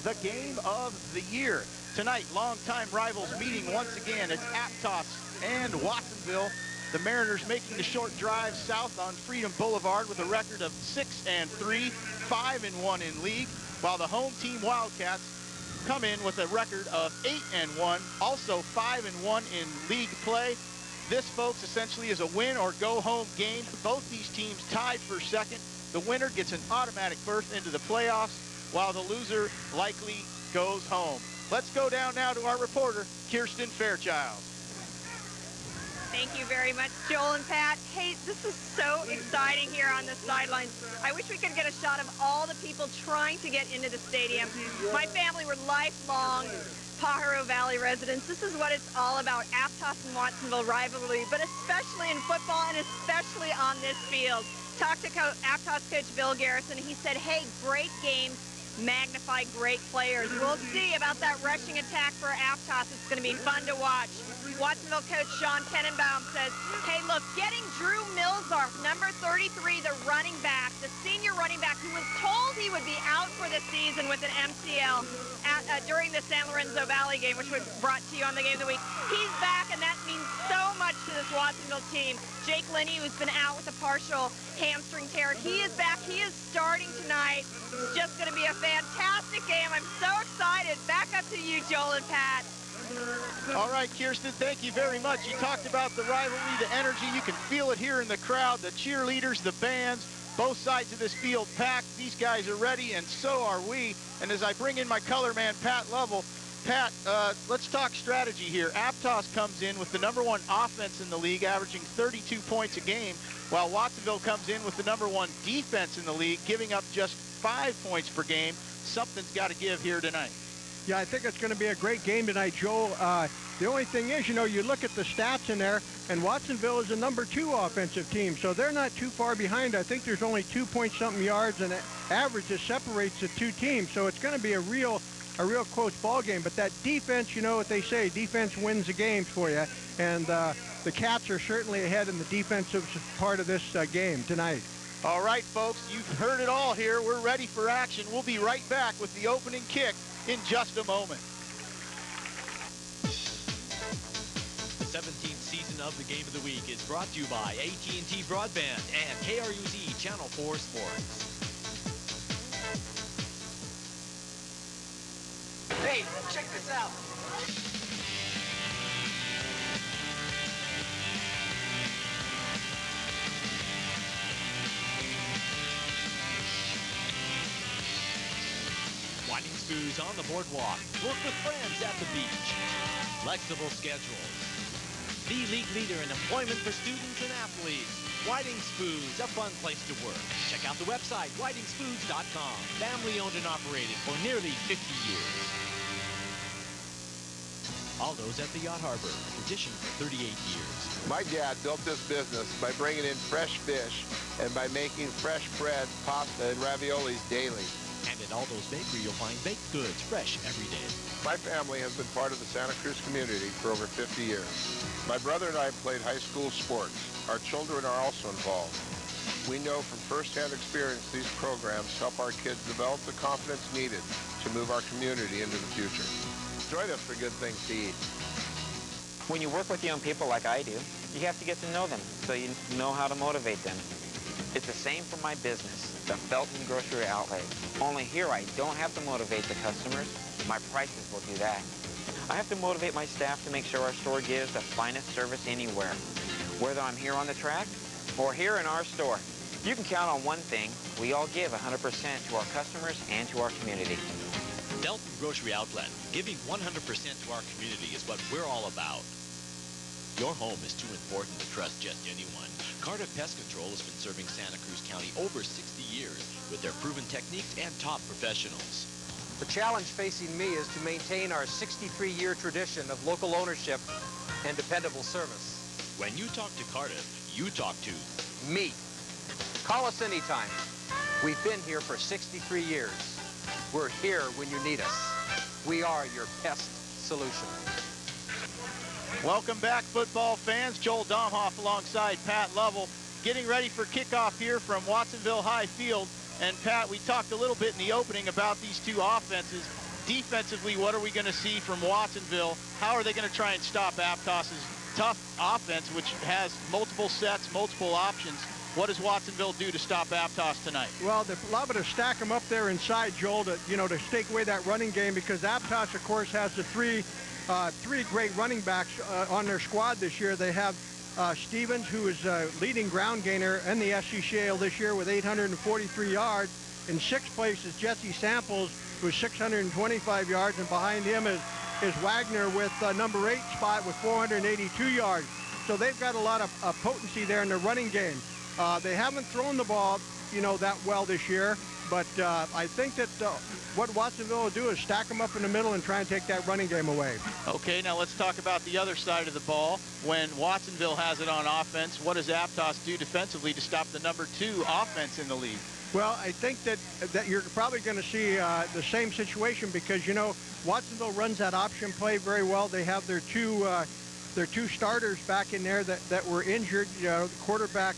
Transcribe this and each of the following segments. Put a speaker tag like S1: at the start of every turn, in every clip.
S1: the game of the year. Tonight, longtime rivals meeting once again. It's Aptos and Watsonville. The Mariners making the short drive south on Freedom Boulevard with a record of 6-3, 5-1 in league, while the home team Wildcats come in with a record of 8-1, also 5-1 in league play. This, folks, essentially is a win or go home game. Both these teams tied for second. The winner gets an automatic berth into the playoffs, while the loser likely goes home. Let's go down now to our reporter, Kirsten Fairchild.
S2: Thank you very much, Joel and Pat. Hey, this is so exciting here on the sidelines. I wish we could get a shot of all the people trying to get into the stadium. My family were lifelong Pajaro Valley residents. This is what it's all about, Aptos and Watsonville rivalry, but especially in football and especially on this field. Talked to Aptos coach Bill Garrison. He said, hey, great games magnify great players. We'll see about that rushing attack for Aptos. It's going to be fun to watch. Watsonville coach Sean Tenenbaum says, hey, look, getting Drew Milsarf, number 33, the running back, the senior running back who was told he would be out for the season with an MCL during the San Lorenzo Valley game, which was brought to you on the Game of the Week. He's back, and that means so much to this Watsonville team. Jake Linney, who's been out with a partial hamstring tear, he is back. He is starting tonight. It's just going to be a fantastic game. I'm so excited. Back up to you, Joel and Pat.
S1: All right, Kirsten, thank you very much. You talked about the rivalry, the energy. You can feel it here in the crowd, the cheerleaders, the bands, both sides of this field packed. These guys are ready, and so are we. And as I bring in my color man, Pat Lovell, Pat, let's talk strategy here. Aptos comes in with the #1 offense in the league, averaging 32 points a game, while Watsonville comes in with the #1 defense in the league, giving up just 5 points per game. Something's got to give here tonight.
S3: Yeah, I think it's going to be a great game tonight, Joel. The only thing is, you look at the stats in there, and Watsonville is a #2 offensive team, so they're not too far behind. I think there's only 2-point-something yards, and average that separates the two teams, so it's going to be a real close ball game. But that defense, you know what they say, defense wins the games for you, and the Cats are certainly ahead in the defensive part of this game tonight.
S1: All right, folks, you've heard it all here. We're ready for action. We'll be right back with the opening kick in just a moment.
S4: The 17th season of the Game of the Week is brought to you by AT&T Broadband and KRUZ Channel 4 Sports.
S5: Hey, check this out.
S4: Whiting Spoo's on the boardwalk. Work with friends at the beach. Flexible schedules. The league leader in employment for students and athletes. Whiting Spoo's, a fun place to work. Check out the website, whitingspoo's.com. Family owned and operated for nearly 50 years. Aldo's at the Yacht Harbor, a tradition for 38 years.
S6: My dad built this business by bringing in fresh fish and by making fresh bread, pasta, and raviolis daily.
S4: And at Aldo's Bakery, you'll find baked goods fresh every day.
S6: My family has been part of the Santa Cruz community for over 50 years. My brother and I played high school sports. Our children are also involved. We know from firsthand experience these programs help our kids develop the confidence needed to move our community into the future. Join us for good things to eat.
S7: When you work with young people like I do, you have to get to know them so you know how to motivate them. It's the same for my business, the Felton Grocery Outlet. Only here I don't have to motivate the customers. My prices will do that. I have to motivate my staff to make sure our store gives the finest service anywhere, whether I'm here on the track or here in our store. You can count on one thing. We all give 100% to our customers and to our community.
S4: Felton Grocery Outlet, giving 100% to our community is what we're all about. Your home is too important to trust just anyone. Cardiff Pest Control has been serving Santa Cruz County over 60 years with their proven techniques and top professionals.
S5: The challenge facing me is to maintain our 63-year tradition of local ownership and dependable service.
S4: When you talk to Cardiff, you talk to
S5: Me. Call us anytime. We've been here for 63 years. We're here when you need us. We are your pest solution.
S1: Welcome back, football fans. Joel Domhoff alongside Pat Lovell, getting ready for kickoff here from Watsonville High Field. And Pat, we talked a little bit in the opening about these two offenses. Defensively, what are we going to see from Watsonville? How are they going to try and stop Aptos's tough offense, which has multiple sets, multiple options? What does Watsonville do to stop Aptos tonight?
S3: Well, they're liable to stack them up there inside, Joel, to to take away that running game, because Aptos, of course, has the three great running backs on their squad this year. They have Stevens, who is leading ground gainer in the SCCAL this year with 843 yards. In sixth place is Jesse Samples, who is 625 yards, and behind him is Wagner with number 8 spot with 482 yards. So they've got a lot of potency there in their running game. They haven't thrown the ball, that well this year, but I think that what Watsonville will do is stack them up in the middle and try and take that running game away.
S1: Okay, now let's talk about the other side of the ball. When Watsonville has it on offense, what does Aptos do defensively to stop the number 2 offense in the league?
S3: Well, I think that you're probably going to see the same situation, because, Watsonville runs that option play very well. They have their two starters back in there that were injured. The quarterback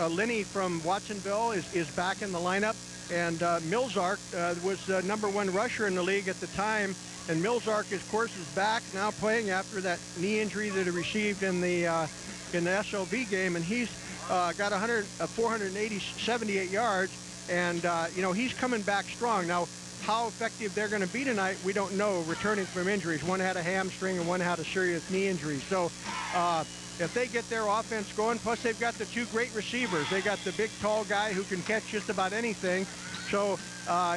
S3: Linney from Watsonville is back in the lineup, and Milzark was the #1 rusher in the league at the time, and Milzark, of course, is back now playing after that knee injury that he received in the SOV game, and he's got 478 yards, and he's coming back strong. Now, how effective they're going to be tonight, we don't know, returning from injuries. One had a hamstring and one had a serious knee injury. So if they get their offense going, plus they've got the 2 great receivers. They got the big, tall guy who can catch just about anything. So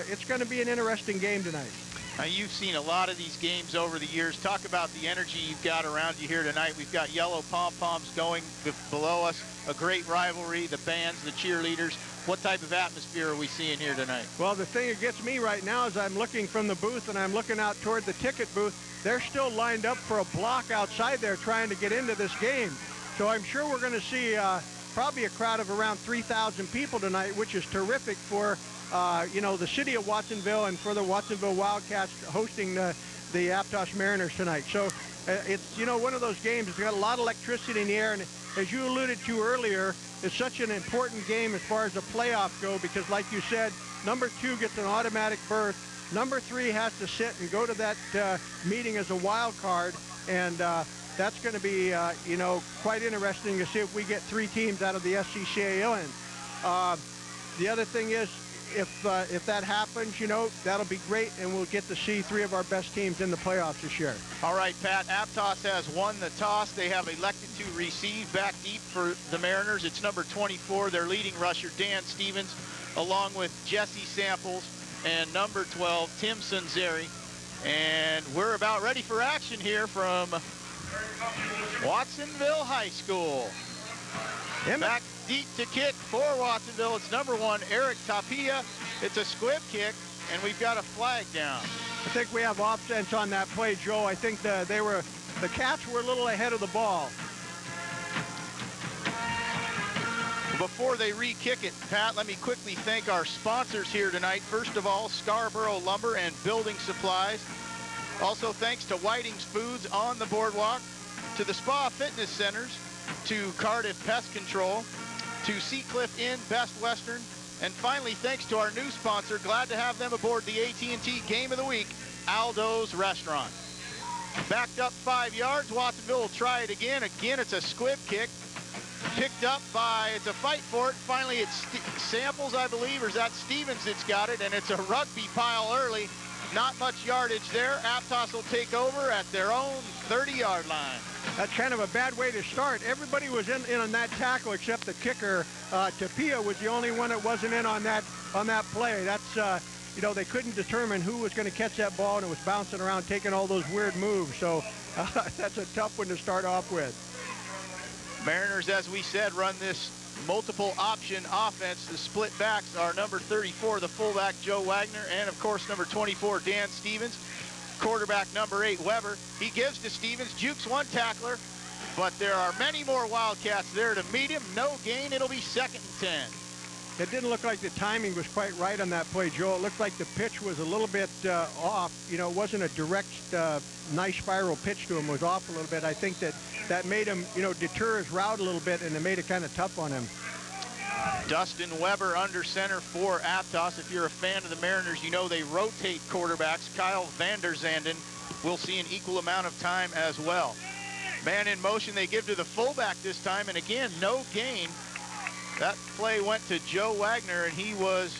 S3: it's going to be an interesting game tonight.
S1: Now, you've seen a lot of these games over the years. Talk about the energy you've got around you here tonight. We've got yellow pom-poms going below us, a great rivalry, the bands, the cheerleaders. What type of atmosphere are we seeing here tonight?
S3: Well, the thing that gets me right now is I'm looking from the booth and I'm looking out toward the ticket booth. They're still lined up for a block outside there trying to get into this game. So I'm sure we're going to see probably a crowd of around 3,000 people tonight, which is terrific for the city of Watsonville and for the Watsonville Wildcats hosting the Aptos Mariners tonight. So it's, one of those games. It's got a lot of electricity in the air, and as you alluded to earlier, it's such an important game as far as the playoffs go, because like you said, number 2 gets an automatic berth. Number 3 has to sit and go to that meeting as a wild card, and that's going to be, quite interesting to see if we get 3 teams out of the SCCAL. The other thing is, if that happens, that'll be great, and we'll get to see 3 of our best teams in the playoffs this year.
S1: All right, Pat, Aptos has won the toss. They have elected to receive back deep for the Mariners. It's number 24, their leading rusher, Dan Stevens, along with Jesse Samples and number 12, Tim Sunzeri. And we're about ready for action here from Watsonville High School. Back deep to kick for Watsonville. It's number 1, Eric Tapia. It's a squib kick, and we've got a flag down.
S3: I think we have offense on that play, Joe. I think the Cats were a little ahead of the ball.
S1: Before they re-kick it, Pat, let me quickly thank our sponsors here tonight. First of all, Scarborough Lumber and Building Supplies. Also, thanks to Whiting's Foods on the boardwalk, to the Spa Fitness Centers, to Cardiff Pest Control, to Seacliff Inn, Best Western, and finally, thanks to our new sponsor, glad to have them aboard the AT&T Game of the Week, Aldo's Restaurant. Backed up 5 yards, Watsonville will try it again. Again, it's a squib kick. Picked up by, it's a fight for it. Finally, it's Samples, I believe, or is that Stevens that's got it, and it's a rugby pile early. Not much yardage there. Aptos will take over at their own 30-yard line.
S3: That's kind of a bad way to start. Everybody was in on that tackle except the kicker. Tapia was the only one that wasn't in on that play. That's they couldn't determine who was going to catch that ball, and it was bouncing around, taking all those weird moves. So that's a tough one to start off with.
S1: Mariners, as we said, run this multiple option offense. The split backs are number 34, the fullback Joe Wagner, and of course number 24, Dan Stevens. Quarterback number 8, Weber. He gives to Stevens, jukes one tackler, but there are many more Wildcats there to meet him. No gain. It'll be 2nd and 10.
S3: It didn't look like the timing was quite right on that play, Joe. It looked like the pitch was a little bit off. It wasn't a direct, nice spiral pitch to him. It was off a little bit. I think that made him, deter his route a little bit, and it made it kind of tough on him.
S1: Dustin Weber under center for Aptos. If you're a fan of the Mariners, you know they rotate quarterbacks. Kyle Vander Zanden will see an equal amount of time as well. Man in motion, they give to the fullback this time, and again, no gain. That play went to Joe Wagner, and he was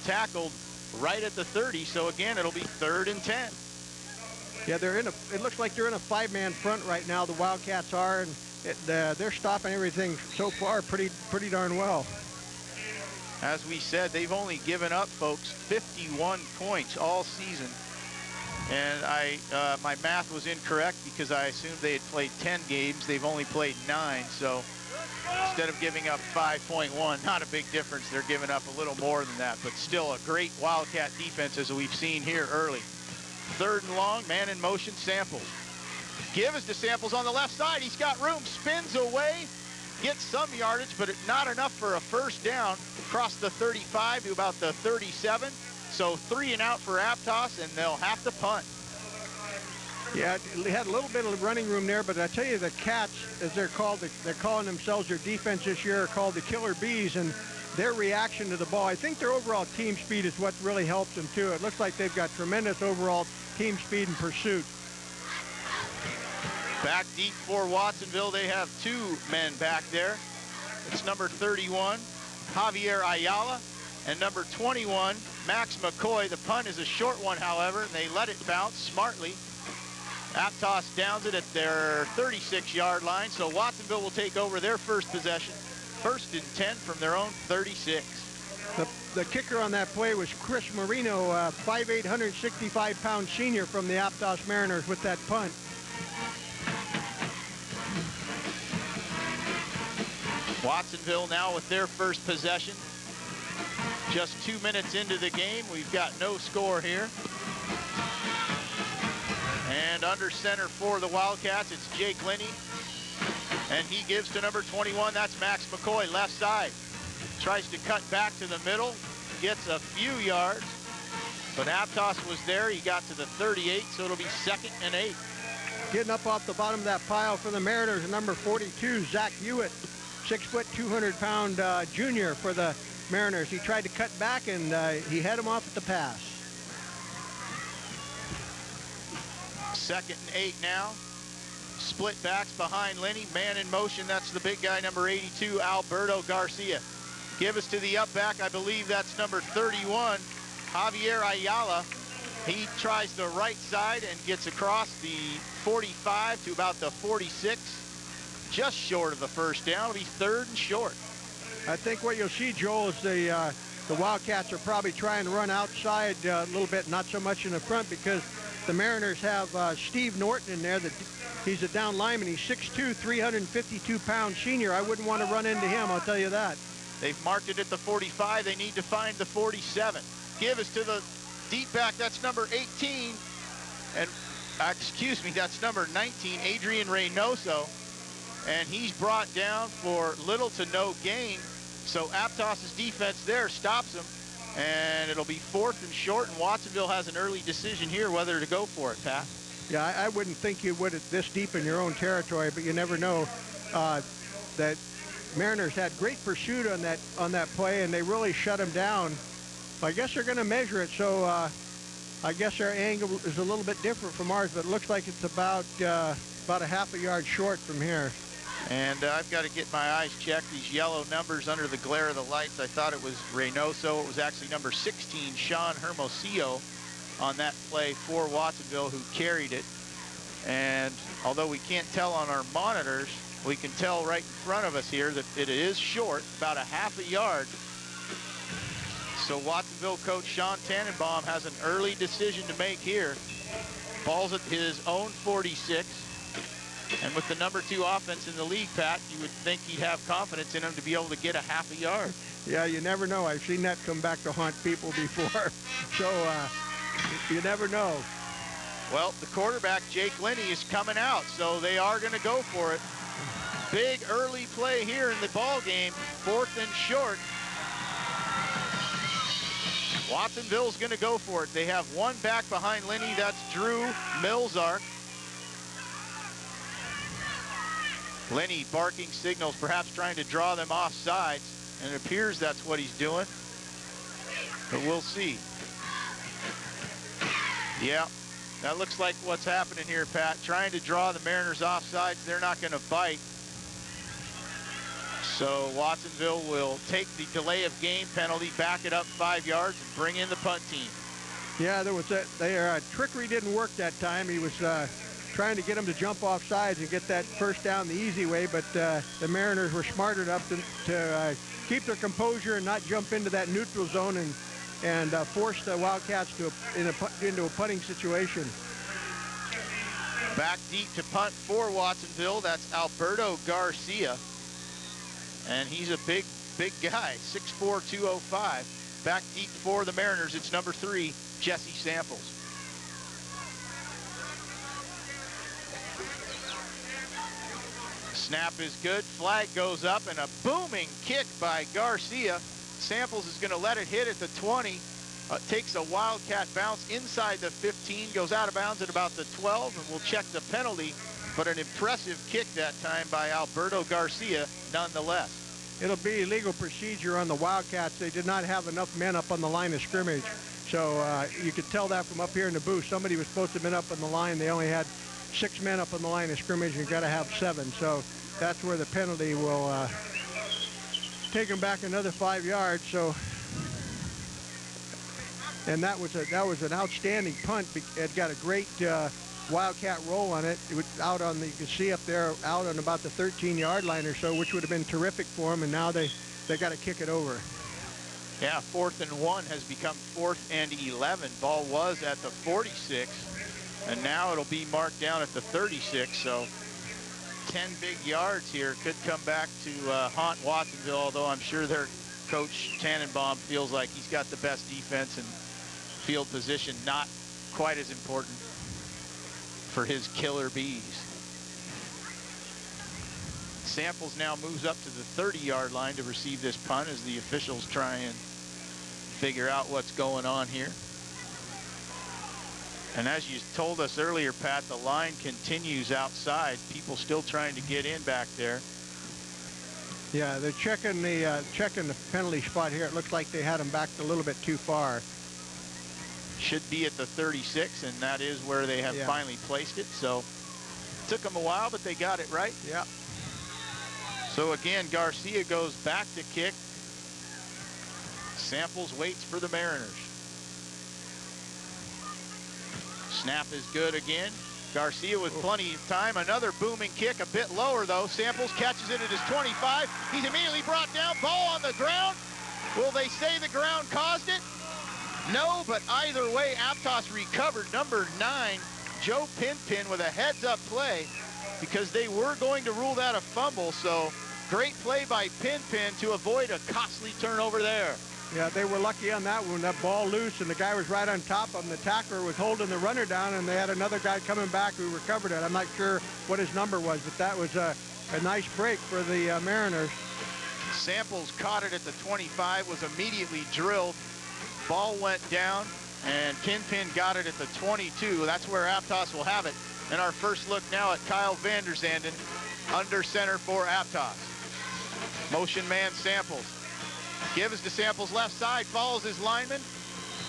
S1: tackled right at the 30, so again, it'll be 3rd and 10.
S3: Yeah, it looks like they're in a 5-man front right now, the Wildcats are, and they're stopping everything so far pretty darn well.
S1: As we said, they've only given up, folks, 51 points all season. And my math was incorrect because I assumed they had played 10 games. They've only played 9, so instead of giving up 5.1, not a big difference. They're giving up a little more than that, but still a great Wildcat defense as we've seen here early. 3rd and long, man in motion, Samples. Give is to Samples on the left side. He's got room, spins away, gets some yardage, but not enough for a first down. Across the 35 to about the 37. So 3 and out for Aptos, and they'll have to punt.
S3: Yeah, they had a little bit of running room there, but I tell you, the Cats, as they're called, they're calling themselves, their defense this year are called the Killer Bees, and their reaction to the ball, I think their overall team speed is what really helps them too. It looks like they've got tremendous overall team speed and pursuit.
S1: Back deep for Watsonville, they have 2 men back there. It's number 31, Javier Ayala, and number 21, Max McCoy. The punt is a short one, however, and they let it bounce smartly. Aptos downs it at their 36-yard line, so Watsonville will take over their first possession. 1st and 10 from their own 36.
S3: The kicker on that play was Chris Marino, 5'8", 165-pound senior from the Aptos Mariners with that punt.
S1: Watsonville now with their first possession. Just 2 minutes into the game, we've got no score here. And under center for the Wildcats, it's Jake Linney. And he gives to number 21, that's Max McCoy, left side. Tries to cut back to the middle, gets a few yards. But Aptos was there, he got to the 38, so it'll be 2nd and 8.
S3: Getting up off the bottom of that pile for the Mariners, number 42, Zach Hewitt, 6 foot, 200-pound junior for the Mariners. He tried to cut back, and he had him off at the pass.
S1: 2nd and 8 now. Split backs behind Lenny. Man in motion, that's the big guy, number 82, Alberto Garcia. Give us to the up back. I believe that's number 31, Javier Ayala. He tries the right side and gets across the 45 to about the 46. Just short of the first down. It'll be 3rd and short.
S3: I think what you'll see, Joel, is the Wildcats are probably trying to run outside a little bit, not so much in the front, because the Mariners have Steve Norton in there. He's a down lineman. He's 6'2", 352-pound senior. I wouldn't want to run into him, I'll tell you that.
S1: They've marked it at the 45. They need to find the 47. Give us to the deep back. That's number 18. And, excuse me, that's number 19, Adrian Reynoso. And he's brought down for little to no gain. So Aptos' defense there stops him. And it'll be 4th and short, and Watsonville has an early decision here whether to go for it, Pat.
S3: Yeah, I wouldn't think you would at this deep in your own territory, but you never know. That Mariners had great pursuit on that play, and they really shut them down. I guess they're going to measure it, so I guess their angle is a little bit different from ours, but it looks like it's about a half a yard short from here.
S1: And I've got to get my eyes checked. These yellow numbers under the glare of the lights, I thought it was Reynoso. It was actually number 16, Sean Hermosillo, on that play for Watsonville, who carried it. And although we can't tell on our monitors, we can tell right in front of us here that it is short, about a half a yard. So Watsonville coach Sean Tannenbaum has an early decision to make here. Ball's at his own 46. And with the number 2 offense in the league, Pat, you would think he'd have confidence in him to be able to get a half a yard.
S3: Yeah, you never know. I've seen that come back to haunt people before. So you never know.
S1: Well, the quarterback, Jake Linney, is coming out, so they are going to go for it. Big early play here in the ball game, 4th and short. Watsonville's going to go for it. They have 1 back behind Linney. That's Drew Milzark. Linney barking signals, perhaps trying to draw them off sides. and it appears that's what he's doing, but we'll see. Yeah, that looks like what's happening here, Pat. Trying to draw the Mariners offsides. They're not going to bite. So Watsonville will take the delay of game penalty, back it up 5 yards, and bring in the punt team.
S3: Yeah, there was their trickery didn't work that time. He was trying to get them to jump off sides and get that first down the easy way, but the Mariners were smart enough to keep their composure and not jump into that neutral zone and force the Wildcats into a punting situation.
S1: Back deep to punt for Watsonville. That's Alberto Garcia. And he's a big guy, 6'4", 205. Back deep for the Mariners, it's number 3, Jesse Samples. Snap is good, flag goes up, and a booming kick by Garcia. Samples is going to let it hit at the 20. Takes a Wildcat bounce inside the 15, goes out of bounds at about the 12, and we'll check the penalty. But an impressive kick that time by Alberto Garcia nonetheless.
S3: It'll be illegal procedure on the Wildcats. They did not have enough men up on the line of scrimmage. So you could tell that from up here in the booth. Somebody was supposed to have been up on the line. They only had 6 men up on the line of scrimmage and got to have 7. So that's where the penalty will take them back another 5 yards. So, and that was an outstanding punt. It got a great Wildcat roll on it. It was out on the, you can see up there, out on about the 13-yard line or so, which would have been terrific for them. And now they got to kick it over.
S1: Yeah, 4th and 1 has become 4th and 11. Ball was at the 46, and now it'll be marked down at the 36. So 10 big yards here could come back to haunt Watsonville, although I'm sure their coach Tannenbaum feels like he's got the best defense and field position not quite as important for his killer bees. Samples now moves up to the 30-yard line to receive this punt as the officials try and figure out what's going on here. And as you told us earlier, Pat, the line continues outside. People still trying to get in back there.
S3: Yeah, they're checking the penalty spot here. It looks like they had them backed a little bit too far.
S1: Should be at the 36, and that is where they have finally placed it. So it took them a while, but they got it right.
S3: Yeah.
S1: So again, Garcia goes back to kick. Samples waits for the Mariners. Snap is good again. Garcia with plenty of time. Another booming kick, a bit lower though. Samples catches it at his 25. He's immediately brought down. Ball on the ground. Will they say the ground caused it? No, but either way, Aptos recovered. Number 9, Joe Pinpin, with a heads-up play because they were going to rule that a fumble. So great play by Pinpin to avoid a costly turnover there.
S3: Yeah, they were lucky on that one. That ball loose, and the guy was right on top of him. The tackler was holding the runner down, and they had another guy coming back who recovered it. I'm not sure what his number was, but that was a nice break for the Mariners.
S1: Samples caught it at the 25, was immediately drilled. Ball went down, and Pinpin got it at the 22. That's where Aptos will have it. And our first look now at Kyle Vander Zanden, under center for Aptos. Motion man Samples. Gives to Samples left side, follows his lineman,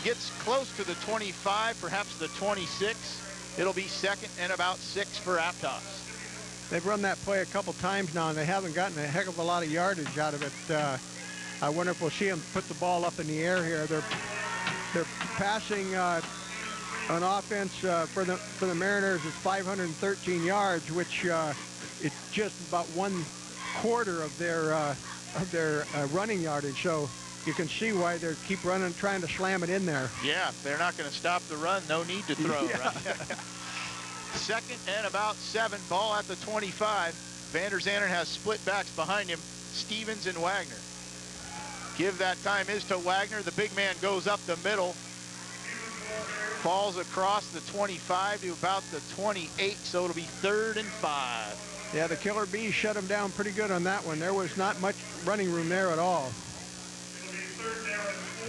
S1: gets close to the 25, perhaps the 26. It'll be 2nd and about 6 for Aptos.
S3: They've run that play a couple times now, and they haven't gotten a heck of a lot of yardage out of it. I wonder if we'll see them put the ball up in the air here. They're passing on offense for the Mariners is 513 yards, which is just about 1/4 of their running yardage. So you can see why they keep running, trying to slam it in there.
S1: Yeah, if they're not going to stop the run, no need to throw, right? 2nd and about 7, ball at the 25. Vander Zanden has split backs behind him, Stevens and Wagner. Give that time is to Wagner. The big man goes up the middle, falls across the 25 to about the 28, so it'll be 3rd and 5.
S3: Yeah, the Killer Bees shut them down pretty good on that one. There was not much running room there at all.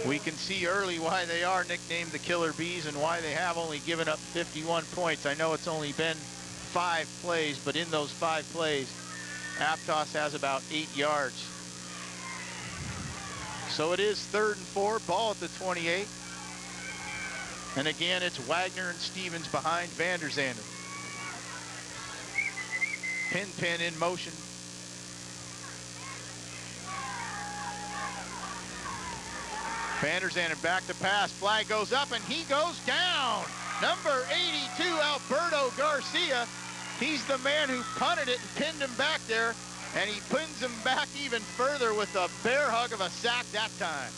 S1: We can see early why they are nicknamed the Killer Bees and why they have only given up 51 points. I know it's only been 5 plays, but in those 5 plays, Aptos has about 8 yards. So it is 3rd and 4, ball at the 28. And again, it's Wagner and Stevens behind Vander Zanden. Pin in motion. Vander Zanden back to pass. Flag goes up and he goes down. Number 82, Alberto Garcia. He's the man who punted it and pinned him back there. And he pins him back even further with a bear hug of a sack that time.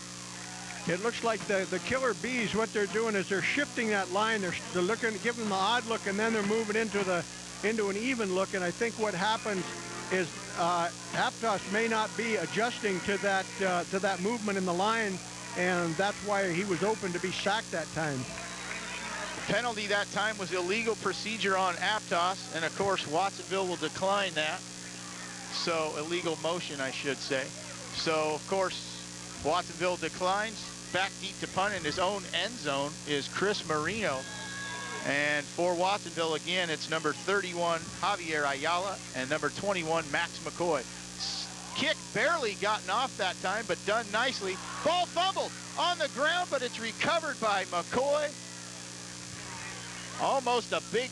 S3: It looks like the Killer Bees, what they're doing is they're shifting that line. They're looking, giving them the odd look, and then they're moving into an even look. And I think what happens is Aptos may not be adjusting to that movement in the line, and that's why he was open to be sacked that time.
S1: Penalty that time was illegal procedure on Aptos, and of course Watsonville will decline that. So illegal motion, I should say. So of course Watsonville declines. Back deep to punt in his own end zone is Chris Marino. And for Watsonville again, it's number 31 Javier Ayala and number 21 Max McCoy. Kick barely gotten off that time, but done nicely. Ball fumbled on the ground, but it's recovered by McCoy. Almost a big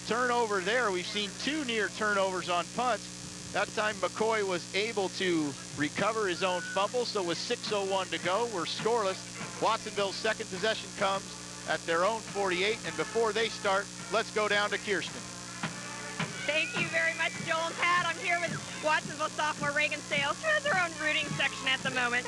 S1: turnover there. We've seen 2 near turnovers on punts. That time McCoy was able to recover his own fumble, so with 6:01 to go, we're scoreless. Watsonville's second possession comes at their own 48, and before they start, let's go down to Kirsten.
S2: Thank you very much, Joel and Pat. I'm here with Watsonville sophomore Reagan Sales, who has her own rooting section at the moment.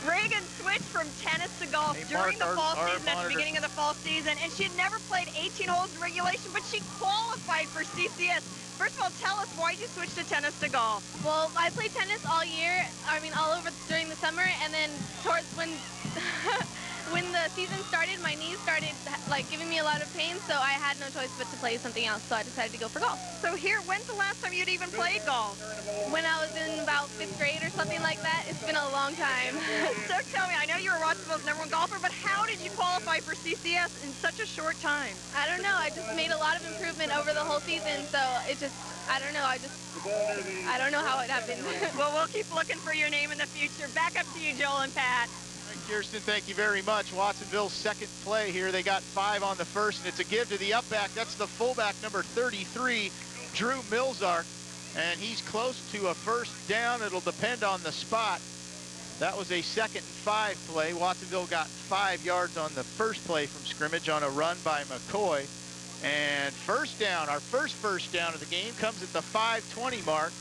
S2: Reagan switched from tennis to golf during the fall season, at the beginning of the fall season, and she had never played 18 holes in regulation, but she qualified for CCS. First of all, tell us why you switched to tennis to golf.
S8: Well, I played tennis all year, all over during the summer, and then towards when the season started, my knees started giving me a lot of pain, so I had no choice but to play something else, so I decided to go for golf.
S2: So when's the last time you'd even played golf?
S8: When I was in about 5th grade or something like that. It's been a long time.
S2: So tell me, I know you were Watsonville's #1 golfer, but how did you qualify for CCS in such a short time?
S8: I don't know, I just made a lot of improvement over the whole season, so it just, I don't know, I don't know how it happened.
S2: Well, we'll keep looking for your name in the future. Back up to you, Joel and Pat.
S1: Kirsten, thank you very much. Watsonville's second play here. They got 5 on the first, and it's a give to the upback. That's the fullback, number 33, Drew Milzark, and he's close to a first down. It'll depend on the spot. That was a 2nd and 5 play. Watsonville got 5 yards on the first play from scrimmage on a run by McCoy. And first down, our first down of the game comes at the 5:20 mark.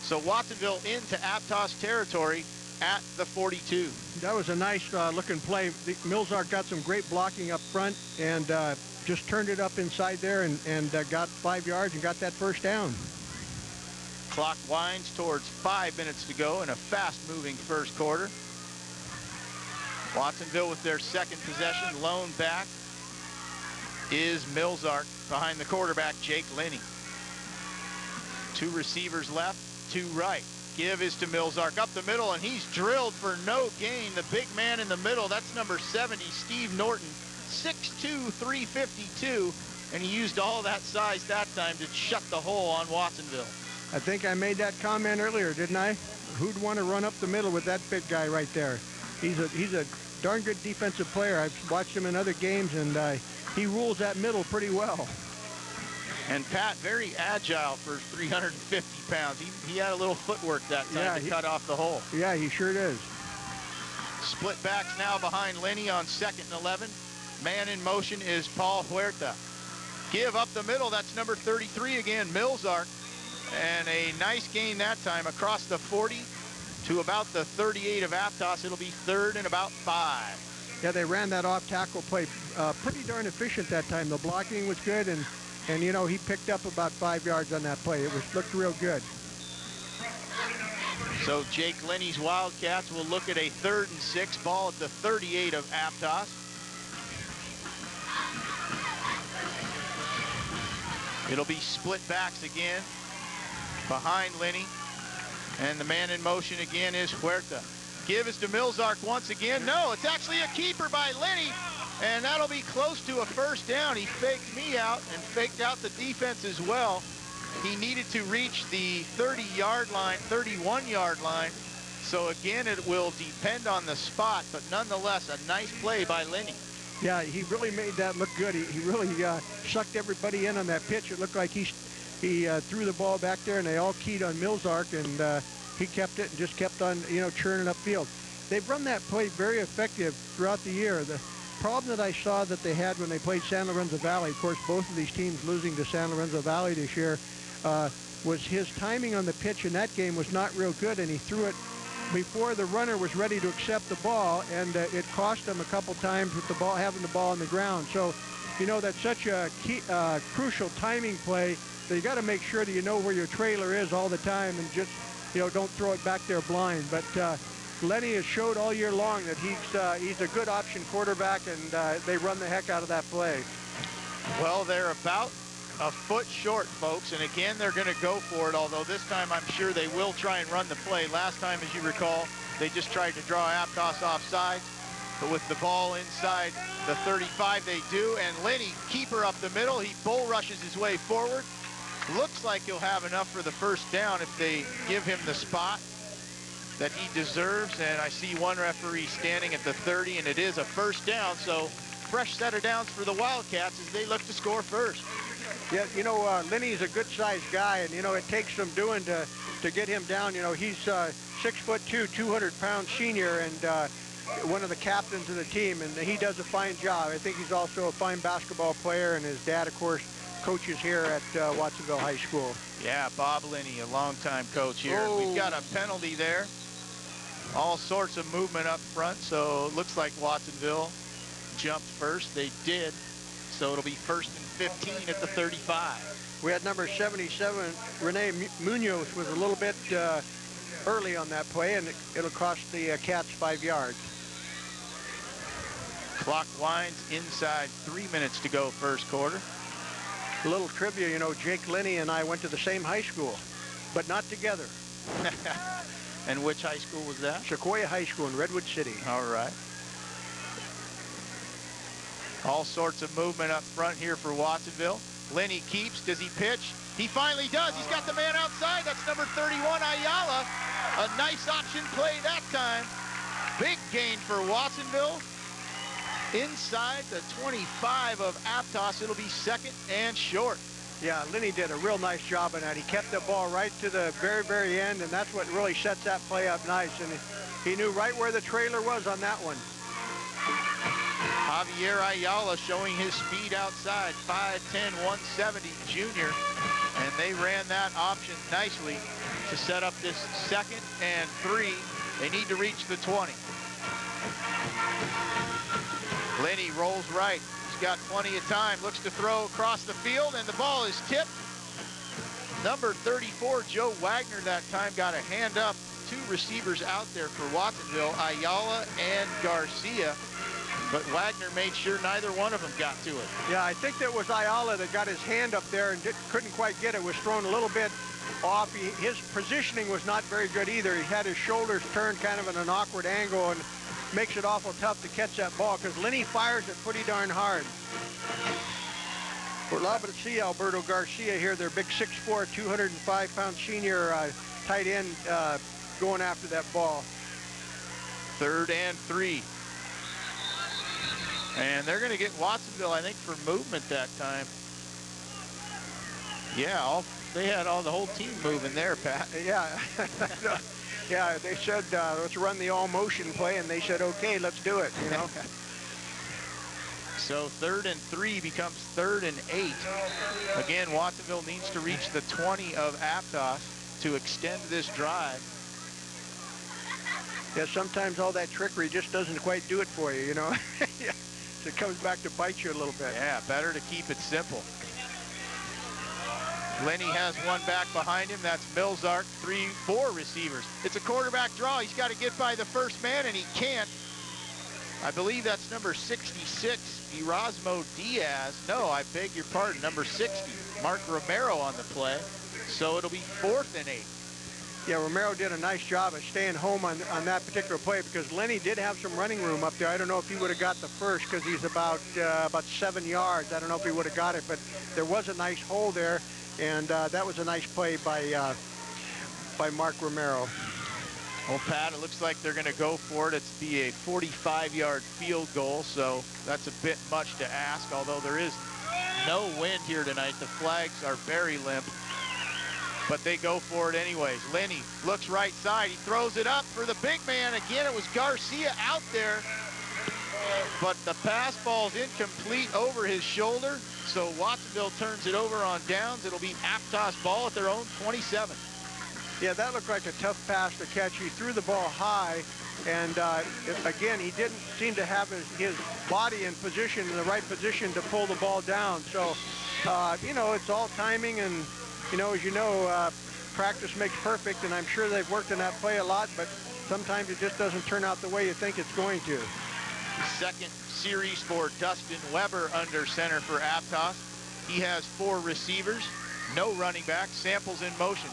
S1: So Watsonville into Aptos territory at the 42.
S3: That was a nice looking play. Milzark got some great blocking up front and just turned it up inside there and got 5 yards and got that first down.
S1: Clock winds towards 5 minutes to go in a fast-moving first quarter. Watsonville with their second possession. Lone back is Milzark behind the quarterback, Jake Linney. 2 receivers left, 2 right. Give is to Milzark up the middle, and he's drilled for no gain. The big man in the middle, that's number 70, Steve Norton, 6'2", 352, and he used all that size that time to shut the hole on Watsonville.
S3: I think I made that comment earlier, didn't I? Who'd want to run up the middle with that big guy right there? He's a darn good defensive player. I've watched him in other games, and he rules that middle pretty well.
S1: And Pat, very agile for 350 pounds. He had a little footwork that time to cut off the hole.
S3: Yeah, he sure does.
S1: Split backs now behind Linney on 2nd and 11. Man in motion is Paul Huerta. Give up the middle, that's number 33 again, Milzark. And a nice gain that time across the 40 to about the 38 of Aptos. It'll be 3rd and about 5.
S3: Yeah, they ran that off tackle play pretty darn efficient that time. The blocking was good, and you know, he picked up about 5 yards on that play. It looked real good.
S1: So Jake Linney's Wildcats will look at a 3rd and 6, ball at the 38 of Aptos. It'll be split backs again behind Linney. And the man in motion again is Huerta. Give is to Milzark once again. No, it's actually a keeper by Linney. And that'll be close to a first down. He faked me out and faked out the defense as well. He needed to reach the 30-yard line, 31-yard line. So again, it will depend on the spot, but nonetheless, a nice play by Lenny.
S3: Yeah, he really made that look good. He really sucked everybody in on that pitch. It looked like he threw the ball back there, and they all keyed on Millsark, and he kept it and just kept on, churning upfield. They've run that play very effective throughout the year. The problem that I saw that they had when they played San Lorenzo Valley, of course, both of these teams losing to San Lorenzo Valley this year, was his timing on the pitch in that game was not real good, and he threw it before the runner was ready to accept the ball, and it cost him a couple times with the ball, having the ball on the ground. So, that's such a key, crucial timing play that you got to make sure that you know where your trailer is all the time, and just, don't throw it back there blind. But Lenny has showed all year long that he's a good option quarterback, and they run the heck out of that play.
S1: Well, they're about a foot short, folks, and again, they're going to go for it, although this time I'm sure they will try and run the play. Last time, as you recall, they just tried to draw Aptos offside, but with the ball inside the 35, they do, and Lenny, keeper up the middle, he bull rushes his way forward. Looks like he'll have enough for the first down if they give him the spot that he deserves, and I see one referee standing at the 30, and it is a first down, so fresh set of downs for the Wildcats as they look to score first.
S3: Yeah, Lenny's a good-sized guy, and, it takes some doing to get him down. He's 6'2", 200-pound senior, and one of the captains of the team, and he does a fine job. I think he's also a fine basketball player, and his dad, of course, coaches here at Watsonville High School.
S1: Yeah, Bob Lenny, a longtime coach here.
S3: Oh.
S1: We've got a penalty there. All sorts of movement up front, so it looks like Watsonville jumped first. They did, so it'll be first and 15 at the 35.
S3: We had number 77, Rene Munoz, was a little bit early on that play, and it'll cost the Cats 5 yards.
S1: Clock winds inside 3 minutes to go first quarter.
S3: A little trivia, Jake Lenny and I went to the same high school, but not together.
S1: And which high school was that?
S3: Sequoia High School in Redwood City.
S1: All right. All sorts of movement up front here for Watsonville. Lenny keeps. Does he pitch? He finally does. He's got the man outside. That's number 31, Ayala. A nice option play that time. Big gain for Watsonville. Inside the 25 of Aptos. It'll be second and short.
S3: Yeah, Lenny did a real nice job on that. He kept the ball right to the very, very end, and that's what really sets that play up nice. And he knew right where the trailer was on that one.
S1: Javier Ayala showing his speed outside, 5'10", 170 junior. And they ran that option nicely to set up this second and 3. They need to reach the 20. Lenny rolls right. He's got plenty of time. Looks to throw across the field, and the ball is tipped. Number 34, Joe Wagner, that time got a hand up. 2 receivers out there for Watsonville, Ayala and Garcia. But Wagner made sure neither one of them got to it.
S3: Yeah, I think that was Ayala that got his hand up there and couldn't quite get it. Was thrown a little bit off. His positioning was not very good either. He had his shoulders turned kind of in an awkward angle, and makes it awful tough to catch that ball because Lenny fires it pretty darn hard. We're lovely to see Alberto Garcia here, their big 6'4", 205-pound senior tight end going after that ball.
S1: 3rd and 3. And they're going to get Watsonville, I think, for movement that time. Yeah, they had the whole team moving there, Pat.
S3: Yeah. Yeah, they said, let's run the all-motion play, and they said, okay, let's do it,
S1: So 3rd and 3 becomes 3rd and 8. Again, Watsonville needs to reach the 20 of Aptos to extend this drive.
S3: Yeah, sometimes all that trickery just doesn't quite do it for you, Yeah. So it comes back to bite you a little bit.
S1: Yeah, better to keep it simple. Lenny has one back behind him. That's Millsark, 4 receivers. It's a quarterback draw. He's got to get by the first man, and he can't. I believe that's number 66, Erasmo Diaz. No, I beg your pardon, number 60, Mark Romero on the play. So it'll be 4th and 8.
S3: Yeah, Romero did a nice job of staying home on that particular play because Lenny did have some running room up there. I don't know if he would have got the first because he's about 7 yards. I don't know if he would have got it, but there was a nice hole there, and that was a nice play by Mark Romero.
S1: Well, Pat, it looks like they're going to go for it. It's be a 45-yard field goal, so that's a bit much to ask, although there is no wind here tonight. The flags are very limp, but they go for it anyways. Lenny looks right side. He throws it up for the big man. Again, it was Garcia out there, but the pass ball's incomplete over his shoulder, so Watsonville turns it over on downs. It'll be Aptos ball at their own 27.
S3: Yeah, that looked like a tough pass to catch. He threw the ball high, and again, he didn't seem to have his body in position, in the right position to pull the ball down. So, you know, it's all timing, and, you know, as you know, practice makes perfect, and I'm sure they've worked on that play a lot, but sometimes it just doesn't turn out the way you think it's going to.
S1: Second series for Dustin Weber under center for Aptos. He has 4 receivers, no running back. Samples in motion.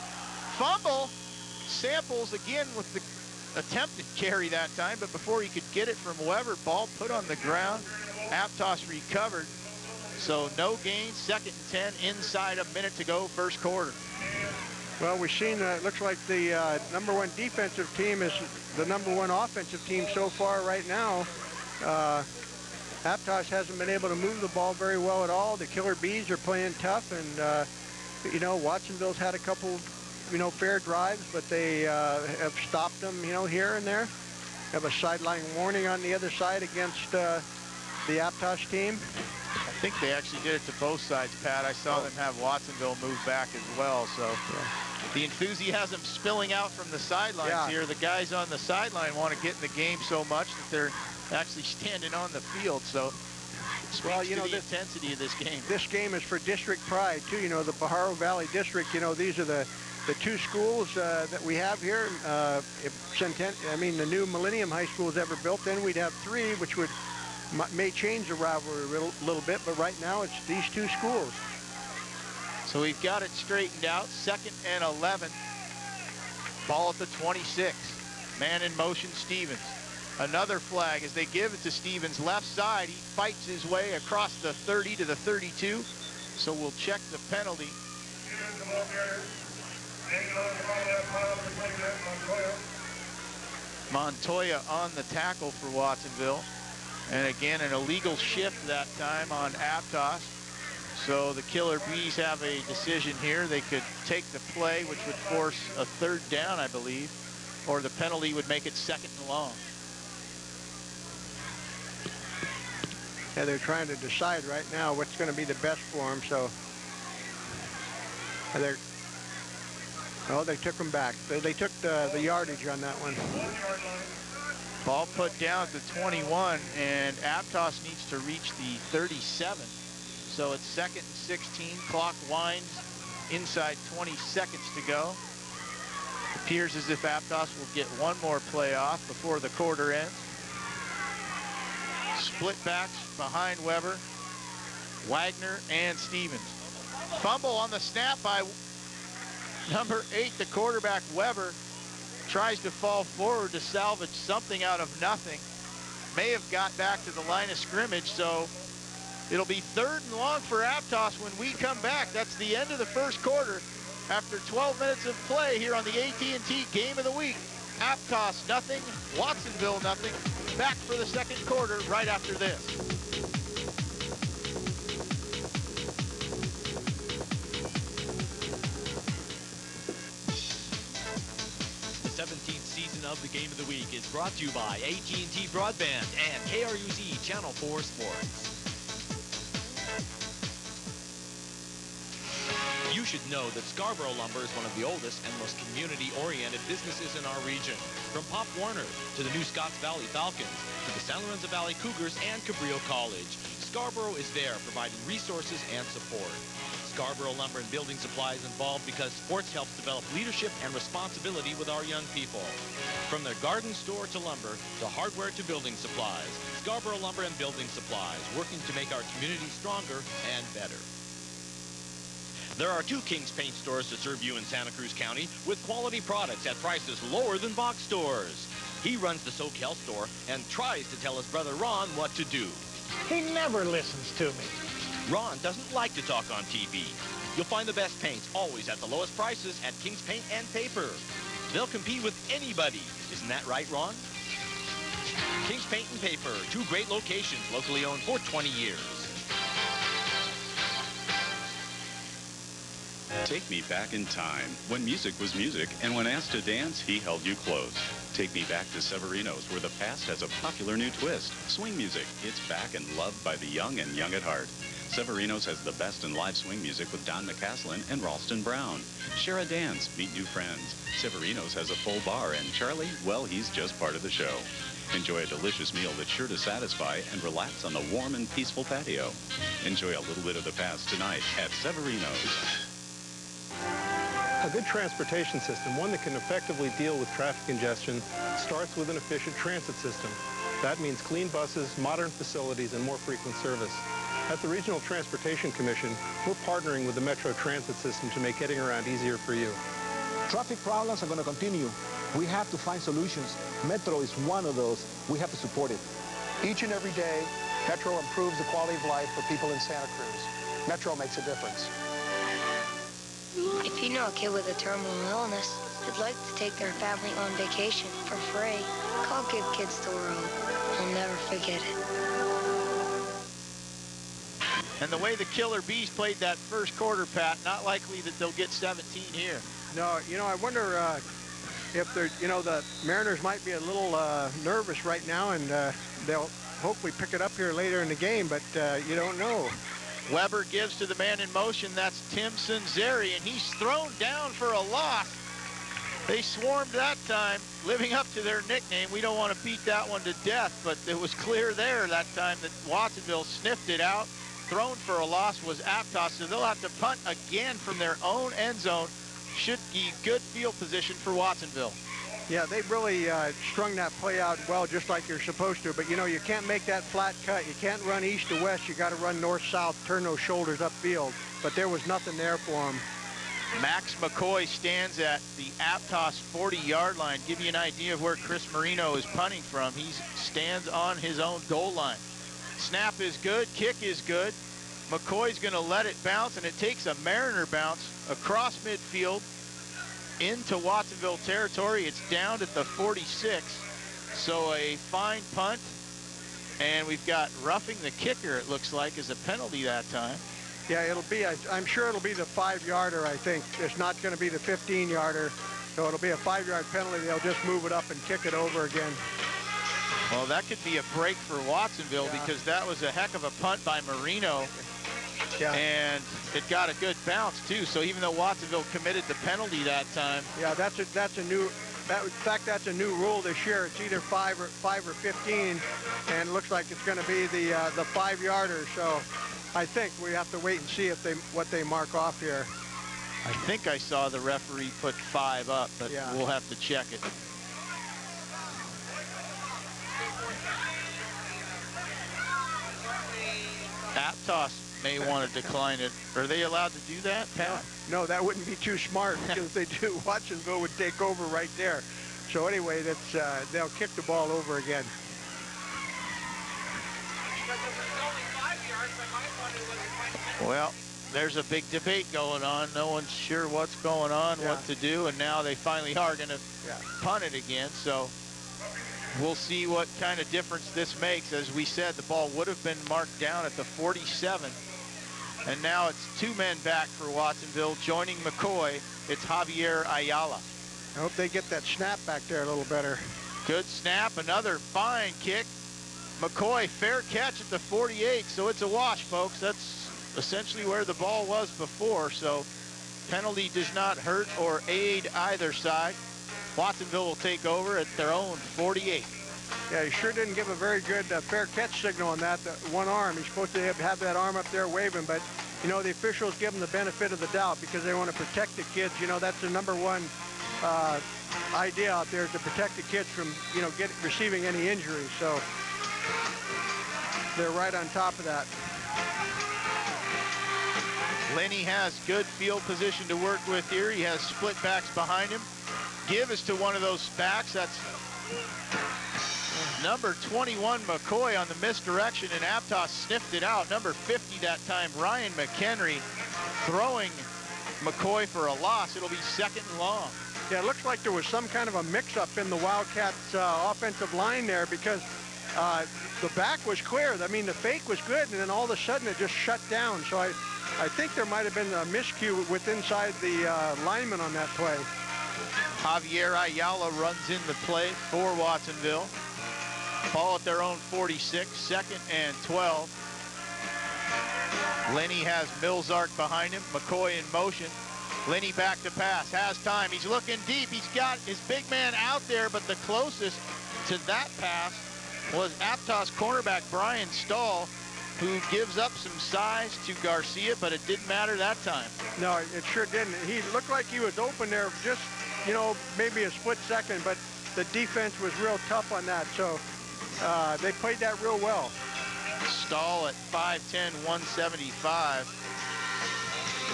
S1: Fumble. Samples again with the attempted carry that time, but before he could get it from Weber, ball put on the ground. Aptos recovered. So no gain, 2nd and 10, inside a minute to go, first quarter.
S3: Well, we've seen it looks like the #1 defensive team is the #1 offensive team so far right now. Aptos hasn't been able to move the ball very well at all. The Killer Bees are playing tough, and you know, Watsonville's had a couple, you know, fair drives, but they have stopped them, you know, here and there. Have a sideline warning on the other side against the Aptos team.
S1: I think they actually did it to both sides, Pat. I saw them have Watsonville move back as well. So the enthusiasm spilling out from the sidelines here. The guys on the sideline want to get in the game so much that they're actually standing on the field. So speaks to the intensity of this game. This
S3: game is for district pride too. You know, the Pajaro Valley District, you know, these are the 2 schools that we have here. If the new Millennium High School is ever built, then we'd have 3, which may change the rivalry a little bit, but right now it's these 2 schools.
S1: So we've got it straightened out. 2nd and 11. Ball at the 26. Man in motion, Stevens. Another flag as they give it to Stevens. Left side, he fights his way across the 30 to the 32. So we'll check the penalty. Montoya on the tackle for Watsonville. And again, an illegal shift that time on Aptos. So the Killer Bees have a decision here. They could take the play, which would force a 3rd down, I believe, or the penalty would make it 2nd and long.
S3: Yeah, they're trying to decide right now what's going to be the best for them. So they took them back. They took the yardage on that one.
S1: Ball put down at the 21, and Aptos needs to reach the 37. So it's 2nd and 16. Clock winds inside 20 seconds to go. Appears as if Aptos will get one more play off before the quarter ends. Split backs behind Weber, Wagner, and Stevens. Fumble on the snap by number 8, the quarterback, Weber. Tries to fall forward to salvage something out of nothing. May have got back to the line of scrimmage, so it'll be 3rd and long for Aptos when we come back. That's the end of the first quarter. After 12 minutes of play here on the AT&T Game of the Week. Aptos nothing, Watsonville nothing. Back for the 2nd quarter right after this.
S4: The 17th season of the Game of the Week is brought to you by AT&T Broadband and KRUZ Channel 4 Sports. You should know that Scarborough Lumber is one of the oldest and most community-oriented businesses in our region. From Pop Warner to the new Scotts Valley Falcons to the San Lorenzo Valley Cougars and Cabrillo College, Scarborough is there providing resources and support. Scarborough Lumber and Building Supplies involved because sports helps develop leadership and responsibility with our young people. From their garden store to lumber, to hardware to building supplies, Scarborough Lumber and Building Supplies, working to make our community stronger and better. There are 2 King's Paint stores to serve you in Santa Cruz County with quality products at prices lower than box stores. He runs the Soquel store and tries to tell his brother Ron what to do.
S9: He never listens to me.
S4: Ron doesn't like to talk on TV. You'll find the best paints always at the lowest prices at King's Paint and Paper. They'll compete with anybody. Isn't that right, Ron? King's Paint and Paper, 2 great locations, locally owned for 20 years.
S10: Take me back in time, when music was music, and when asked to dance, he held you close. Take me back to Severino's, where the past has a popular new twist. Swing music, it's back and loved by the young and young at heart. Severino's has the best in live swing music with Don McCaslin and Ralston Brown. Share a dance, meet new friends. Severino's has a full bar, and Charlie, well, he's just part of the show. Enjoy a delicious meal that's sure to satisfy and relax on the warm and peaceful patio. Enjoy a little bit of the past tonight at Severino's.
S11: A good transportation system, one that can effectively deal with traffic congestion, starts with an efficient transit system. That means clean buses, modern facilities, and more frequent service. At the Regional Transportation Commission, we're partnering with the Metro Transit System to make getting around easier for you.
S12: Traffic problems are going to continue. We have to find solutions. Metro is one of those. We have to support it. Each and every day, Metro improves the quality of life for people in Santa Cruz. Metro makes a difference.
S13: If you know a kid with a terminal illness who'd like to take their family on vacation for free, call Give Kids the World. You'll never forget it.
S1: And the way the Killer Bees played that first quarter, Pat, not likely that they'll get 17 here.
S3: No, you know, I wonder if they're, you know, the Mariners might be a little nervous right now, and they'll hopefully pick it up here later in the game, but you don't know.
S1: Weber gives to the man in motion. That's Tim Sanzeri, and he's thrown down for a loss. They swarmed that time, living up to their nickname. We don't want to beat that one to death, but it was clear there that time that Watsonville sniffed it out. Thrown for a loss was Aptos, so they'll have to punt again from their own end zone. Should be good field position for Watsonville.
S3: Yeah, they really strung that play out well, just like you're supposed to. But, you know, you can't make that flat cut. You can't run east to west. You got to run north-south, turn those shoulders upfield. But there was nothing there for him.
S1: Max McCoy stands at the Aptos 40-yard line. Give you an idea of where Chris Marino is punting from. He stands on his own goal line. Snap is good. Kick is good. McCoy's going to let it bounce, and it takes a Mariner bounce across midfield into Watsonville territory. It's down at the 46. So a fine punt, and we've got roughing the kicker, it looks like, as a penalty that time.
S3: Yeah, it'll be, I'm sure it'll be the 5-yarder, I think. It's not going to be the 15-yarder. So it'll be a 5-yard penalty. They'll just move it up and kick it over again.
S1: Well, that could be a break for Watsonville, because that was a heck of a punt by Marino.
S3: Yeah.
S1: And it got a good bounce too. So even though Watsonville committed the penalty that time,
S3: yeah, that's a new. In fact, that's a new rule this year. It's either 5 or 15, and it looks like it's going to be the 5-yarder. So I think we have to wait and see if what they mark off here.
S1: I think I saw the referee put 5 up, but
S3: yeah,
S1: we'll have to check it. Aptos may want to decline it. Are they allowed to do that, Pat?
S3: No, that wouldn't be too smart, because if they do, Watsonville would take over right there. So anyway, that's they'll kick the ball over again.
S1: Well, there's a big debate going on. No one's sure what's going on, what to do, and now they finally are going to punt it again. So we'll see what kind of difference this makes. As we said, the ball would have been marked down at the 47. And now it's 2 men back for Watsonville. Joining McCoy, it's Javier Ayala.
S3: I hope they get that snap back there a little better.
S1: Good snap, another fine kick. McCoy, fair catch at the 48, so it's a wash, folks. That's essentially where the ball was before, so penalty does not hurt or aid either side. Watsonville will take over at their own 48.
S3: Yeah, he sure didn't give a very good fair catch signal on that one arm. He's supposed to have that arm up there waving, but, you know, the officials give him the benefit of the doubt because they want to protect the kids. You know, that's the #1 idea out there, is to protect the kids from, you know, receiving any injuries. So they're right on top of that.
S1: Lenny has good field position to work with here. He has split backs behind him. Give is to one of those backs. That's number 21, McCoy, on the misdirection, and Aptos sniffed it out. Number 50 that time, Ryan McHenry, throwing McCoy for a loss. It'll be 2nd and long.
S3: Yeah, it looks like there was some kind of a mix-up in the Wildcats' offensive line there because the back was clear. I mean, the fake was good, and then all of a sudden it just shut down. So I think there might have been a miscue with inside the lineman on that play.
S1: Javier Ayala runs in the play for Watsonville. Ball at their own 46, 2nd and 12. Lenny has Milzark behind him, McCoy in motion. Lenny back to pass, has time, he's looking deep, he's got his big man out there, but the closest to that pass was Aptos cornerback Brian Stahl, who gives up some size to Garcia, but it didn't matter that time.
S3: No, it sure didn't. He looked like he was open there just, you know, maybe a split second, but the defense was real tough on that, so they played that real well.
S1: Stahl at 5'10", 175,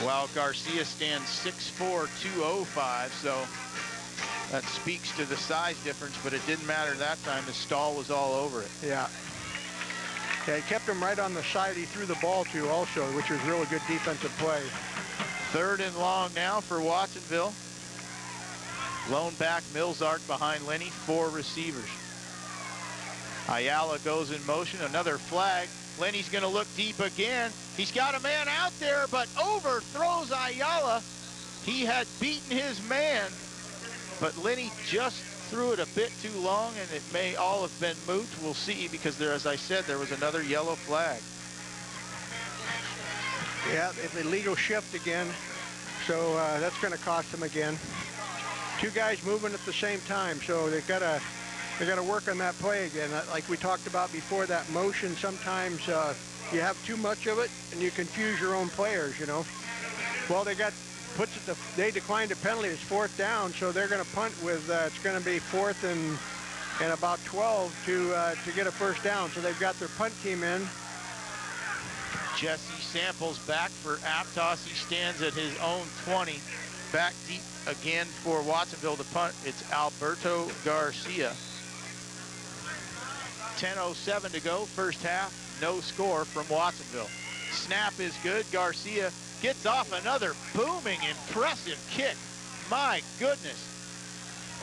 S1: while Garcia stands 6'4", 205, so that speaks to the size difference, but it didn't matter that time as Stahl was all over it.
S3: Yeah. Yeah, he kept him right on the side he threw the ball to also, which was really good defensive play.
S1: 3rd and long now for Watsonville. Lone back Milzark behind Lenny, 4 receivers. Ayala goes in motion, another flag. Lenny's going to look deep again. He's got a man out there, but overthrows Ayala. He had beaten his man, but Lenny just threw it a bit too long, and it may all have been moot. We'll see, because there, as I said, there was another yellow flag.
S3: Yeah, illegal shift again, so that's going to cost them again. 2 guys moving at the same time, so they've got to work on that play again. Like we talked about before, that motion, sometimes you have too much of it and you confuse your own players, you know. Well, they declined a penalty. It's 4th down, so they're going to punt with it's going to be 4th and about 12 to get a 1st down. So they've got their punt team in.
S1: Jesse Samples back for Aptos. He stands at his own 20. Back deep again for Watsonville to punt. It's Alberto Garcia. 10:07 to go, first half, no score from Watsonville. Snap is good. Garcia gets off another booming, impressive kick. My goodness.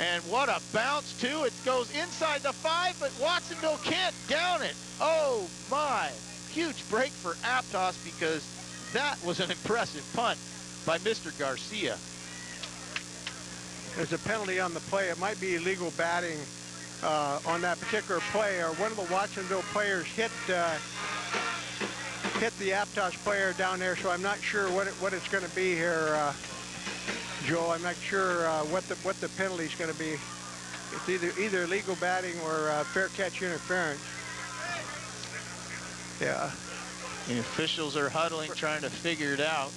S1: And what a bounce, too. It goes inside the 5, but Watsonville can't down it. Oh, my. Huge break for Aptos, because that was an impressive punt by Mr. Garcia.
S3: There's a penalty on the play. It might be illegal batting on that particular play, or one of the Watsonville players hit the Aptos player down there, so I'm not sure what it's going to be here, Joel. I'm not sure what the penalty is going to be. It's either illegal batting or fair catch interference. Yeah.
S1: The officials are huddling, trying to figure it out.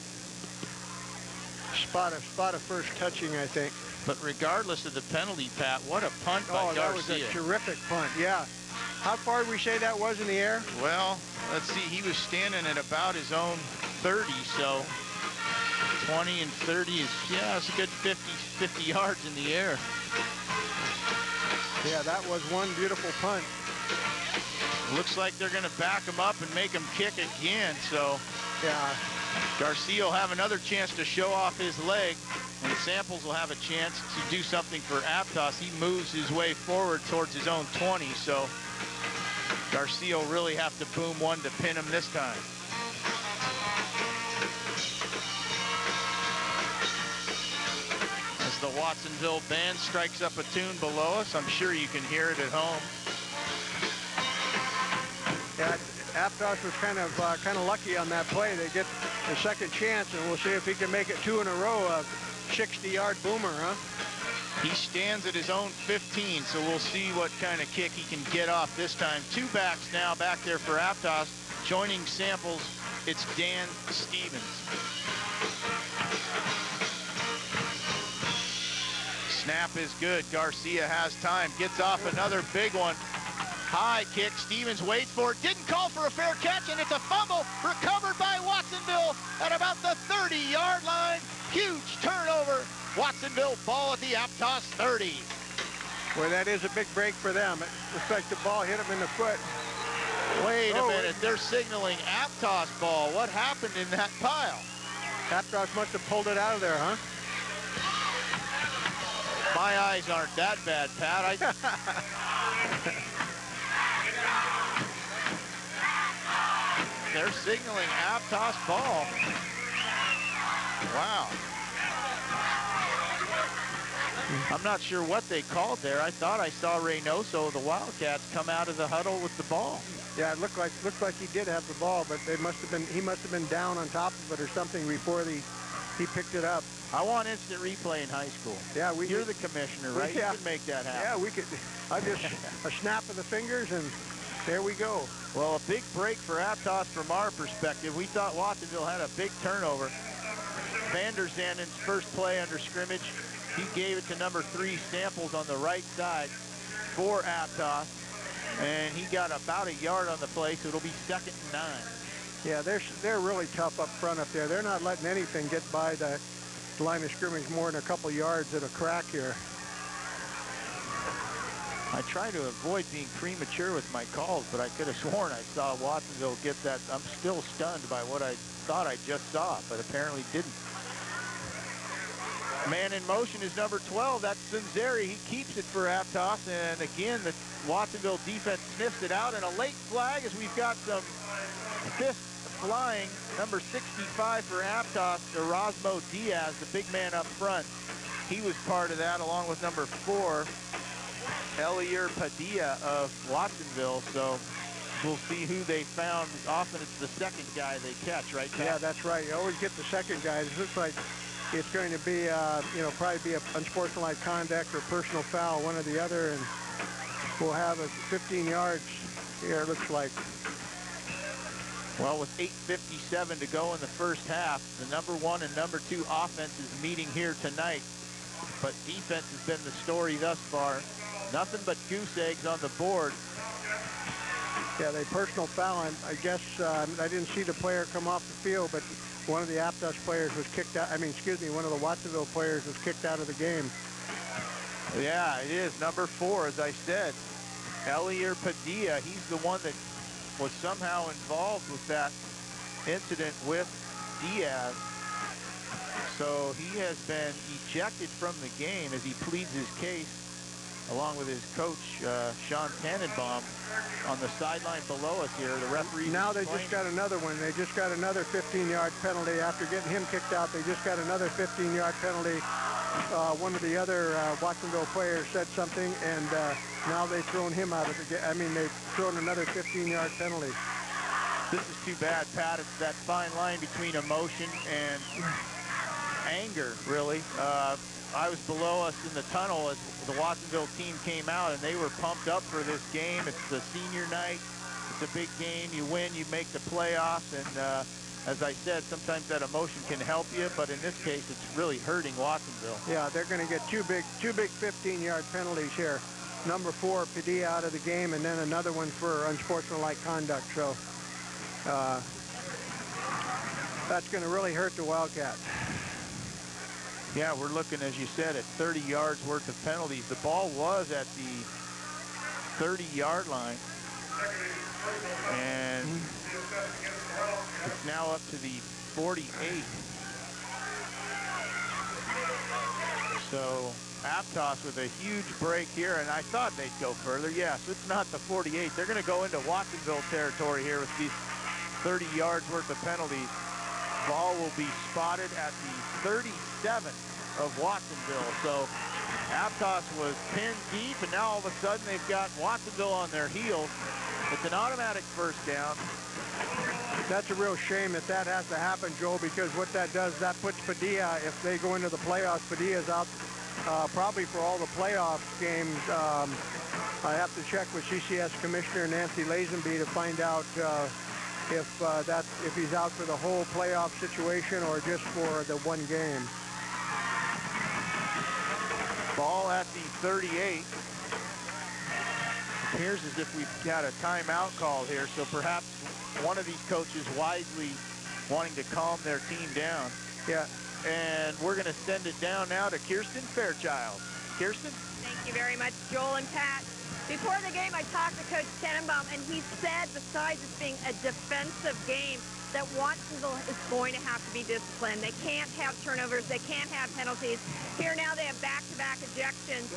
S3: Spot of first touching, I think.
S1: But regardless of the penalty, Pat, what a punt by Garcia.
S3: That was a terrific punt, yeah. How far did we say that was in the air?
S1: Well, let's see, he was standing at about his own 30, so 20 and 30 is, yeah, it's a good 50 yards in the air.
S3: Yeah, that was one beautiful punt.
S1: Looks like they're going to back him up and make him kick again, so
S3: yeah.
S1: Garcia will have another chance to show off his leg, and Samples will have a chance to do something for Aptos. He moves his way forward towards his own 20, so Garcia will really have to boom one to pin him this time. As the Watsonville band strikes up a tune below us, I'm sure you can hear it at home.
S3: Yeah, Aptos was kind of lucky on that play. They get the second chance, and we'll see if he can make it 2 in a row of 60-yard boomer, huh?
S1: He stands at his own 15, so we'll see what kind of kick he can get off this time. 2 backs now back there for Aptos. Joining Samples, it's Dan Stevens. Snap is good. Garcia has time. Gets off another big one. High kick. Stevens waits for it. Didn't call for a fair catch, and it's a fumble recovered by Watsonville at about the 30-yard line. Huge turnover. Watsonville ball at the Aptos 30.
S3: Well, that is a big break for them. It looks like the ball hit him in the foot.
S1: Wait a minute. They're signaling Aptos ball. What happened in that pile?
S3: Aptos must have pulled it out of there, huh?
S1: My eyes aren't that bad, Pat. They're signaling Aptos ball. Wow. I'm not sure what they called there. I thought I saw Reynoso, the Wildcats, come out of the huddle with the ball.
S3: Yeah, it looked like he did have the ball, but he must have been down on top of it or something before he picked it up.
S1: I want instant replay in high school.
S3: Yeah,
S1: you're the commissioner, right?
S3: Yeah.
S1: You can make that happen.
S3: Yeah, we could. I just a snap of the fingers and there we go.
S1: Well, a big break for Aptos from our perspective. We thought Watsonville had a big turnover. Vander Zanden's first play under scrimmage, he gave it to number 3 Samples on the right side for Aptos, and he got about a yard on the play, so it'll be 2nd and 9.
S3: Yeah, they're really tough up front up there. They're not letting anything get by the line of scrimmage more than a couple yards at a crack here.
S1: I try to avoid being premature with my calls, but I could have sworn I saw Watsonville get that. I'm still stunned by what I thought I just saw, but apparently didn't. Man in motion is number 12. That's Sunzeri. He keeps it for Aptos, and again, the Watsonville defense sniffs it out, and a late flag as we've got some fists flying. Number 65 for Aptos, Erasmo Diaz, the big man up front. He was part of that, along with number 4, Elier Padilla of Watsonville. So we'll see who they found. Often it's the second guy they catch, right, Pat?
S3: Yeah, that's right. You always get the second guy. It looks like it's going to be, probably be a unsportsmanlike conduct or personal foul, one or the other, and we'll have a 15 yards here, it looks like.
S1: Well, with 8:57 to go in the first half, the number 1 and number 2 offenses meeting here tonight, but defense has been the story thus far. Nothing but goose eggs on the board.
S3: Yeah, they personal foul. I guess I didn't see the player come off the field, but one of the Aptos players was kicked out. One of the Watsonville players was kicked out of the game.
S1: Yeah, it is. Number 4, as I said, Elier Padilla. He's the one that was somehow involved with that incident with Diaz. So he has been ejected from the game as he pleads his case, along with his coach, Sean Tannenbaum, on the sideline below us here. The referee.
S3: Now they just got another one. They just got another 15-yard penalty. After getting him kicked out, they just got another 15-yard penalty. One of the other Watsonville players said something, and now they've thrown him out of the game. They've thrown another 15-yard penalty.
S1: This is too bad, Pat. It's that fine line between emotion and anger, really. I was below us in the tunnel as the Watsonville team came out, and they were pumped up for this game. It's the senior night. It's a big game. You win, you make the playoffs, and as I said, sometimes that emotion can help you, but in this case, it's really hurting Watsonville.
S3: Yeah, they're going to get two big 15-yard penalties here. Number 4, Padilla out of the game, and then another one for unsportsmanlike conduct. So that's going to really hurt the Wildcats.
S1: Yeah, we're looking, as you said, at 30 yards worth of penalties. The ball was at the 30-yard line, and it's now up to the 48. So Aptos with a huge break here, and I thought they'd go further. Yes, it's not the 48. They're going to go into Watsonville territory here with these 30 yards worth of penalties. Ball will be spotted at the 37 of Watsonville. So Aptos was pinned deep, and now all of a sudden they've got Watsonville on their heels. It's an automatic first down.
S3: That's a real shame that has to happen, Joel, because what that does, that puts Padilla, if they go into the playoffs, Padilla's out probably for all the playoff games. I have to check with CCS Commissioner Nancy Lazenby to find out if he's out for the whole playoff situation or just for the one game.
S1: Ball at the 38. Appears as if we've got a timeout call here, so perhaps one of these coaches wisely wanting to calm their team down.
S3: Yeah.
S1: And we're going to send it down now to Kirsten Fairchild. Kirsten?
S2: Thank you very much, Joel and Pat. Before the game, I talked to Coach Tannenbaum, and he said besides this being a defensive game, that Watsonville is going to have to be disciplined. They can't have turnovers. They can't have penalties. Here now they have back-to-back ejections.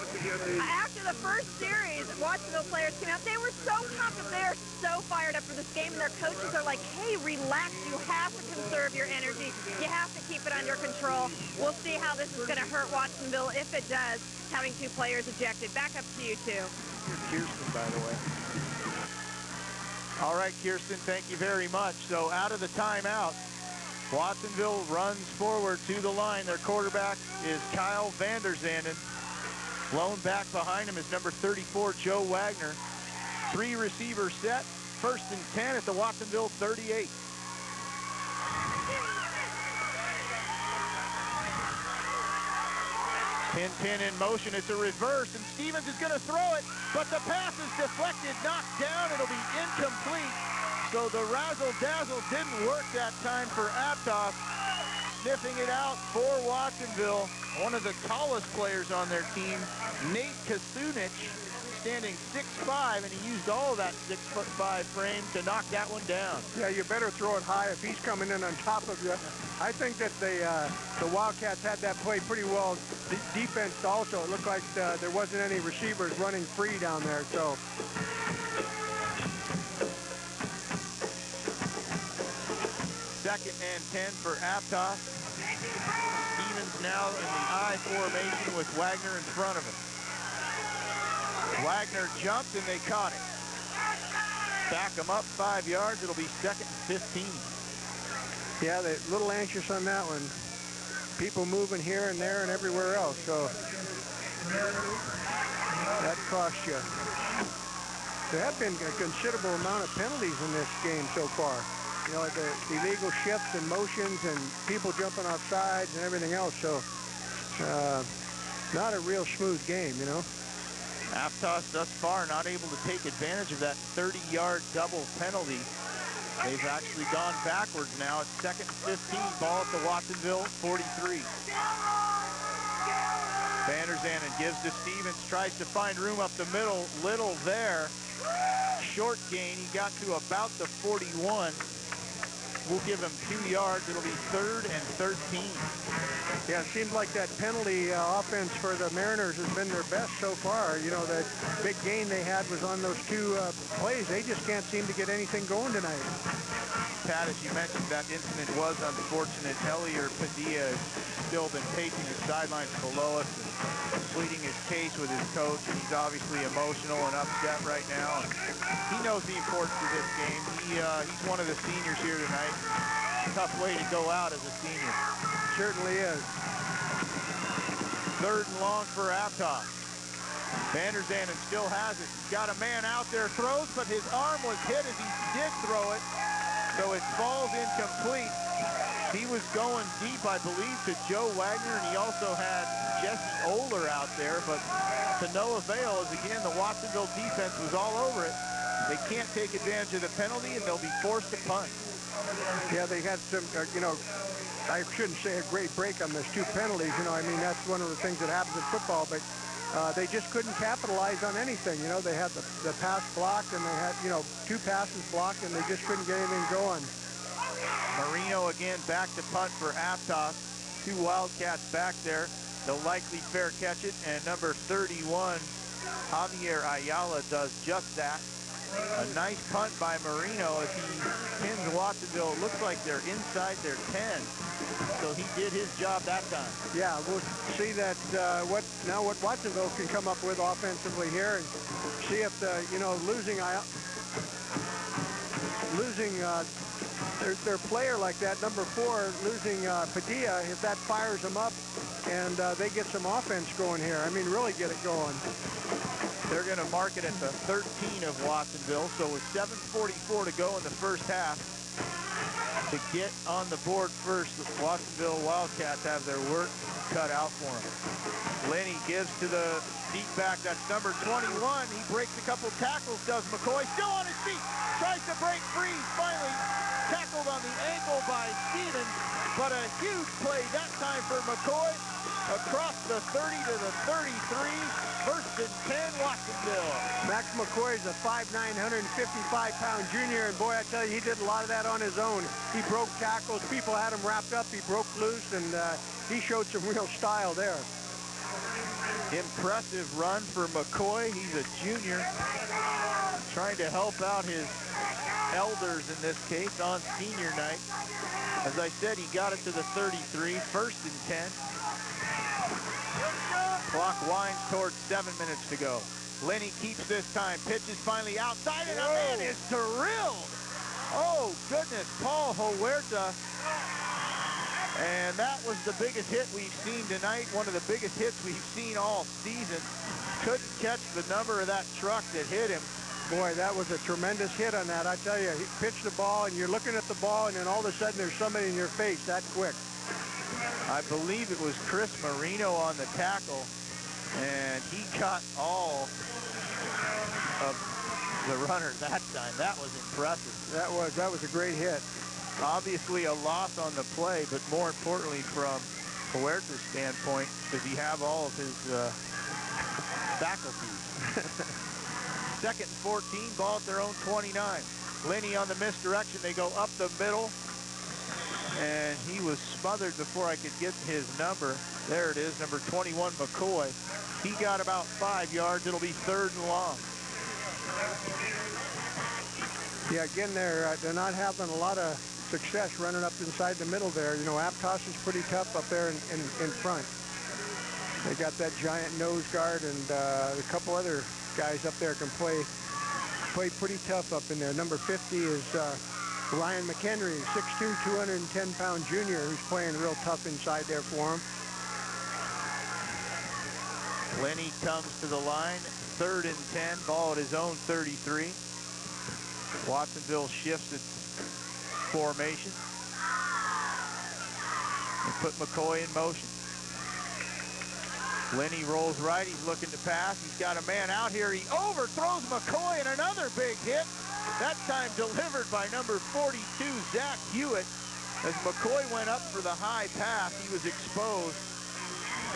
S2: After the first series, Watsonville players came out. They were so pumped up. They are so fired up for this game, and their coaches are like, hey, relax. You have to conserve your energy. You have to keep it under control. We'll see how this is going to hurt Watsonville, if it does, having 2 players ejected. Back up to you two.
S1: Here's Kirsten, by the way. All right, Kirsten, thank you very much. So out of the timeout, Watsonville runs forward to the line. Their quarterback is Kyle Vanderzanden. Blown back behind him is number 34, Joe Wagner. 3 receiver set. 1st and 10 at the Watsonville 38. Pin in motion. It's a reverse, and Stevens is going to throw it, but the pass is deflected, knocked down. It'll be incomplete. So the razzle-dazzle didn't work that time for Aptos. Sniffing it out for Watsonville. One of the tallest players on their team, Nate Kasunich, standing 6'5", and he used all of that 6'5" frame to knock that one down.
S3: Yeah, you better throw it high if he's coming in on top of you. I think that the Wildcats had that play pretty well defensed also. It looked like there wasn't any receivers running free down there, so.
S1: Second and 10 for Aptos. Stevens now in the I formation with Wagner in front of him. Wagner jumped and they caught it. Back him up 5 yards. It'll be 2nd and 15.
S3: Yeah, they're a little anxious on that one. People moving here and there and everywhere else, so that cost you. There have been a considerable amount of penalties in this game so far. You know, the illegal shifts and motions and people jumping off sides and everything else, so not a real smooth game, you know.
S1: Aptos thus far not able to take advantage of that 30-yard double penalty. They've actually gone backwards now. It's 2nd and 15. Ball at the Watsonville 43. Vanderzanden gives to Stevens, tries to find room up the middle. Little there. Short gain. He got to about the 41. We'll give him 2 yards. It'll be 3rd and 13.
S3: Yeah, it seems like that penalty offense for the Mariners has been their best so far. You know, that big gain they had was on those 2 plays. They just can't seem to get anything going tonight.
S1: Pat, as you mentioned, that incident was unfortunate. Elier Padilla has still been pacing the sidelines below us and pleading his case with his coach. And he's obviously emotional and upset right now. And he knows the importance of this game. He's one of the seniors here tonight. Tough way to go out as a senior.
S3: Certainly is.
S1: 3rd and long for Aptos. Vanderzanden still has it. He's got a man out there, throws, but his arm was hit as he did throw it. So it falls incomplete. He was going deep, I believe, to Joe Wagner, and he also had Jesse Oler out there, but to no avail, as again, the Watsonville defense was all over it. They can't take advantage of the penalty, and they'll be forced to punt.
S3: Yeah, they had some, you know, I shouldn't say a great break on those 2 penalties. You know, I mean, that's one of the things that happens in football, but they just couldn't capitalize on anything. You know, they had the pass blocked, and they had, you know, 2 passes blocked, and they just couldn't get anything going.
S1: Marino again back to punt for Aptos. 2 Wildcats back there. They'll likely fair catch it, and number 31, Javier Ayala, does just that. A nice punt by Marino as he pins Watsonville. It looks like they're inside their 10. So he did his job that time.
S3: Yeah, we'll see that what Watsonville can come up with offensively here, and see if you know, losing their player like that, number 4, losing Padilla, if that fires them up and they get some offense going here. I mean, really get it going.
S1: They're going to mark it at the 13 of Watsonville. So with 7:44 to go in the first half, to get on the board first, the Watsonville Wildcats have their work cut out for them. Lenny gives to the deep back. That's number 21. He breaks a couple tackles, does McCoy. Still on his feet. Tries to break free. Finally tackled on the ankle by Stevens. But a huge play that time for McCoy. across the 30 to the 33, first and 10, Watsonville.
S3: Max McCoy is a 5'9", 155-pound junior, and boy, I tell you, he did a lot of that on his own. He broke tackles, people had him wrapped up, he broke loose, and he showed some real style there.
S1: Impressive run for McCoy. He's a junior, trying to help out his elders in this case on senior night. As I said, he got it to the 33, first and 10. Clock winds towards 7 minutes to go. Lenny keeps this time, pitches finally outside, and a man is drilled. Oh, goodness, Paul Huerta. And that was the biggest hit we've seen tonight, one of the biggest hits we've seen all season. Couldn't catch the number of that truck that hit him.
S3: Boy, that was a tremendous hit on that. I tell you, he pitched the ball, and you're looking at the ball, and then all of a sudden there's somebody in your face that quick.
S1: I believe it was Chris Marino on the tackle, and he got all of the runners that time. That was impressive.
S3: That was a great hit.
S1: Obviously a loss on the play, but more importantly from Huerta's standpoint, does he have all of his faculties. Second and 14, ball at their own 29. Lenny on the misdirection, they go up the middle, and he was smothered before I could get his number. There it is, number 21, McCoy. He got about 5 yards. It'll be third and long.
S3: Yeah, again, they're not having a lot of success running up inside the middle there. You know, Aptos is pretty tough up there in front. They got that giant nose guard, and a couple other guys up there can play pretty tough up in there. Number 50 is Ryan McHenry, 6'2", 210-pound junior, who's playing real tough inside there for him.
S1: Lenny comes to the line, third and 10, ball at his own 33. Watsonville shifts its formation and put McCoy in motion. Lenny rolls right, he's looking to pass. He's got a man out here. He overthrows McCoy, and another big hit. That time delivered by number 42, Zach Hewitt. As McCoy went up for the high pass, he was exposed,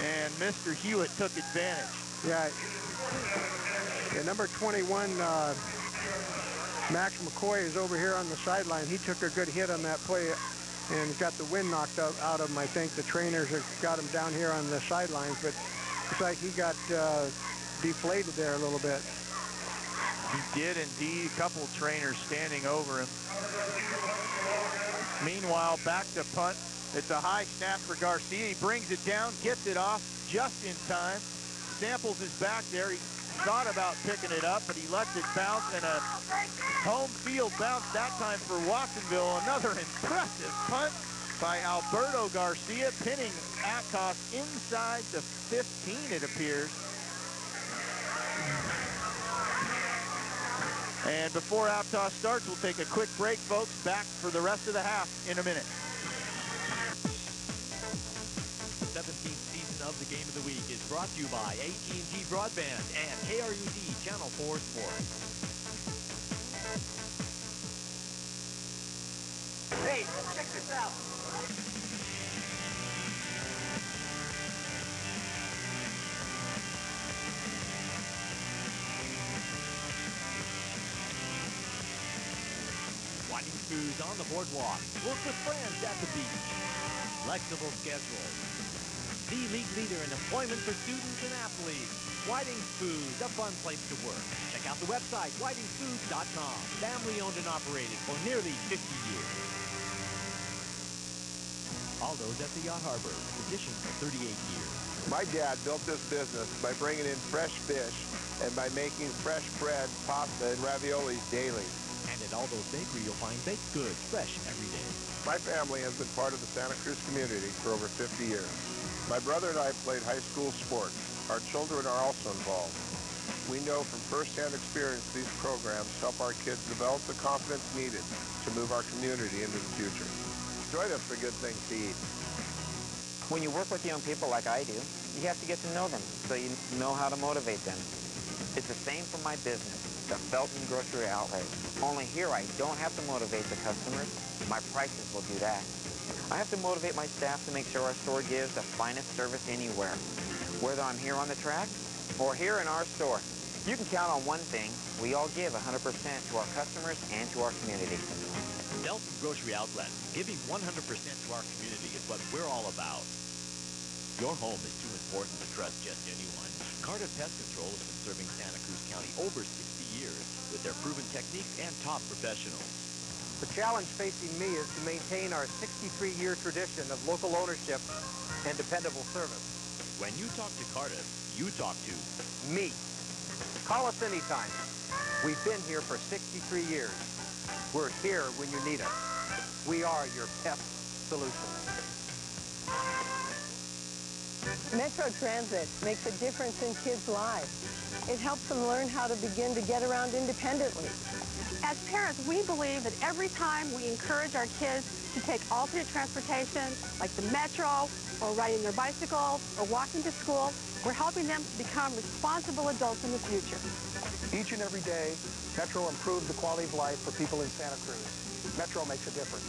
S1: and Mr. Hewitt took advantage.
S3: Yeah, number 21, Max McCoy is over here on the sideline. He took a good hit on that play and got the wind knocked out of him. I think the trainers have got him down here on the sidelines, but looks like he got deflated there a little bit.
S1: He did indeed. A couple of trainers standing over him. Meanwhile, back to punt. It's a high snap for Garcia. He brings it down, gets it off just in time. Samples is back there. He thought about picking it up, but he lets it bounce, and a home field bounce that time for Watsonville. Another impressive punt by Alberto Garcia, pinning Aptos inside the 15, it appears. And before Aptos starts, we'll take a quick break, folks. Back for the rest of the half in a minute.
S4: 17th season of the Game of the Week is brought to you by AT&T Broadband and KRUD Channel 4 Sports.
S14: Hey, check this out.
S4: Winding smooth on the boardwalk. Work with friends at the beach. Flexible schedules. The league leader in employment for students and athletes. Whiting's Foods, a fun place to work. Check out the website, whitingsfoods.com. Family owned and operated for nearly 50 years. Aldo's at the Yacht Harbor, tradition for 38 years.
S6: My dad built this business by bringing in fresh fish and by making fresh bread, pasta, and raviolis daily.
S4: And at Aldo's Bakery, you'll find baked goods fresh every day.
S6: My family has been part of the Santa Cruz community for over 50 years. My brother and I played high school sports. Our children are also involved. We know from firsthand experience these programs help our kids develop the confidence needed to move our community into the future. Join us for good things to eat.
S7: When you work with young people like I do, you have to get to know them so you know how to motivate them. It's the same for my business, the Felton Grocery Outlet. Only here I don't have to motivate the customers. My prices will do that. I have to motivate my staff to make sure our store gives the finest service anywhere, whether I'm here on the track or here in our store. You can count on one thing. We all give 100% to our customers and to our community.
S4: Delton Grocery Outlet, giving 100% to our community is what we're all about. Your home is too important to trust just anyone. Carter Pest Control has been serving Santa Cruz County over 60 years with their proven techniques and top professionals.
S5: The challenge facing me is to maintain our 63-year tradition of local ownership and dependable service.
S4: When you talk to Carter, you talk to
S5: Me. Call us anytime. We've been here for 63 years. We're here when you need us. We are your pest solution.
S15: Metro Transit makes a difference in kids' lives. It helps them learn how to begin to get around independently.
S16: As parents, we believe that every time we encourage our kids to take alternate transportation, like the Metro, or riding their bicycle, or walking to school, we're helping them to become responsible adults in the future.
S12: Each and every day, Metro improves the quality of life for people in Santa Cruz. Metro makes a difference.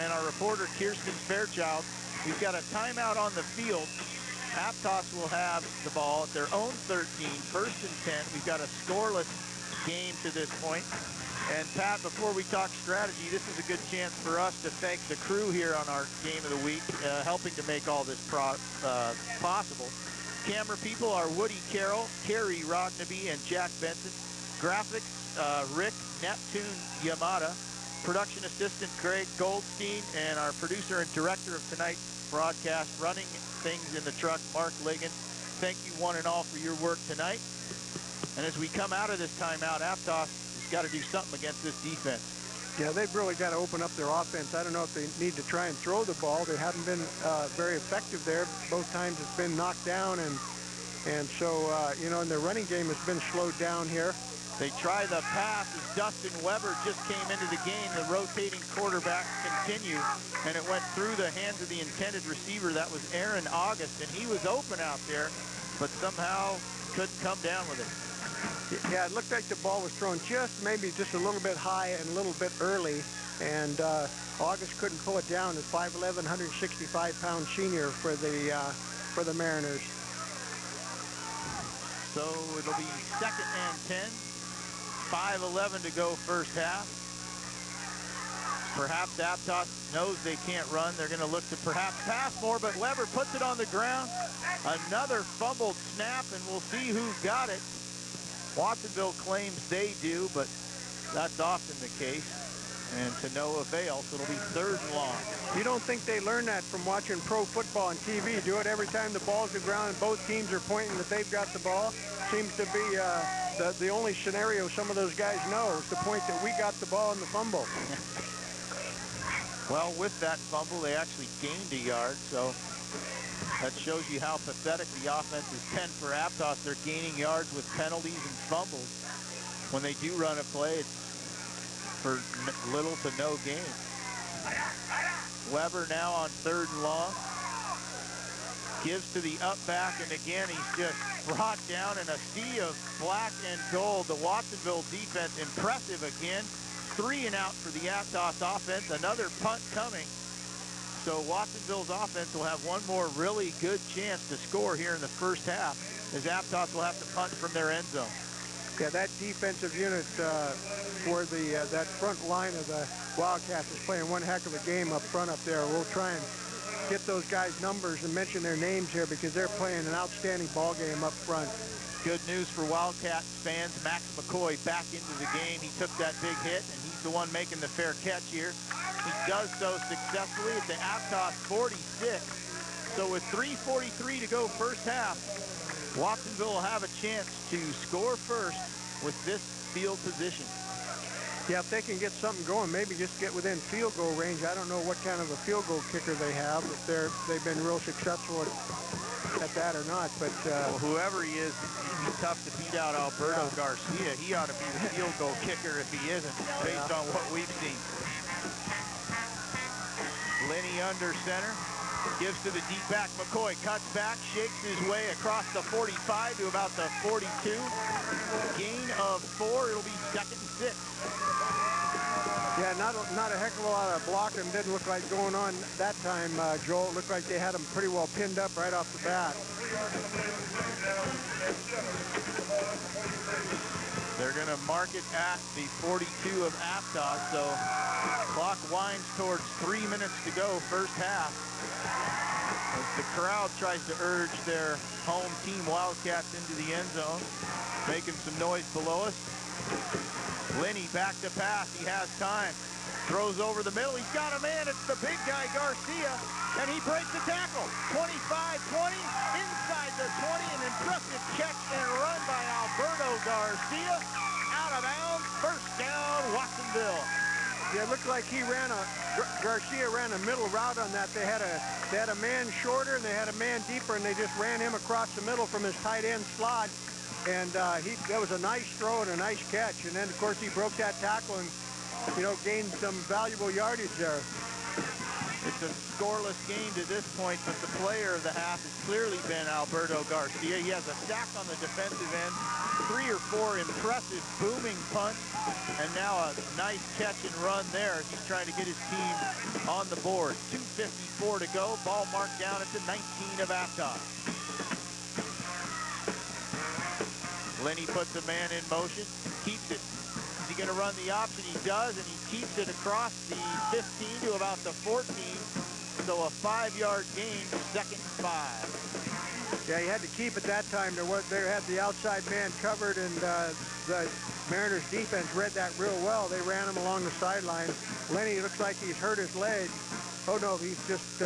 S1: And our reporter, Kirsten Fairchild. We've got a timeout on the field. Aptos will have the ball at their own 13, first and 10. We've got a scoreless game to this point. And Pat, before we talk strategy, this is a good chance for us to thank the crew here on our game of the week, helping to make all this possible. Camera people are Woody Carroll, Kerry Rognaby, and Jack Benson. Graphics, Rick Neptune Yamada. Production assistant Greg Goldstein, and our producer and director of tonight's broadcast, running things in the truck, Mark Ligon. Thank you one and all for your work tonight. And as we come out of this timeout, Aptos has got to do something against this defense.
S3: Yeah, they've really got to open up their offense. I don't know if they need to try and throw the ball. They haven't been very effective there. Both times it's been knocked down, and so, you know, and their running game has been slowed down here.
S1: They try the pass as Dustin Weber just came into the game. The rotating quarterback continued, and it went through the hands of the intended receiver. That was Aaron August, and he was open out there, but somehow couldn't come down with it.
S3: Yeah, it looked like the ball was thrown maybe just a little bit high and a little bit early, and August couldn't pull it down. At 5'11", 165-pound senior for the Mariners.
S1: So it'll be 2nd and 10. 5:11 to go first half. Perhaps Aptos knows they can't run. They're going to look to perhaps pass more, but Weber puts it on the ground. Another fumbled snap, and we'll see who got it. Watsonville claims they do, but that's often the case, and to no avail, so it'll be 3rd and long.
S3: You don't think they learn that from watching pro football on TV? Do it every time the ball's on the ground and both teams are pointing that they've got the ball? Seems to be the only scenario some of those guys know is the point that we got the ball in the fumble.
S1: Well, with that fumble, they actually gained a yard, so that shows you how pathetic the offense has been for Aptos. They're gaining yards with penalties and fumbles. When they do run a play, it's for little to no gain. Weber now on 3rd and long. Gives to the up back, and again, he's just brought down in a sea of black and gold. The Watsonville defense impressive again. 3 and out for the Aptos offense. Another punt coming. So Watsonville's offense will have one more really good chance to score here in the first half, as Aptos will have to punt from their end zone.
S3: Yeah, that defensive unit for that front line of the Wildcats is playing one heck of a game up front up there. We'll try and get those guys' numbers and mention their names here because they're playing an outstanding ball game up front.
S1: Good news for Wildcats fans. Max McCoy back into the game. He took that big hit, and he's the one making the fair catch here. He does so successfully at the Aptos 46. So with 3:43 to go first half, Watsonville will have a chance to score first with this field position.
S3: Yeah, if they can get something going, maybe just get within field goal range. I don't know what kind of a field goal kicker they have, if they've been real successful at that or not. But
S1: well, whoever he is, it'd be tough to beat out Alberto Garcia. He ought to be the field goal kicker if he isn't, based on what we've seen. Lenny under center. Gives to the deep back. McCoy cuts back, shakes his way across the 45 to about the 42. Gain of 4. It'll be 2nd and 6.
S3: Yeah, not a heck of a lot of blocking. Didn't look like going on that time, Joel. It looked like they had him pretty well pinned up right off the bat.
S1: They're going to mark it at the 42 of Aptos, so clock winds towards 3 minutes to go first half. As the crowd tries to urge their home team Wildcats into the end zone, making some noise below us. Lenny back to pass. He has time. Throws over the middle. He's got a man. It's the big guy, Garcia, and he breaks the tackle. 25-20, inside the 20, an impressive catch and run by Alberto Garcia. Out of bounds, first down, Watsonville.
S3: Yeah, it looked like Garcia ran a middle route on that. They had a man shorter and they had a man deeper, and they just ran him across the middle from his tight end slot. And that was a nice throw and a nice catch. And then, of course, he broke that tackle and, gained some valuable yardage there.
S1: It's a scoreless game to this point, but the player of the half has clearly been Alberto Garcia. He has a sack on the defensive end, 3 or 4 impressive booming punts, and now a nice catch and run there. He's trying to get his team on the board. 2:54 to go. Ball marked down at the 19 of Aptos. Lenny puts a man in motion, keeps it. Is he going to run the option? He does, and he keeps it across the 15 to about the 14. So a 5-yard gain, 2nd and 5.
S3: Yeah, he had to keep it that time. They had the outside man covered, and the Mariners defense read that real well. They ran him along the sideline. Lenny looks like he's hurt his leg. Oh, no, he's just...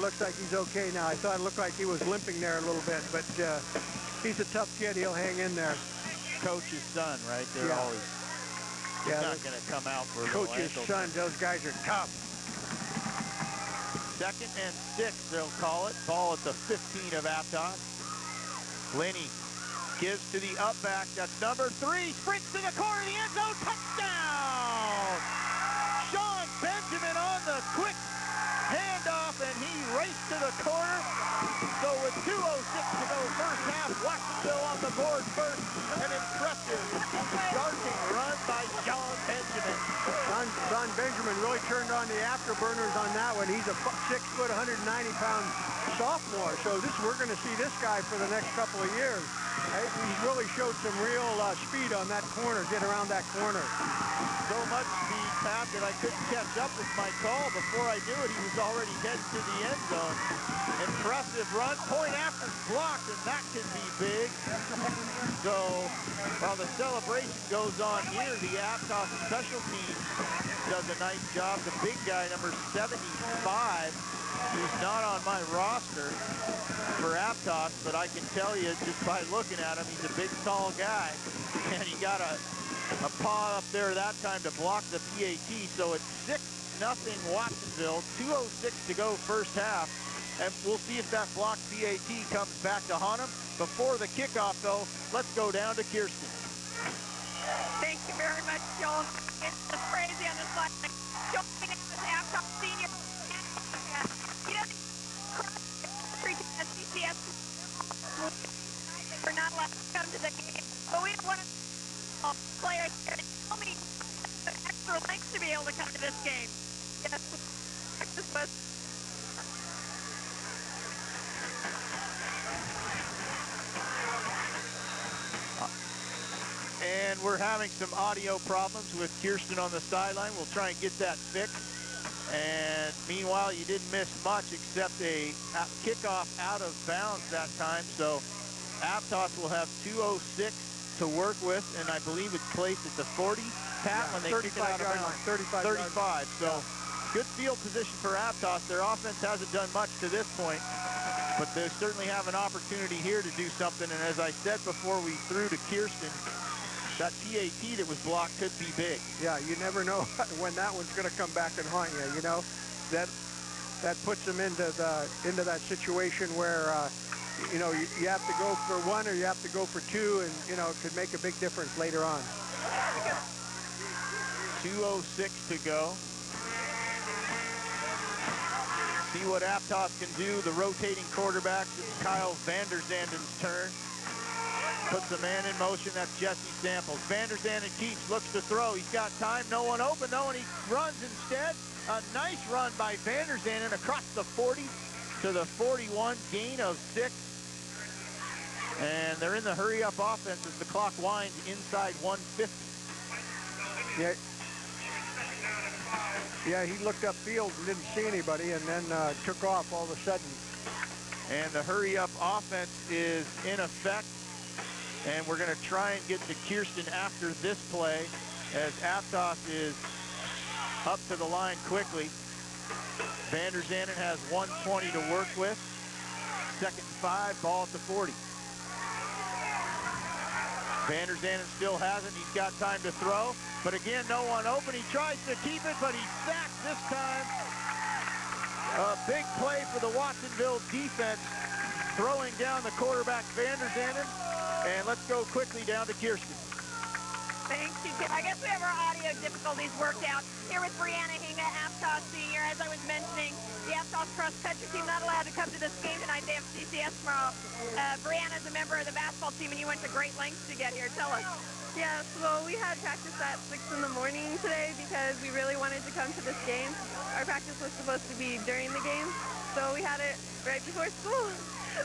S3: looks like he's okay now. I thought it looked like he was limping there a little bit, but he's a tough kid. He'll hang in there.
S1: Coach's son, right? They're always... He's not going to come out for
S3: Coach's son. Those guys are tough.
S1: 2nd and 6, they'll call it. Ball at the 15 of Aptos. Lenny gives to the up back. That's number 3. Sprints to the corner of the end zone. Touchdown! Sean Benjamin on the quick handoff, and he raced to the corner. So with 2:06 to go first half, Watsonville on the board first. An impressive darting run by Sean Benjamin.
S3: Sean Benjamin really turned on the afterburners on that one. He's a 6-foot, 190-pound sophomore. So we're going to see this guy for the next couple of years. He's really showed some real speed on that corner, get around that corner.
S1: So much speed, Pat, that I couldn't catch up with my call. Before I knew it, he was already headed to the end zone. Impressive run, point after blocked, and that can be big. So while the celebration goes on here, the Aptos special team does a nice job. The big guy, number 75, who's not on my roster for Aptos, but I can tell you just by looking at him, he's a big, tall guy, and he got a paw up there that time to block the PAT. So it's 6-0 Watsonville, 2:06 to go first half, and we'll see if that blocked PAT comes back to haunt him. Before the kickoff, though, let's go down to Kirsten.
S2: Thank you very much, Joel. It's just crazy on this line. Joel is Aptos senior. He doesn't cross CCS. We're not allowed to come to the game, but we don't want to players here. Tell me extra lengths to be able to come to this game. Yes.
S1: And we're having some audio problems with Kirsten on the sideline. We'll try and get that fixed. And meanwhile, you didn't miss much except a kickoff out of bounds that time. So Aptos will have 2:06 to work with, and I believe it's placed at the 40. Pat, when they kick it out of bounds. 35. So good field position for Aptos. Their offense hasn't done much to this point, but they certainly have an opportunity here to do something. And as I said before we threw to Kirsten, that PAT that was blocked could be big.
S3: Yeah, you never know when that one's going to come back and haunt you. You know, that puts them into that situation where you know, you have to go for one or you have to go for two, and you know, it could make a big difference later on.
S1: 2:06 to go. See what Aptos can do. The rotating quarterbacks, it's Kyle Vanderzanden's turn. Puts the man in motion. That's Jesse Samples. Vanderzanden keeps, looks to throw. He's got time. No one open, though, and he runs instead. A nice run by Vanderzanden across the 40 to the 41, gain of 6. And they're in the hurry-up offense as the clock winds inside 150.
S3: Yeah, he looked upfield and didn't see anybody, and then took off all of a sudden.
S1: And the hurry-up offense is in effect. And we're going to try and get to Kirsten after this play as Aptos is up to the line quickly. Vanderzanden has 1:20 to work with. 2nd and 5, ball at the 40. Vanderzanden still hasn't. He's got time to throw. But again, no one open. He tries to keep it, but he's sacked this time. A big play for the Watsonville defense, throwing down the quarterback Vanderzanden. And let's go quickly down to Kirsten.
S2: Thank you, Tim. I guess we have our audio difficulties worked out. Here with Brianna Hinga, Aptos senior. As I was mentioning, the Aptos cross-country team not allowed to come to this game tonight. They have CCS tomorrow. Brianna's a member of the basketball team, and you went to great lengths to get here. Tell us.
S17: Yes, well, we had practice at 6 in the morning today because we really wanted to come to this game. Our practice was supposed to be during the game, so we had it right before school.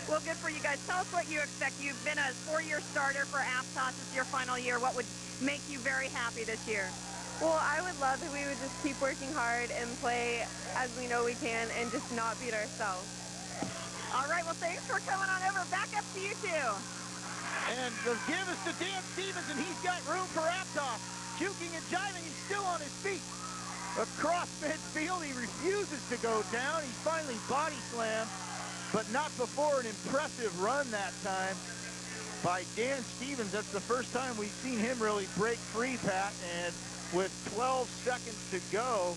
S2: Well, good for you guys. Tell us what you expect. You've been a 4-year starter for Aptos. It's your final year. What would make you very happy this year?
S17: Well, I would love if we would just keep working hard and play as we know we can and just not beat ourselves.
S2: All right, well, thanks for coming on over. Back up to you two.
S1: And the give is to Dan Stevens, and he's got room for Aptos. Juking and jiving, he's still on his feet. Across midfield, he refuses to go down. He's finally body slammed, but not before an impressive run that time by Dan Stevens. That's the first time we've seen him really break free, Pat. And with 12 seconds to go,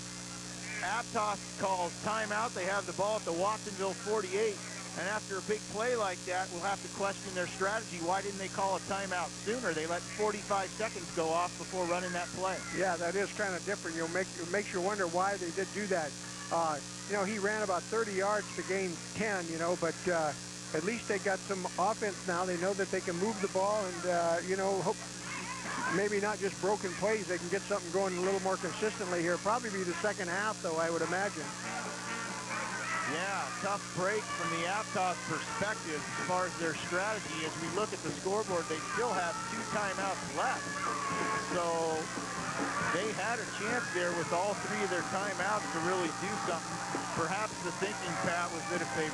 S1: Aptos calls timeout. They have the ball at the Watsonville 48. And after a big play like that, we'll have to question their strategy. Why didn't they call a timeout sooner? They let 45 seconds go off before running that play.
S3: Yeah, that is kind of different. It makes you wonder why they did do that. You know, he ran about 30 yards to gain 10, you know, but at least they got some offense now. They know that they can move the ball and, you know, hope maybe not just broken plays. They can get something going a little more consistently here. Probably be the second half, though, I would imagine.
S1: Yeah, tough break from the Aptos perspective as far as their strategy. As we look at the scoreboard, they still have 2 timeouts left. So they had a chance there with all 3 of their timeouts to really do something. Perhaps the thinking, Pat, was that if they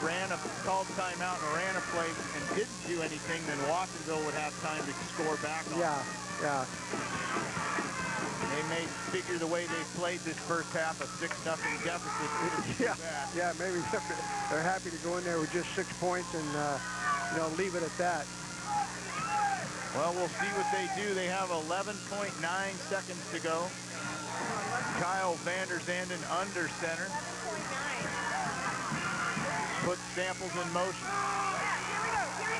S1: called timeout and ran a play and didn't do anything, then Watsonville would have time to score back on.
S3: Yeah.
S1: They may figure the way they played this first half, a 6-0 deficit isn't too bad.
S3: Yeah, maybe they're happy to go in there with just 6 points and, you know, leave it at that.
S1: Well, we'll see what they do. They have 11.9 seconds to go. Kyle Vanderzanden under center. Puts Samples in motion.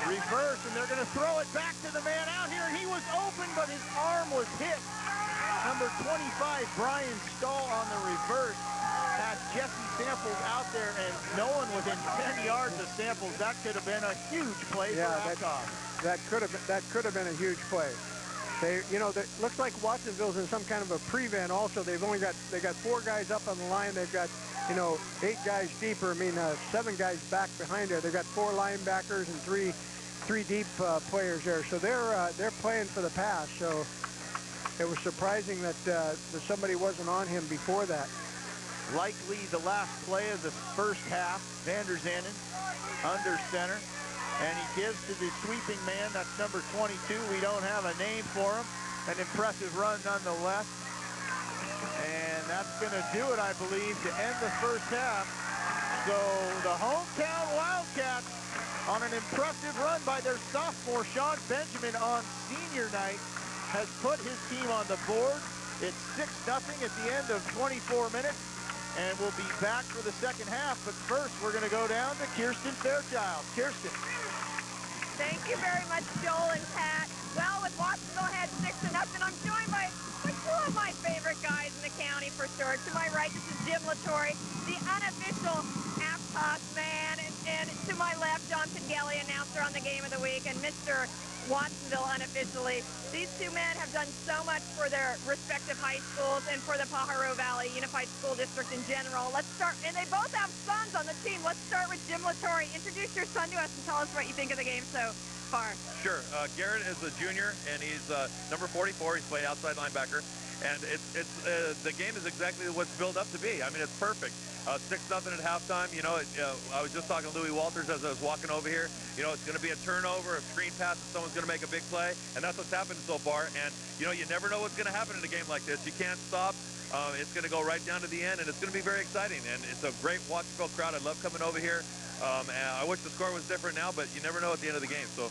S1: Reverse, and they're going to throw it back to the man out here. He was open, but his arm was hit. Number 25, Brian Stahl on the reverse. Had Jesse Samples out there, and no one within 10 yards of Samples. That could have been a huge play for Aptos.
S3: That could have been a huge play. You know, looks like Watsonville's in some kind of a prevent. Also, they got 4 guys up on the line. They've got, you know, 8 guys deeper. I mean, 7 guys back behind there. They've got 4 linebackers and three deep players there. So they're playing for the pass. So it was surprising that somebody wasn't on him before that.
S1: Likely the last play of the first half. Vander Zanen under center. And he gives to the sweeping man. That's number 22. We don't have a name for him. An impressive run nonetheless. And that's going to do it, I believe, to end the first half. So the hometown Wildcats on an impressive run by their sophomore, Sean Benjamin, on senior night, has put his team on the board. It's 6-0 at the end of 24 minutes. And we'll be back for the second half. But first, we're going to go down to Kirsten Fairchild. Kirsten.
S2: Thank you very much, Joel and Pat. Well, with Watsonville ahead 6-0, I'm joined by two of my favorite guys in the county for sure. To my right, this is Jim Latore, the unofficial Aptos man, and to my left, John Pengelly, announcer on the game of the week, and Mr. Watsonville unofficially. These two men have done so much for their respective high schools and for the Pajaro Valley Unified School District in general. Let's start, and they both have sons on the team. Let's start with Jim Latore. Introduce your son to us and tell us what you think of the game so far.
S18: Sure. Garrett is a junior, and he's number 44. He's playing outside linebacker. And the game is exactly what's built up to be. I mean, it's perfect. 6-0 at halftime. You know, I was just talking to Louis Walters as I was walking over here. You know, it's going to be a turnover, a screen pass, and someone's going to make a big play. And that's what's happened so far. And, you know, you never know what's going to happen in a game like this. You can't stop. It's going to go right down to the end, and it's going to be very exciting. And it's a great Watsonville crowd. I love coming over here. And I wish the score was different now, but you never know at the end of the game. So.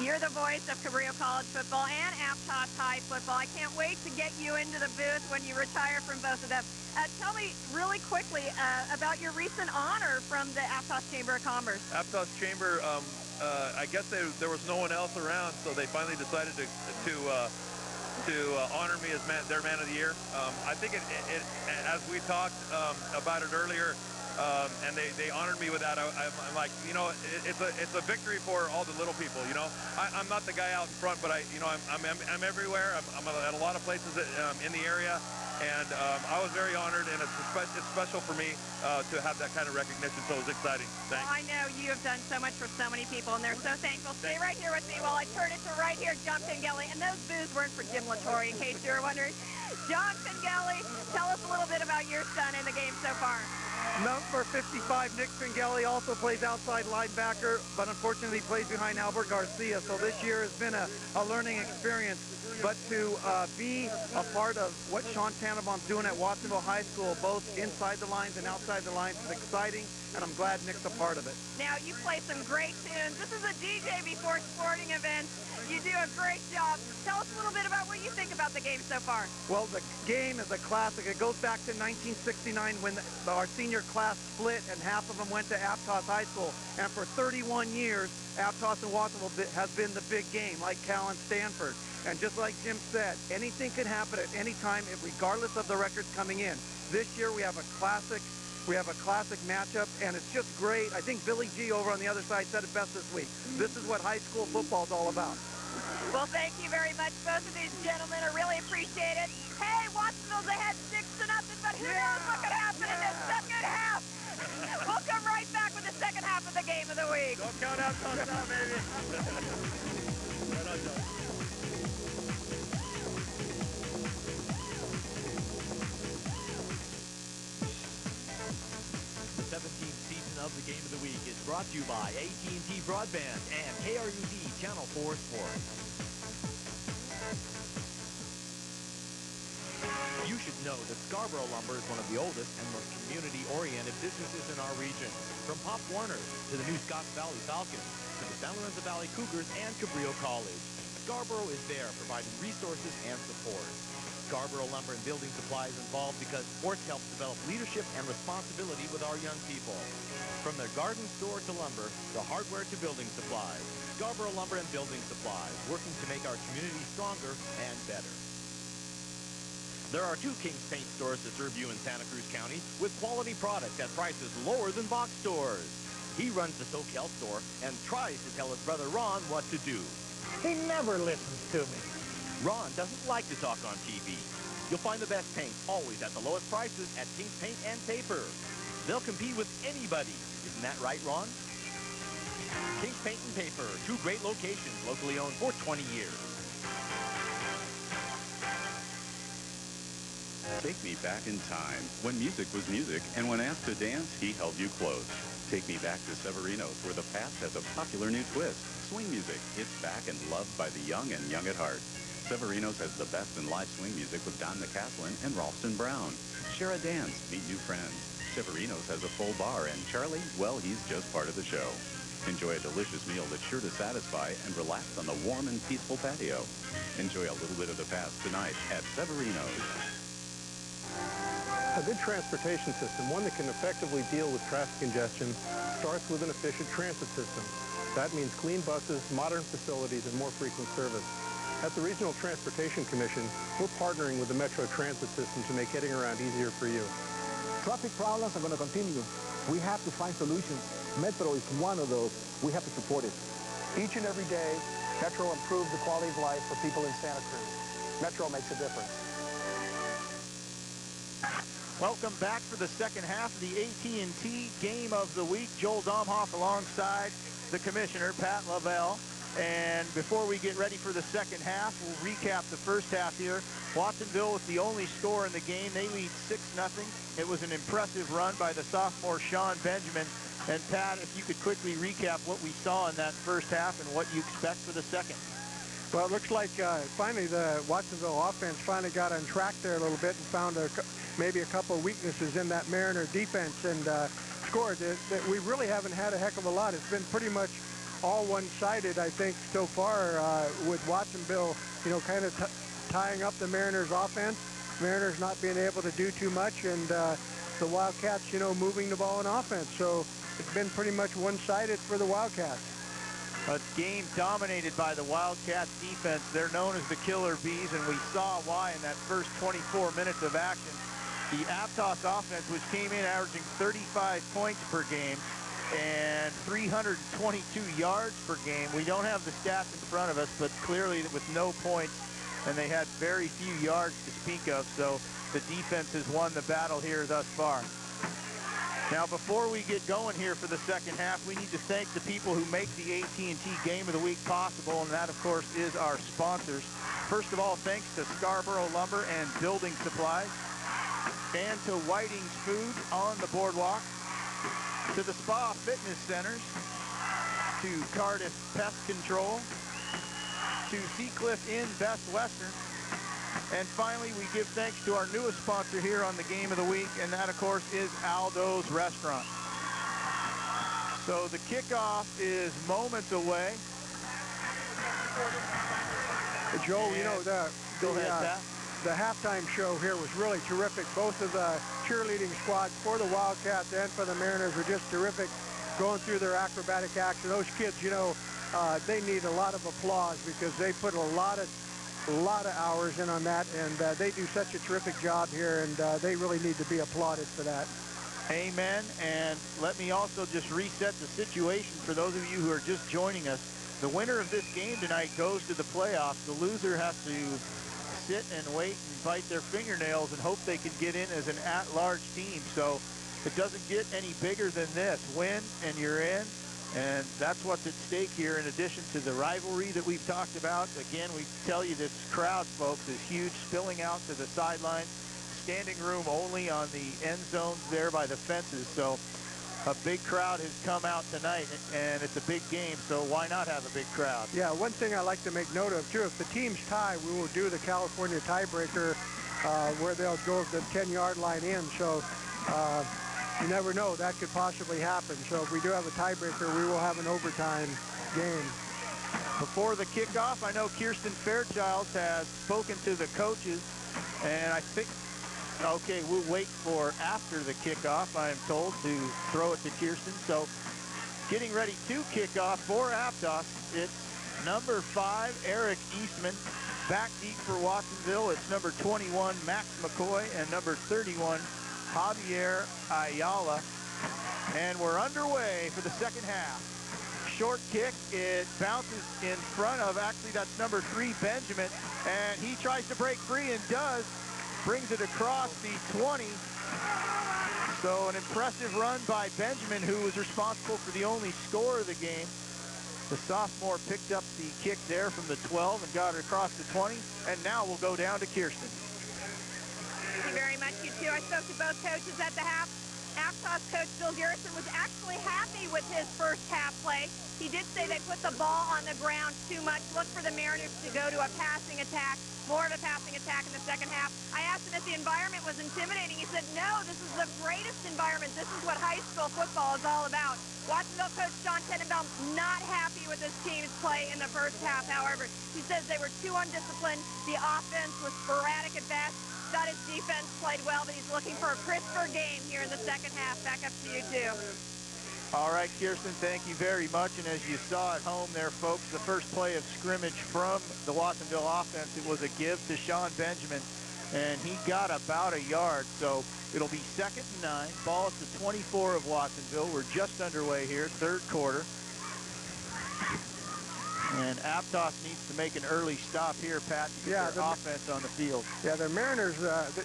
S2: You're the voice of Cabrillo College football and Aptos High football. I can't wait to get you into the booth when you retire from both of them. Tell me really quickly about your recent honor from the Aptos Chamber of Commerce.
S18: Aptos Chamber, I guess there was no one else around, so they finally decided to honor me as their man of the year. I think as we talked about it earlier, and they honored me with that. I'm like, you know, it's a victory for all the little people. You know, I'm not the guy out in front, but I'm everywhere. I'm at a lot of places in the area, and I was very honored, and it's special for me to have that kind of recognition. So it was exciting. Thanks.
S2: Well, I know you have done so much for so many people, and they're so thankful. Stay right here with me while I turn it to right here, John Pengelly. And those boos weren't for Jim Latore, in case you were wondering. John Pengelly, tell us a little bit about your son in the game so far.
S19: Number 55, Nick Pengelly, also plays outside linebacker, but unfortunately plays behind Albert Garcia. So this year has been a learning experience. But to be a part of what Sean Tannenbaum's doing at Watsonville High School, both inside the lines and outside the lines, is exciting, and I'm glad Nick's a part of it.
S2: Now, you play some great tunes. This is a DJ before sporting events. You do a great job. Tell us a little bit about what you think about the game so far.
S19: Well, the game is a classic. It goes back to 1969 when our senior class split and half of them went to Aptos High School. And for 31 years, Aptos and Watsonville has been the big game, like Cal and Stanford. And just like Jim said, anything can happen at any time, regardless of the records coming in. This year we have a classic matchup, and it's just great. I think Billy G over on the other side said it best this week. This is what high school football is all about.
S2: Well, thank you very much, both of these gentlemen. I really appreciate it. Hey, Watsonville's ahead 6-0, but who knows what could happen in this second half? We'll come right back with the second half of the game of the week.
S18: Don't count out, baby. Right on, Joe.
S4: 17th season of the Game of the Week is brought to you by AT&T Broadband and KRUZ Channel 4 Sports. You should know that Scarborough Lumber is one of the oldest and most community-oriented businesses in our region. From Pop Warner's to the new Scotts Valley Falcons to the San Lorenzo Valley Cougars and Cabrillo College, Scarborough is there providing resources and support. Scarborough Lumber and Building Supply is involved because sports helps develop leadership and responsibility with our young people. From their garden store to lumber, to hardware to building supplies, Scarborough Lumber and Building Supplies, working to make our community stronger and better. There are 2 King's Paint stores to serve you in Santa Cruz County with quality products at prices lower than box stores. He runs the Soquel store and tries to tell his brother Ron what to do.
S9: He never listens to me.
S4: Ron doesn't like to talk on TV. You'll find the best paint always at the lowest prices at King's Paint and Paper. They'll compete with anybody. Isn't that right, Ron? King's Paint and Paper, 2 great locations, locally owned for 20 years.
S10: Take me back in time, when music was music, and when asked to dance, he held you close. Take me back to Severino's, where the past has a popular new twist. Swing music, it's back and loved by the young and young at heart. Severino's has the best in live swing music with Don McCaslin and Ralston Brown. Share a dance, meet new friends. Severino's has a full bar, and Charlie, well, he's just part of the show. Enjoy a delicious meal that's sure to satisfy and relax on the warm and peaceful patio. Enjoy a little bit of the past tonight at Severino's.
S11: A good transportation system, one that can effectively deal with traffic congestion, starts with an efficient transit system. That means clean buses, modern facilities, and more frequent service. At the Regional Transportation Commission, we're partnering with the Metro Transit System to make getting around easier for you.
S12: Traffic problems are going to continue. We have to find solutions. Metro is one of those. We have to support it. Each and every day, Metro improves the quality of life for people in Santa Cruz. Metro makes a difference.
S1: Welcome back for the second half of the AT&T Game of the Week. Joel Domhoff alongside the commissioner, Pat Lovell. And before we get ready for the second half, we'll recap the first half here. Watsonville was the only score in the game. They lead 6-0. It was an impressive run by the sophomore Sean Benjamin. And Pat, if you could quickly recap what we saw in that first half and what you expect for the second.
S3: Well, it looks like finally the Watsonville offense finally got on track there a little bit and found maybe a couple of weaknesses in that Mariner defense and scored. We really haven't had a heck of a lot. It's been pretty much all one-sided, I think, so far with Watsonville, kind of tying up the Mariners' offense. Mariners not being able to do too much, and the Wildcats, moving the ball in offense. So it's been pretty much one-sided for the Wildcats.
S1: A game dominated by the Wildcats defense. They're known as the Killer Bees, and we saw why in that first 24 minutes of action. The Aptos offense, which came in averaging 35 points per game and 322 yards per game. We don't have the stats in front of us, but clearly with no points, and they had very few yards to speak of, so the defense has won the battle here thus far. Now, before we get going here for the second half, we need to thank the people who make the AT&T Game of the Week possible, and that, of course, is our sponsors. First of all, thanks to Scarborough Lumber and Building Supplies, and to Whiting's Food on the Boardwalk, to the Spa Fitness Centers, to Cardiff Pest Control, to Seacliff Inn Best Western, and finally, we give thanks to our newest sponsor here on the Game of the Week, and that, of course, is Aldo's Restaurant. So the kickoff is moments away.
S3: Joe,
S1: go ahead, Pat.
S3: The halftime show here was really terrific. Both of the cheerleading squads for the Wildcats and for the Mariners were just terrific, going through their acrobatic action. Those kids, they need a lot of applause because they put a lot of hours in on that, and they do such a terrific job here, and they really need to be applauded for that.
S1: Amen. And let me also just reset the situation for those of you who are just joining us. The winner of this game tonight goes to the playoffs. The loser has to sit and wait and bite their fingernails and hope they can get in as an at-large team. So it doesn't get any bigger than this. Win and you're in. And that's what's at stake here, in addition to the rivalry that we've talked about. Again, we tell you this crowd, folks, is huge, spilling out to the sidelines. Standing room only on the end zones there by the fences. So a big crowd has come out tonight, and it's a big game, so why not have a big crowd?
S3: Yeah, one thing I like to make note of, too, if the teams tie, we will do the California tiebreaker where they'll go the 10-yard line in. So you never know, that could possibly happen. So if we do have a tiebreaker, we will have an overtime game.
S1: Before the kickoff, I know Kirsten Fairchild has spoken to the coaches, and I think, okay, we'll wait for after the kickoff, I am told, to throw it to Kirsten. So getting ready to kick off for Aptos, it's number 5, Eric Eastman. Back deep for Watsonville, it's number 21, Max McCoy, and number 31, Javier Ayala. And we're underway for the second half. Short kick, it bounces in front of, actually that's number 3, Benjamin, and he tries to break free and does. Brings it across the 20. So an impressive run by Benjamin, who was responsible for the only score of the game. The sophomore picked up the kick there from the 12 and got it across the 20. And now we'll go down to Kirsten.
S2: Thank you very much, you two. I spoke to both coaches at the half. Aptos coach Bill Garrison was actually happy with his first half play. He did say they put the ball on the ground too much. Look for the Mariners to go to a passing attack, more of a passing attack in the second half. I asked him if the environment was intimidating. He said, no, this is the greatest environment. This is what high school football is all about. Watsonville coach John Tenenbaum not happy with his team's play in the first half, however. He says they were too undisciplined. The offense was sporadic at best. Thought his defense played well, but he's looking for a crisper game here in the second half. Back up to you two.
S1: All right, Kirsten, thank you very much. And as you saw at home there, folks, the first play of scrimmage from the Watsonville offense, it was a give to Sean Benjamin, and he got about a yard. So it'll be 2nd and 9. Ball at the 24 of Watsonville. We're just underway here, third quarter. And Aptos needs to make an early stop here, Pat, to get their offense on the field.
S3: Yeah, the Mariners,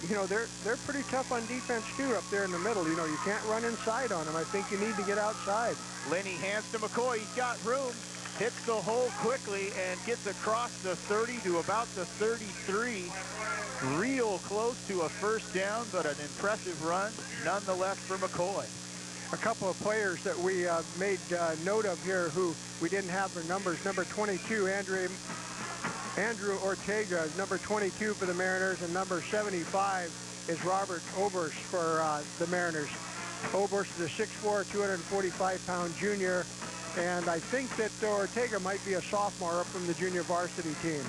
S3: you know, they're pretty tough on defense, too, up there in the middle. You know, you can't run inside on them. I think you need to get outside.
S1: Lenny hands to McCoy. He's got room. Hits the hole quickly and gets across the 30 to about the 33. Real close to a first down, but an impressive run nonetheless for McCoy.
S3: A couple of players that we made note of here who we didn't have their numbers. Number 22, Andrew Ortega is number 22 for the Mariners, and number 75 is Robert Oberst for the Mariners. Oberst is a 6'4", 245-pound junior, and I think that Ortega might be a sophomore up from the junior varsity team.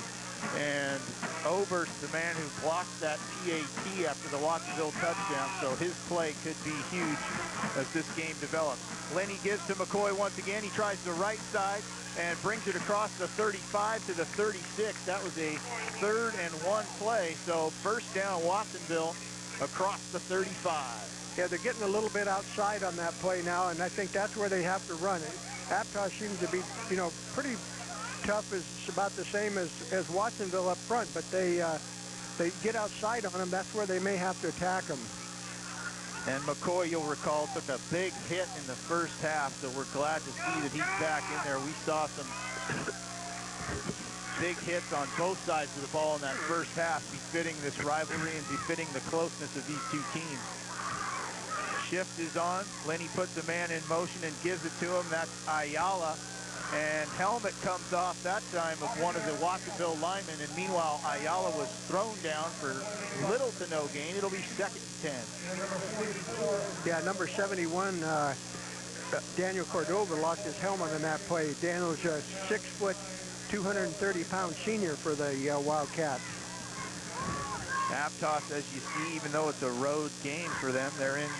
S1: And Oberst, the man who blocked that PAT after the Watsonville touchdown, so his play could be huge as this game develops. Lenny gives to McCoy once again. He tries the right side and brings it across the 35 to the 36. That was a 3rd and 1 play, so first down Watsonville across the 35.
S3: Yeah, they're getting a little bit outside on that play now, and I think that's where they have to run it. Aptos seems to be, you know, pretty tough, is about the same as Watsonville up front, but they get outside on them. That's where they may have to attack them.
S1: And McCoy, you'll recall, took a big hit in the first half, so we're glad to see that he's back in there. We saw some big hits on both sides of the ball in that first half, befitting this rivalry and befitting the closeness of these two teams. Shift is on. Lenny puts a man in motion and gives it to him. That's Ayala. And helmet comes off that time of one of the Watsonville linemen, and meanwhile Ayala was thrown down for little to no gain. It'll be 2nd and 10.
S3: Yeah, number 71, Daniel Cordova lost his helmet in that play. Daniel's a 6', 230-pound senior for the Wildcats.
S1: Aptos, as you see, even though it's a road game for them, they're in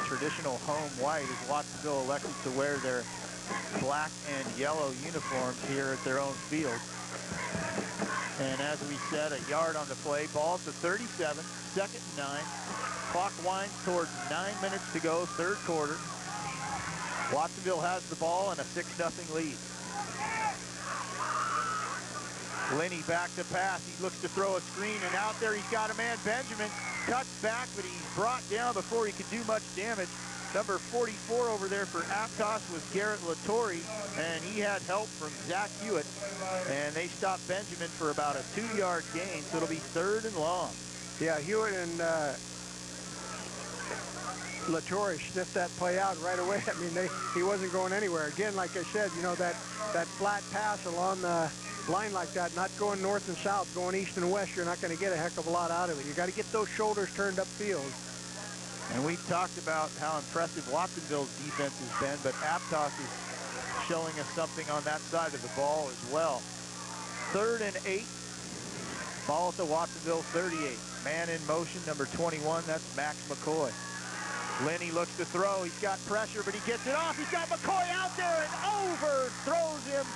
S1: traditional home white as Watsonville elected to wear their black and yellow uniforms here at their own field. And as we said, a yard on the play. Ball to 37, 2nd and 9. Clock winds towards 9 minutes to go, third quarter. Watsonville has the ball and a 6-0 lead. Lenny back to pass. He looks to throw a screen, and out there he's got a man. Benjamin cuts back, but he's brought down before he could do much damage. Number 44 over there for Aptos was Garrett Latore, and he had help from Zach Hewitt, and they stopped Benjamin for about a 2-yard gain, so it'll be 3rd and long.
S3: Yeah, Hewitt and Latore sniffed that play out right away. I mean, he wasn't going anywhere. Again, like I said, you know, that flat pass along the line like that, not going north and south, going east and west, you're not going to get a heck of a lot out of it. You got to get those shoulders turned upfield.
S1: And we've talked about how impressive Watsonville's defense has been, but Aptos is showing us something on that side of the ball as well. 3rd and 8. Ball at the Watsonville 38. Man in motion, number 21, that's Max McCoy. Lenny looks to throw. He's got pressure, but he gets it off. He's got McCoy out there and overthrows him.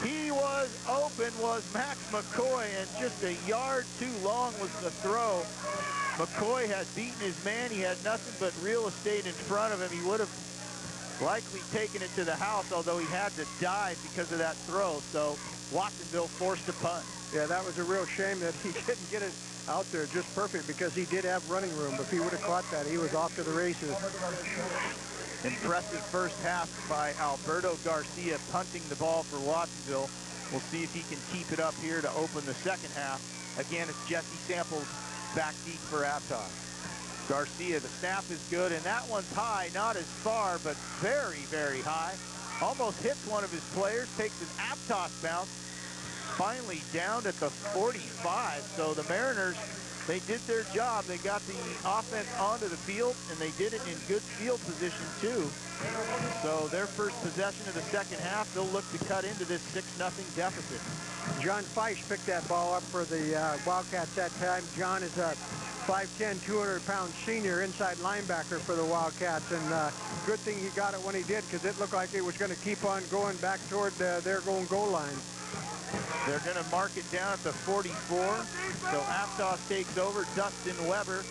S1: He was open, was Max McCoy, and just a yard too long was the throw. McCoy had beaten his man. He had nothing but real estate in front of him. He would have likely taken it to the house, although he had to dive because of that throw. So Watsonville forced a punt.
S3: Yeah, that was a real shame that he didn't get it out there just perfect, because he did have running room. If he would have caught that, he was off to the races.
S1: Impressive first half by Alberto Garcia punting the ball for Watsonville. We'll see if he can keep it up here to open the second half. Again, it's Jesse Samples back deep for Aptos. Garcia, the snap is good, and that one's high, not as far, but very, very high. Almost hits one of his players, takes an Aptos bounce, finally down at the 45. So the Mariners, they did their job. They got the offense onto the field, and they did it in good field position, too. So their first possession of the second half, they'll look to cut into this 6-0 deficit.
S3: John Feiss picked that ball up for the Wildcats that time. John is a 5'10", 200-pound senior inside linebacker for the Wildcats, and good thing he got it when he did, because it looked like it was going to keep on going back toward their own goal line.
S1: They're going to mark it down at the 44, so Aptos takes over. Dustin Weber,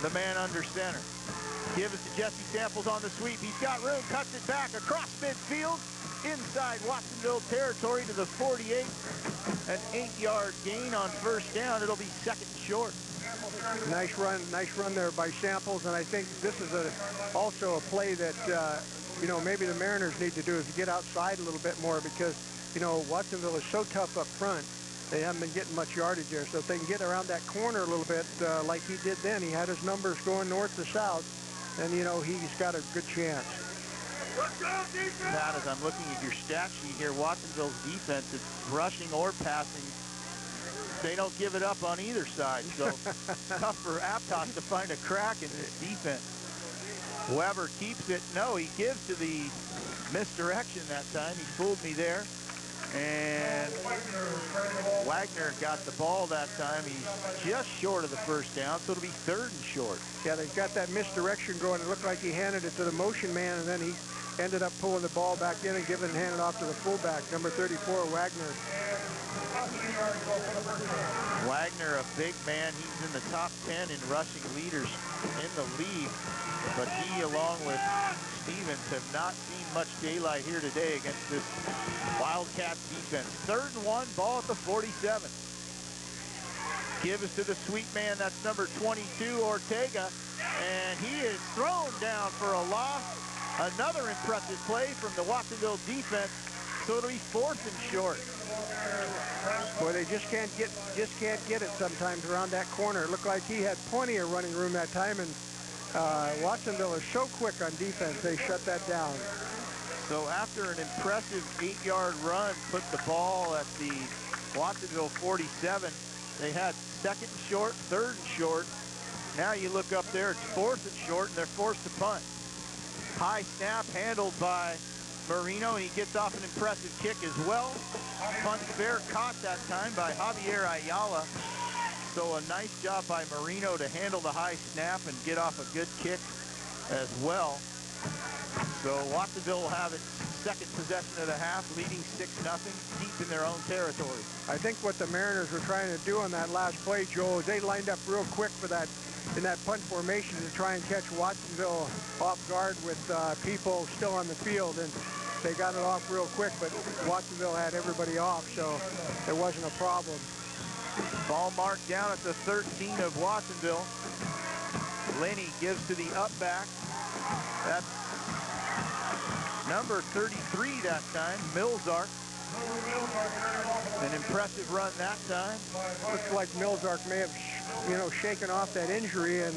S1: the man under center. Give it to Jesse Samples on the sweep. He's got room, cuts it back across midfield, inside Watsonville territory to the 48. An 8-yard gain on first down. It'll be second and short.
S3: Nice run there by Samples, and I think this is also a play that, maybe the Mariners need to do, is to get outside a little bit more, because, Watsonville is so tough up front. They haven't been getting much yardage there, so if they can get around that corner a little bit, like he did then, he had his numbers going north to south, and, he's got a good chance.
S1: Pat, as I'm looking at your stat sheet here, Watsonville's defense, it's rushing or passing. They don't give it up on either side, so it's tough for Aptos to find a crack in this defense. Weber keeps it. No, he gives to the misdirection that time. He fooled me there. And Wagner got the ball that time. He's just short of the first down, so it'll be third and short.
S3: Yeah, they've got that misdirection going. It looked like he handed it to the motion man, and then he ended up pulling the ball back in and handing it off to the fullback, number 34, Wagner.
S1: Wagner, a big man. He's in the top 10 in rushing leaders in the league. But he, along with Stevens, have not seen much daylight here today against this Wildcats defense. 3rd and 1, ball at the 47. Give us to the sweep man. That's number 22, Ortega. And he is thrown down for a loss. Another impressive play from the Watsonville defense. So it'll be 4th and short.
S3: Boy, they just can't get it sometimes around that corner. It looked like he had plenty of running room that time, and Watsonville is so quick on defense, they shut that down.
S1: So after an impressive 8-yard run, put the ball at the Watsonville 47, they had 2nd and short, 3rd and short. Now you look up there, it's 4th and short, and they're forced to punt. High snap handled by Marino, and he gets off an impressive kick as well. Punt fair caught that time by Javier Ayala. So a nice job by Marino to handle the high snap and get off a good kick as well. So Watsonville will have its 2nd possession of the half, leading 6-0, deep in their own territory.
S3: I think what the Mariners were trying to do on that last play, Joel, is they lined up real quick for that, in that punt formation, to try and catch Watsonville off guard with people still on the field, and they got it off real quick, but Watsonville had everybody off, so it wasn't a problem.
S1: Ball marked down at the 13 of Watsonville. Lenny gives to the up back. That's number 33 that time, Milzark. An impressive run that time.
S3: Looks like Milzark may have, shaken off that injury, and,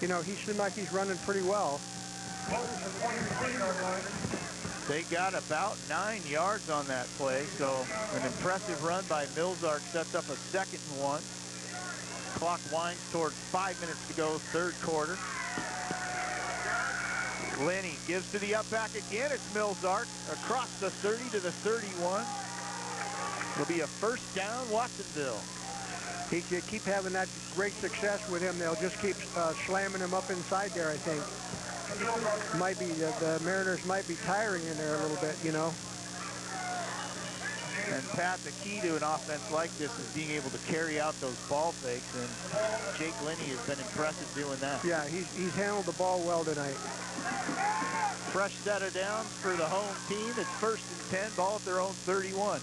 S3: he seemed like he's running pretty well.
S1: They got about 9 yards on that play, so an impressive run by Milzark sets up a 2nd and 1. Clock winds towards 5 minutes to go, 3rd quarter. Lenny gives to the up back again. It's Milzark across the 30 to the 31. It'll be a 1st down, Watsonville.
S3: He could keep having that great success with him. They'll just keep slamming him up inside there, I think. Might be, the Mariners might be tiring in there a little bit,
S1: And Pat, the key to an offense like this is being able to carry out those ball fakes, and Jake Lenny has been impressive doing that.
S3: Yeah, he's handled the ball well tonight.
S1: Fresh set of downs for the home team. It's 1st and 10, ball at their own 31.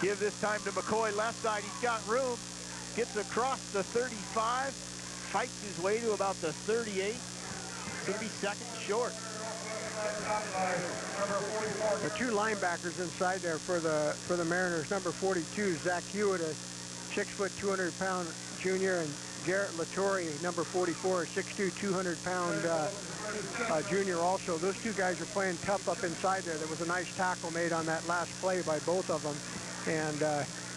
S1: Give this time to McCoy, left side. He's got room. Gets across the 35, fights his way to about the 38. It's going to be 2nd and short.
S3: The 2 linebackers inside there for the Mariners. Number 42, Zach Hewitt, a 6', 200-pound junior, and Garrett Latore, number 44, 6'2", 200-pound junior also. Those two guys are playing tough up inside there. There was a nice tackle made on that last play by both of them. And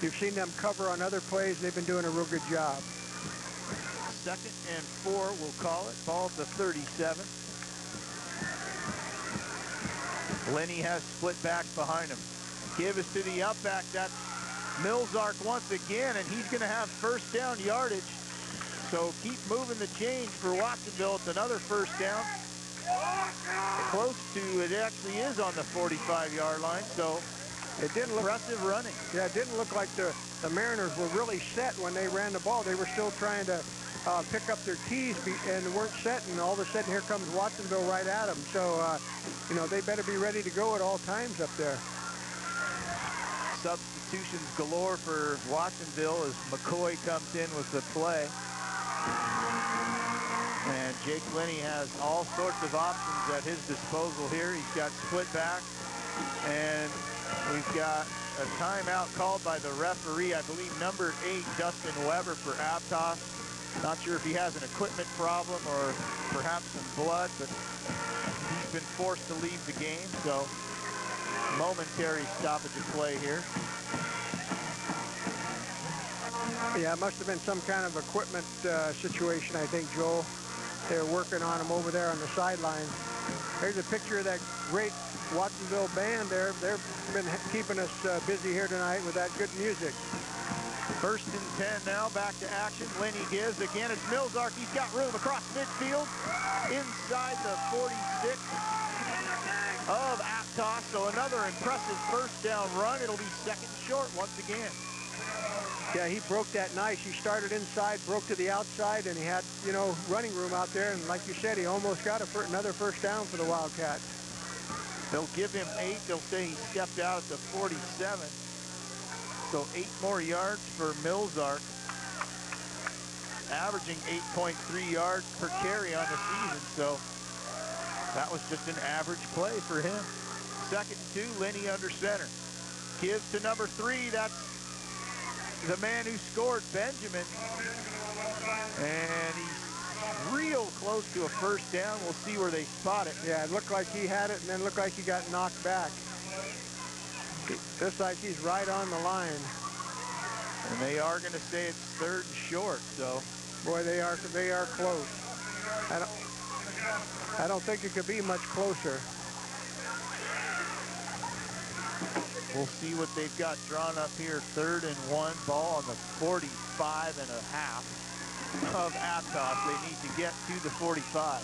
S3: you've seen them cover on other plays. They've been doing a real good job.
S1: 2nd and 4, we'll call it. Ball at the 37. Lenny has split backs behind him. Give us to the outback. That's Millsark once again, and he's going to have first down yardage. So keep moving the chains for Watsonville. It's another first down. Close to, it actually is on the 45-yard line, so
S3: it didn't look
S1: impressive running.
S3: Yeah, it didn't look like the Mariners were really set when they ran the ball. They were still trying to pick up their keys and weren't set, and all of a sudden here comes Watsonville right at them. So, you know, they better be ready to go at all times up there.
S1: Substitutions galore for Watsonville as McCoy comes in with the play. And Jake Lenny has all sorts of options at his disposal here. He's got split back, and we've got a timeout called by the referee. I believe number 8, Dustin Weber for Aptos. Not sure if he has an equipment problem or perhaps some blood, but he's been forced to leave the game, so momentary stoppage of play here.
S3: Yeah, it must have been some kind of equipment situation, I think, Joel. They're working on him over there on the sideline. There's a picture of that great Watsonville band there. They've been keeping us busy here tonight with that good music.
S1: 1st and 10 now, back to action. Lenny gives. Again, it's Millsark. He's got room across midfield inside the 46 of Aptos. So another impressive first down run. It'll be 2nd short once again.
S3: Yeah, he broke that nice. He started inside, broke to the outside, and he had, you know, running room out there. And like you said, he almost got another first down for the Wildcats.
S1: They'll give him 8. They'll say he stepped out at the 47. So 8 more yards for Millsark, averaging 8.3 yards per carry on the season. So that was just an average play for him. 2nd and 2, Lenny under center. Gives to number 3. That's the man who scored, Benjamin. And he's real close to a first down. We'll see where they spot it.
S3: Yeah, it looked like he had it and then looked like he got knocked back. Looks like he's right on the line.
S1: And they are going to say it's 3rd and short, so.
S3: Boy, they are close. I don't think it could be much closer.
S1: We'll see what they've got drawn up here. 3rd and 1, ball on the 45 and a half of Aptos. They need to get to the 45.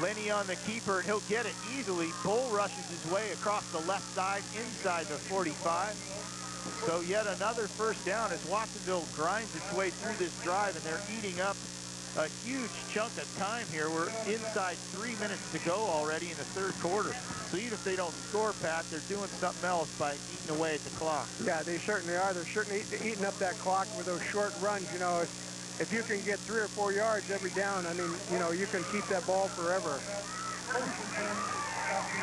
S1: Lenny on the keeper, and he'll get it easily. Bull rushes his way across the left side inside the 45. So yet another first down as Watsonville grinds its way through this drive, and they're eating up a huge chunk of time here. We're inside 3 minutes to go already in the 3rd quarter. So even if they don't score, Pat, they're doing something else by eating away at the clock.
S3: Yeah, they certainly are. They're certainly eating up that clock with those short runs. You know, if you can get 3 or 4 yards every down, I mean, you know, you can keep that ball forever.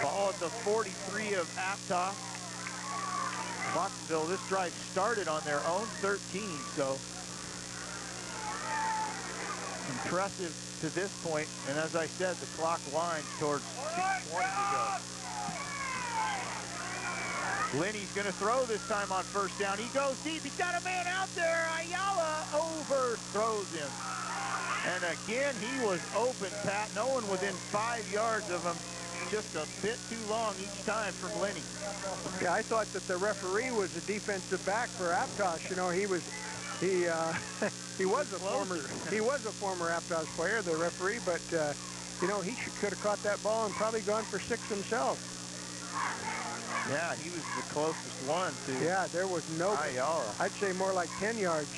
S1: Ball at the 43 of Aptos. Watsonville, this drive started on their own 13, so impressive to this point. And as I said, the clock winds towards 2:20 to go. Lenny's going to throw this time on first down. He goes deep. He's got a man out there. Ayala overthrows him. And again, he was open, Pat. No one within 5 yards of him. Just a bit too long each time from Lenny.
S3: Yeah, I thought that the referee was a defensive back for Aptos. You know, he was a former Aptos player, the referee, but you know, he could have caught that ball and probably gone for 6 himself.
S1: Yeah, he was the closest one to.
S3: Yeah, there was no.
S1: Ayala.
S3: I'd say more like 10 yards.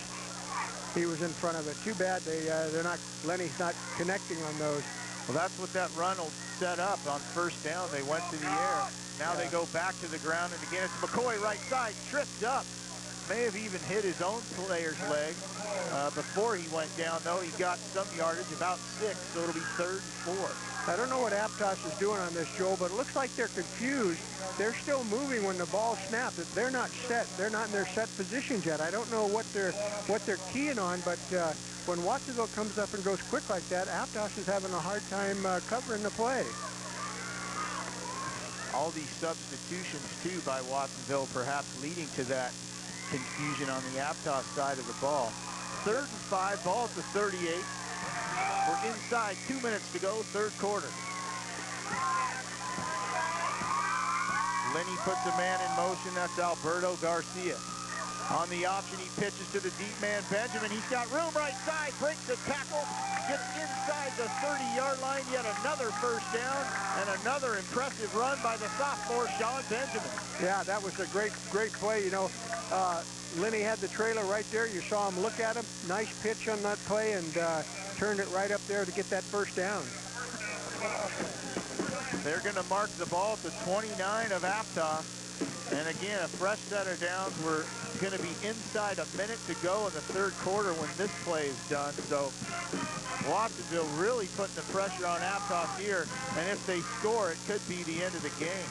S3: He was in front of it. Too bad they're not. Lenny's not connecting on those.
S1: Well, that's what that run will set up on first down. They went to the air. Now they go back to the ground, and again, it's McCoy right side, tripped up. may have even hit his own player's leg. Before he went down, though, he got some yardage, about 6, so it'll be 3rd and 4.
S3: I don't know what Aptos is doing on this, Joel, but it looks like they're confused. They're still moving when the ball snaps. They're not set. They're not in their set positions yet. I don't know what they're keying on, but when Watsonville comes up and goes quick like that, Aptos is having a hard time covering the play.
S1: All these substitutions, too, by Watsonville, perhaps leading to that confusion on the Aptos side of the ball. 3rd and 5, ball at the 38. We're inside 2 minutes to go, 3rd quarter. Lenny puts a man in motion. That's Alberto Garcia. On the option, he pitches to the deep man, Benjamin. He's got room right side, breaks the tackle, gets inside the 30-yard line. Yet another first down and another impressive run by the sophomore, Sean Benjamin.
S3: Yeah, that was a great play. You know, Lenny had the trailer right there. You saw him look at him. Nice pitch on that play and turned it right up there to get that first down.
S1: They're going to mark the ball at the 29 of Aptos. And again, a fresh set of downs. We're going to be inside a minute to go in the 3rd quarter when this play is done. So Watsonville really putting the pressure on Aptos here. And if they score, it could be the end of the game.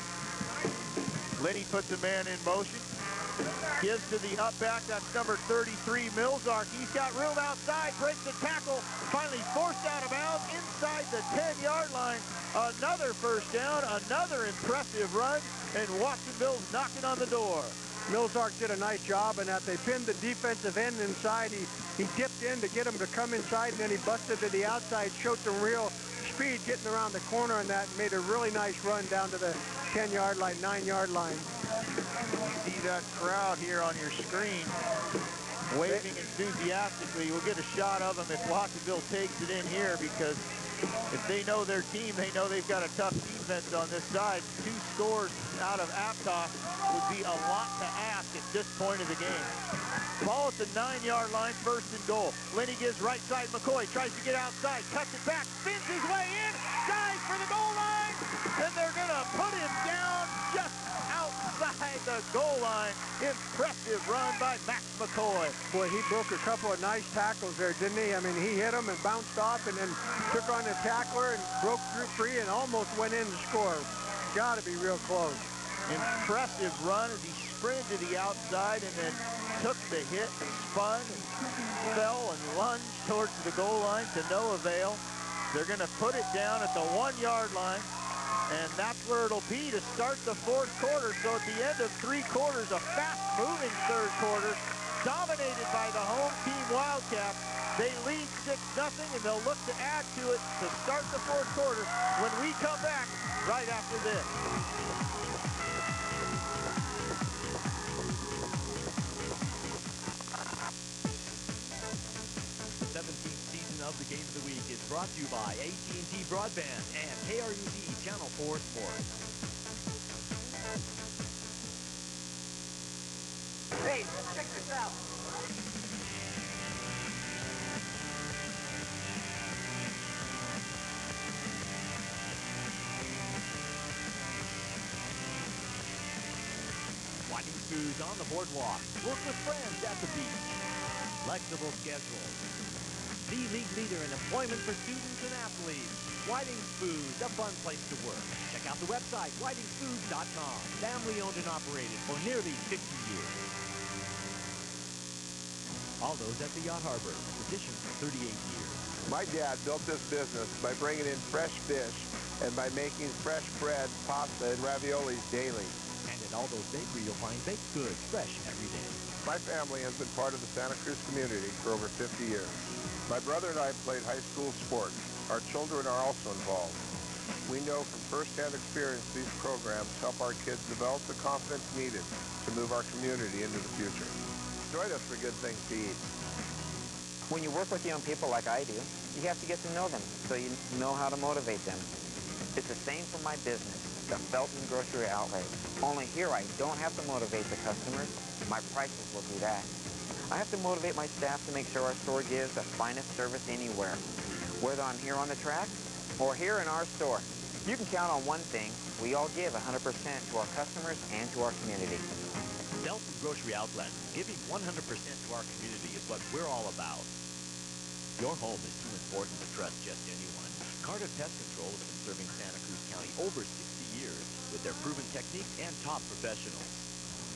S1: Lenny puts a man in motion. Gives to the up back, that's number 33, Milzark. He's got room outside, breaks the tackle, finally forced out of bounds inside the 10-yard line. Another first down, another impressive run, and Watsonville's knocking on the door.
S3: Milzark did a nice job, and they pinned the defensive end inside. He dipped in to get him to come inside, and then he busted to the outside, showed some real speed getting around the corner on that, and made a really nice run down to the 10-yard line, 9-yard line.
S1: You see that crowd here on your screen waving enthusiastically. We'll get a shot of them if Watsonville takes it in here, because if they know their team, they know they've got a tough defense on this side. 2 scores out of Aptos would be a lot to ask at this point of the game. Ball at the 9-yard line, 1st and goal. Lenny gives right side, McCoy tries to get outside, cuts it back, spins his way in, dives for the goal line, and they're gonna put him down just outside the goal line. Impressive run by Max McCoy.
S3: Boy, he broke a couple of nice tackles there, didn't he? I mean, he hit him and bounced off and then took on the tackler and broke through free and almost went in to score. Got to be real close.
S1: Impressive run as he sprinted to the outside and then took the hit and spun and fell and lunged towards the goal line to no avail. They're going to put it down at the 1-yard line, and that's where it'll be to start the 4th quarter. So at the end of 3 quarters, a fast-moving 3rd quarter, dominated by the home team Wildcats. They lead 6-0, and they'll look to add to it to start the 4th quarter when we come back right after this.
S4: 17th season of the Game of the Week is brought to you by AT&T Broadband and KRUZ Channel 4 Sports.
S14: Hey, check this out.
S4: Winding Spoons on the boardwalk. Work with friends at the beach. Flexible schedules. The league leader in employment for students and athletes. Whiting's Foods, a fun place to work. Check out the website, whitingsfoods.com. Family owned and operated for nearly 50 years. All those at the Yacht Harbor, tradition for 38 years.
S6: My dad built this business by bringing in fresh fish and by making fresh bread, pasta, and raviolis daily.
S4: And at All Those Bakery, you'll find baked goods fresh every day.
S6: My family has been part of the Santa Cruz community for over 50 years. My brother and I played high school sports. Our children are also involved. We know from first-hand experience these programs help our kids develop the confidence needed to move our community into the future. Join us for good things to eat.
S7: When you work with young people like I do, you have to get to know them so you know how to motivate them. It's the same for my business, the Felton Grocery Outlet. Only here I don't have to motivate the customers. My prices will do that. I have to motivate my staff to make sure our store gives the finest service anywhere, whether I'm here on the track or here in our store. You can count on one thing. We all give 100% to our customers and to our community.
S20: Felton Grocery Outlet, giving 100% to our community is what we're all about. Your home is too important to trust just anyone. Carter Pest Control has been serving Santa Cruz County over 60 years with their proven techniques and top professionals.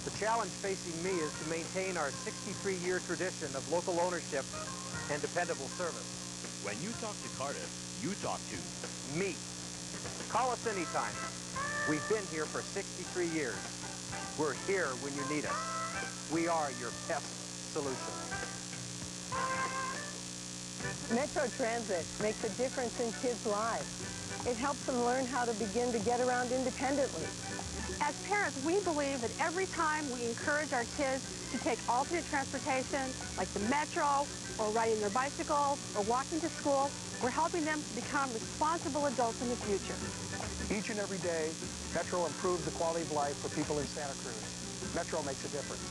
S5: The challenge facing me is to maintain our 63-year tradition of local ownership and dependable service.
S20: When you talk to Carter, you talk to
S5: me. Call us anytime. We've been here for 63 years. We're here when you need us. We are your pest solution.
S15: Metro Transit makes a difference in kids' lives. It helps them learn how to begin to get around independently.
S16: As parents, we believe that every time we encourage our kids to take alternate transportation, like the Metro, or riding their bicycles, or walking to school, we're helping them to become responsible adults in the future.
S12: Each and every day, Metro improves the quality of life for people in Santa Cruz. Metro makes a difference.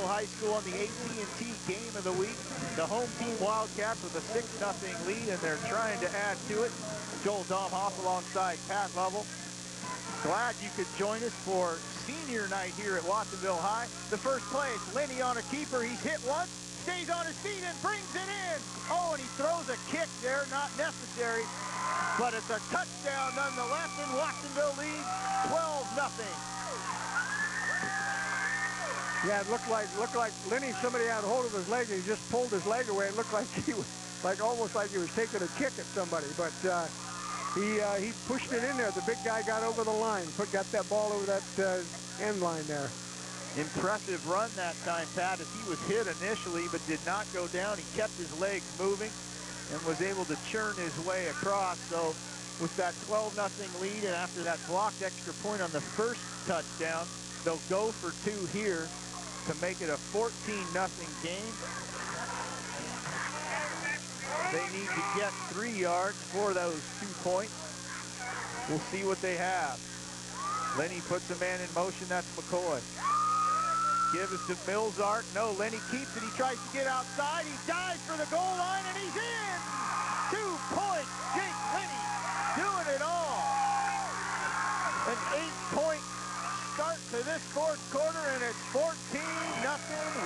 S1: High School on the AT&T game of the week. The home team Wildcats with a 6-0 lead, and they're trying to add to it. Joel Domhoff alongside Pat Lovell. Glad you could join us for senior night here at Watsonville High. The first place, Lenny on a keeper. He's hit once, stays on his feet, and brings it in. Oh, and he throws a kick there, not necessary, but it's a touchdown nonetheless, and Watsonville leads 12-0.
S3: Yeah, it looked like Lenny, somebody had hold of his leg and he just pulled his leg away. It looked like he was almost like he was taking a kick at somebody, but he pushed it in there. The big guy got over the line, got that ball over that end line there.
S1: Impressive run that time, Pat, as he was hit initially but did not go down. He kept his legs moving and was able to churn his way across. So with that 12-0 lead, and after that blocked extra point on the first touchdown, they'll go for 2 here to make it a 14-0 game. They need to get 3 yards for those 2 points. We'll see what they have. Lenny puts a man in motion. That's McCoy. Give it to Millsart. No, Lenny keeps it. He tries to get outside. He dives for the goal line, and he's in. 2 points. Jake Lenny doing it all. An 8-point start to this fourth quarter, and it's 14-0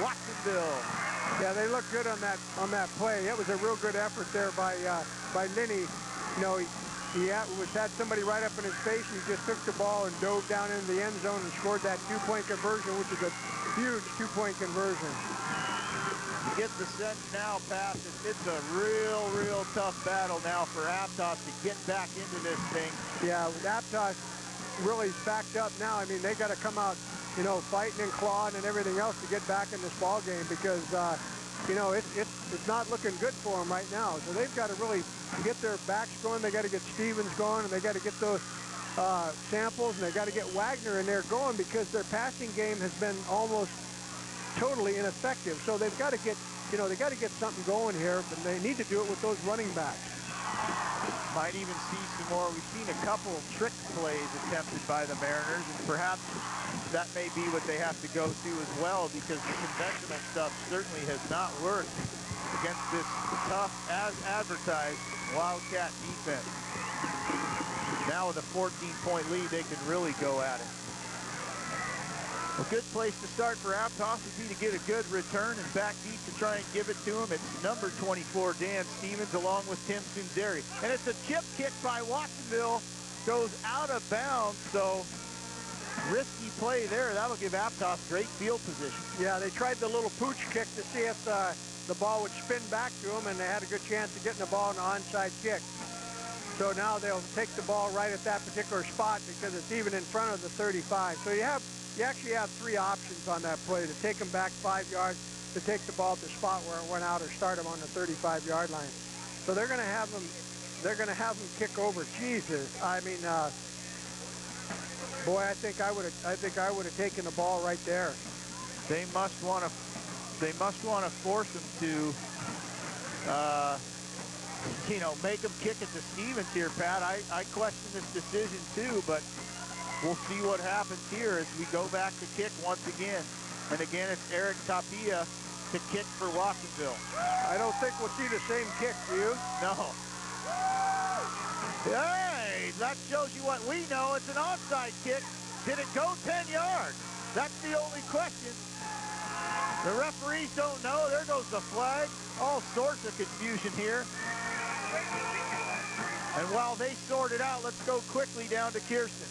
S1: Watsonville.
S3: Yeah, they look good on that play. That was a real good effort there by Lenny. You know, he had somebody right up in his face, and he just took the ball and dove down into the end zone and scored that 2-point conversion, which is a huge 2-point conversion.
S1: You get the sense now, Pat, that it's a real tough battle now for Aptos to get back into this thing.
S3: Yeah, with Aptos really backed up now. I mean, they got to come out, you know, fighting and clawing and everything else to get back in this ball game because, you know, it's not looking good for them right now. So they've got to really get their backs going. They got to get Stevens going, and they got to get those samples, and they got to get Wagner in there going because their passing game has been almost totally ineffective. So they've got to get, you know, they got to get something going here, but they need to do it with those running backs.
S1: Might even see some more. We've seen a couple of trick plays attempted by the Mariners, and perhaps that may be what they have to go to as well, because the conventional stuff certainly has not worked against this tough, as advertised, Wildcat defense. Now with a 14-point lead, they can really go at it. A good place to start for Aptos would be to get a good return and back deep to try and give it to him. It's number 24, Dan Stevens, along with Tim Sunzeri. And it's a chip kick by Watsonville. Goes out of bounds, so risky play there. That'll give Aptos great field position.
S3: Yeah, they tried the little pooch kick to see if the ball would spin back to them, and they had a good chance of getting the ball in an onside kick. So now they'll take the ball right at that particular spot because it's even in front of the 35. So you actually have 3 options on that play: to take them back 5 yards, to take the ball at the spot where it went out, or start them on the 35-yard line. So they're going to have them. They're going to have them kick over. Jesus, I mean, boy, I think I would have taken the ball right there.
S1: They must want to. They must want to force them to you know, make them kick it to Stevens here, Pat. I question this decision too, but we'll see what happens here as we go back to kick once again. And again, it's Eric Tapia to kick for Watsonville.
S3: I don't think we'll see the same kick, do you?
S1: No. Hey, that shows you what we know. It's an onside kick. Did it go 10 yards? That's the only question. The referees don't know. There goes the flag. All sorts of confusion here. And while they sort it out, let's go quickly down to Kirsten.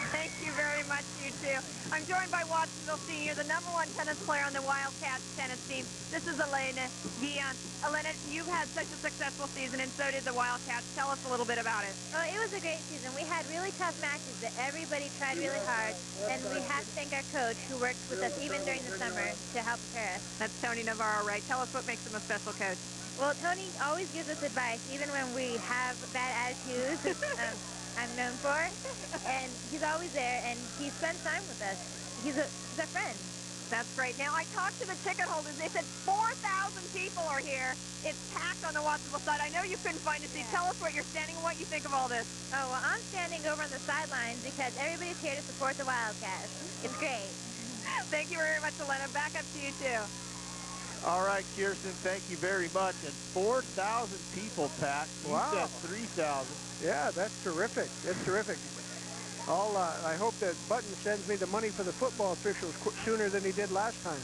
S2: Thank you very much, you two. I'm joined by Watsonville Senior, the #1 tennis player on the Wildcats tennis team. This is Elena Guillen. Elena, you've had such a successful season, and so did the Wildcats. Tell us a little bit about it.
S21: Oh, it was a great season. We had really tough matches that everybody tried really hard, and we have to thank our coach who worked with us even during the summer to help prepare us.
S2: That's Tony Navarro, right? Tell us what makes him a special coach.
S21: Well, Tony always gives us advice, even when we have bad attitudes, which I'm known for. And he's always there, and he spends time with us. He's a friend.
S2: That's great. Now, I talked to the ticket holders. They said 4,000 people are here. It's packed on the Watsonville side. I know you couldn't find a seat. Tell us where you're standing and what you think of all this.
S21: Oh, well, I'm standing over on the sidelines because everybody's here to support the Wildcats. It's great.
S2: Thank you very much, Elena. Back up to you, too.
S1: All right, Kirsten, thank you very much. And 4,000 people, Pat. You said 3,000.
S3: Yeah, that's terrific. It's terrific. I hope that Button sends me the money for the football officials sooner than he did last time.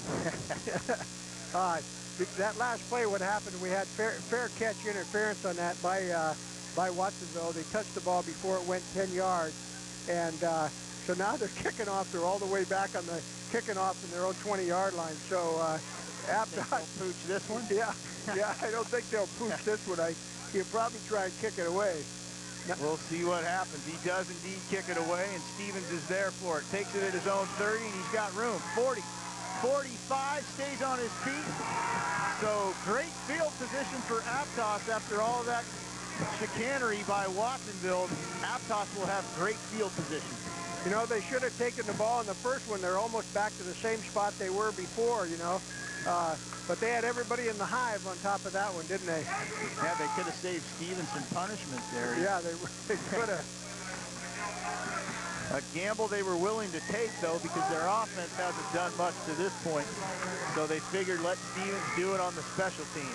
S3: That last play, what happened, we had fair catch interference on that by Watsonville. They touched the ball before it went 10 yards. And so now they're kicking off. They're all the way back on the kicking off in their own 20-yard line. So Aptos
S1: will pooch this one?
S3: Yeah, I don't think they'll pooch this one. He'll probably try and kick it away.
S1: We'll see what happens. He does indeed kick it away, and Stevens is there for it. Takes it at his own 30, and he's got room. 40, 45, stays on his feet. So great field position for Aptos after all of that chicanery by Watsonville. Aptos will have great field position.
S3: You know, they should have taken the ball in the first one. They're almost back to the same spot they were before, you know. But they had everybody in the hive on top of that one, didn't they?
S1: Yeah, they could have saved Stevens some punishment there.
S3: Yeah, they could have.
S1: A gamble they were willing to take, though, because their offense hasn't done much to this point. So they figured let Stevens do it on the special team.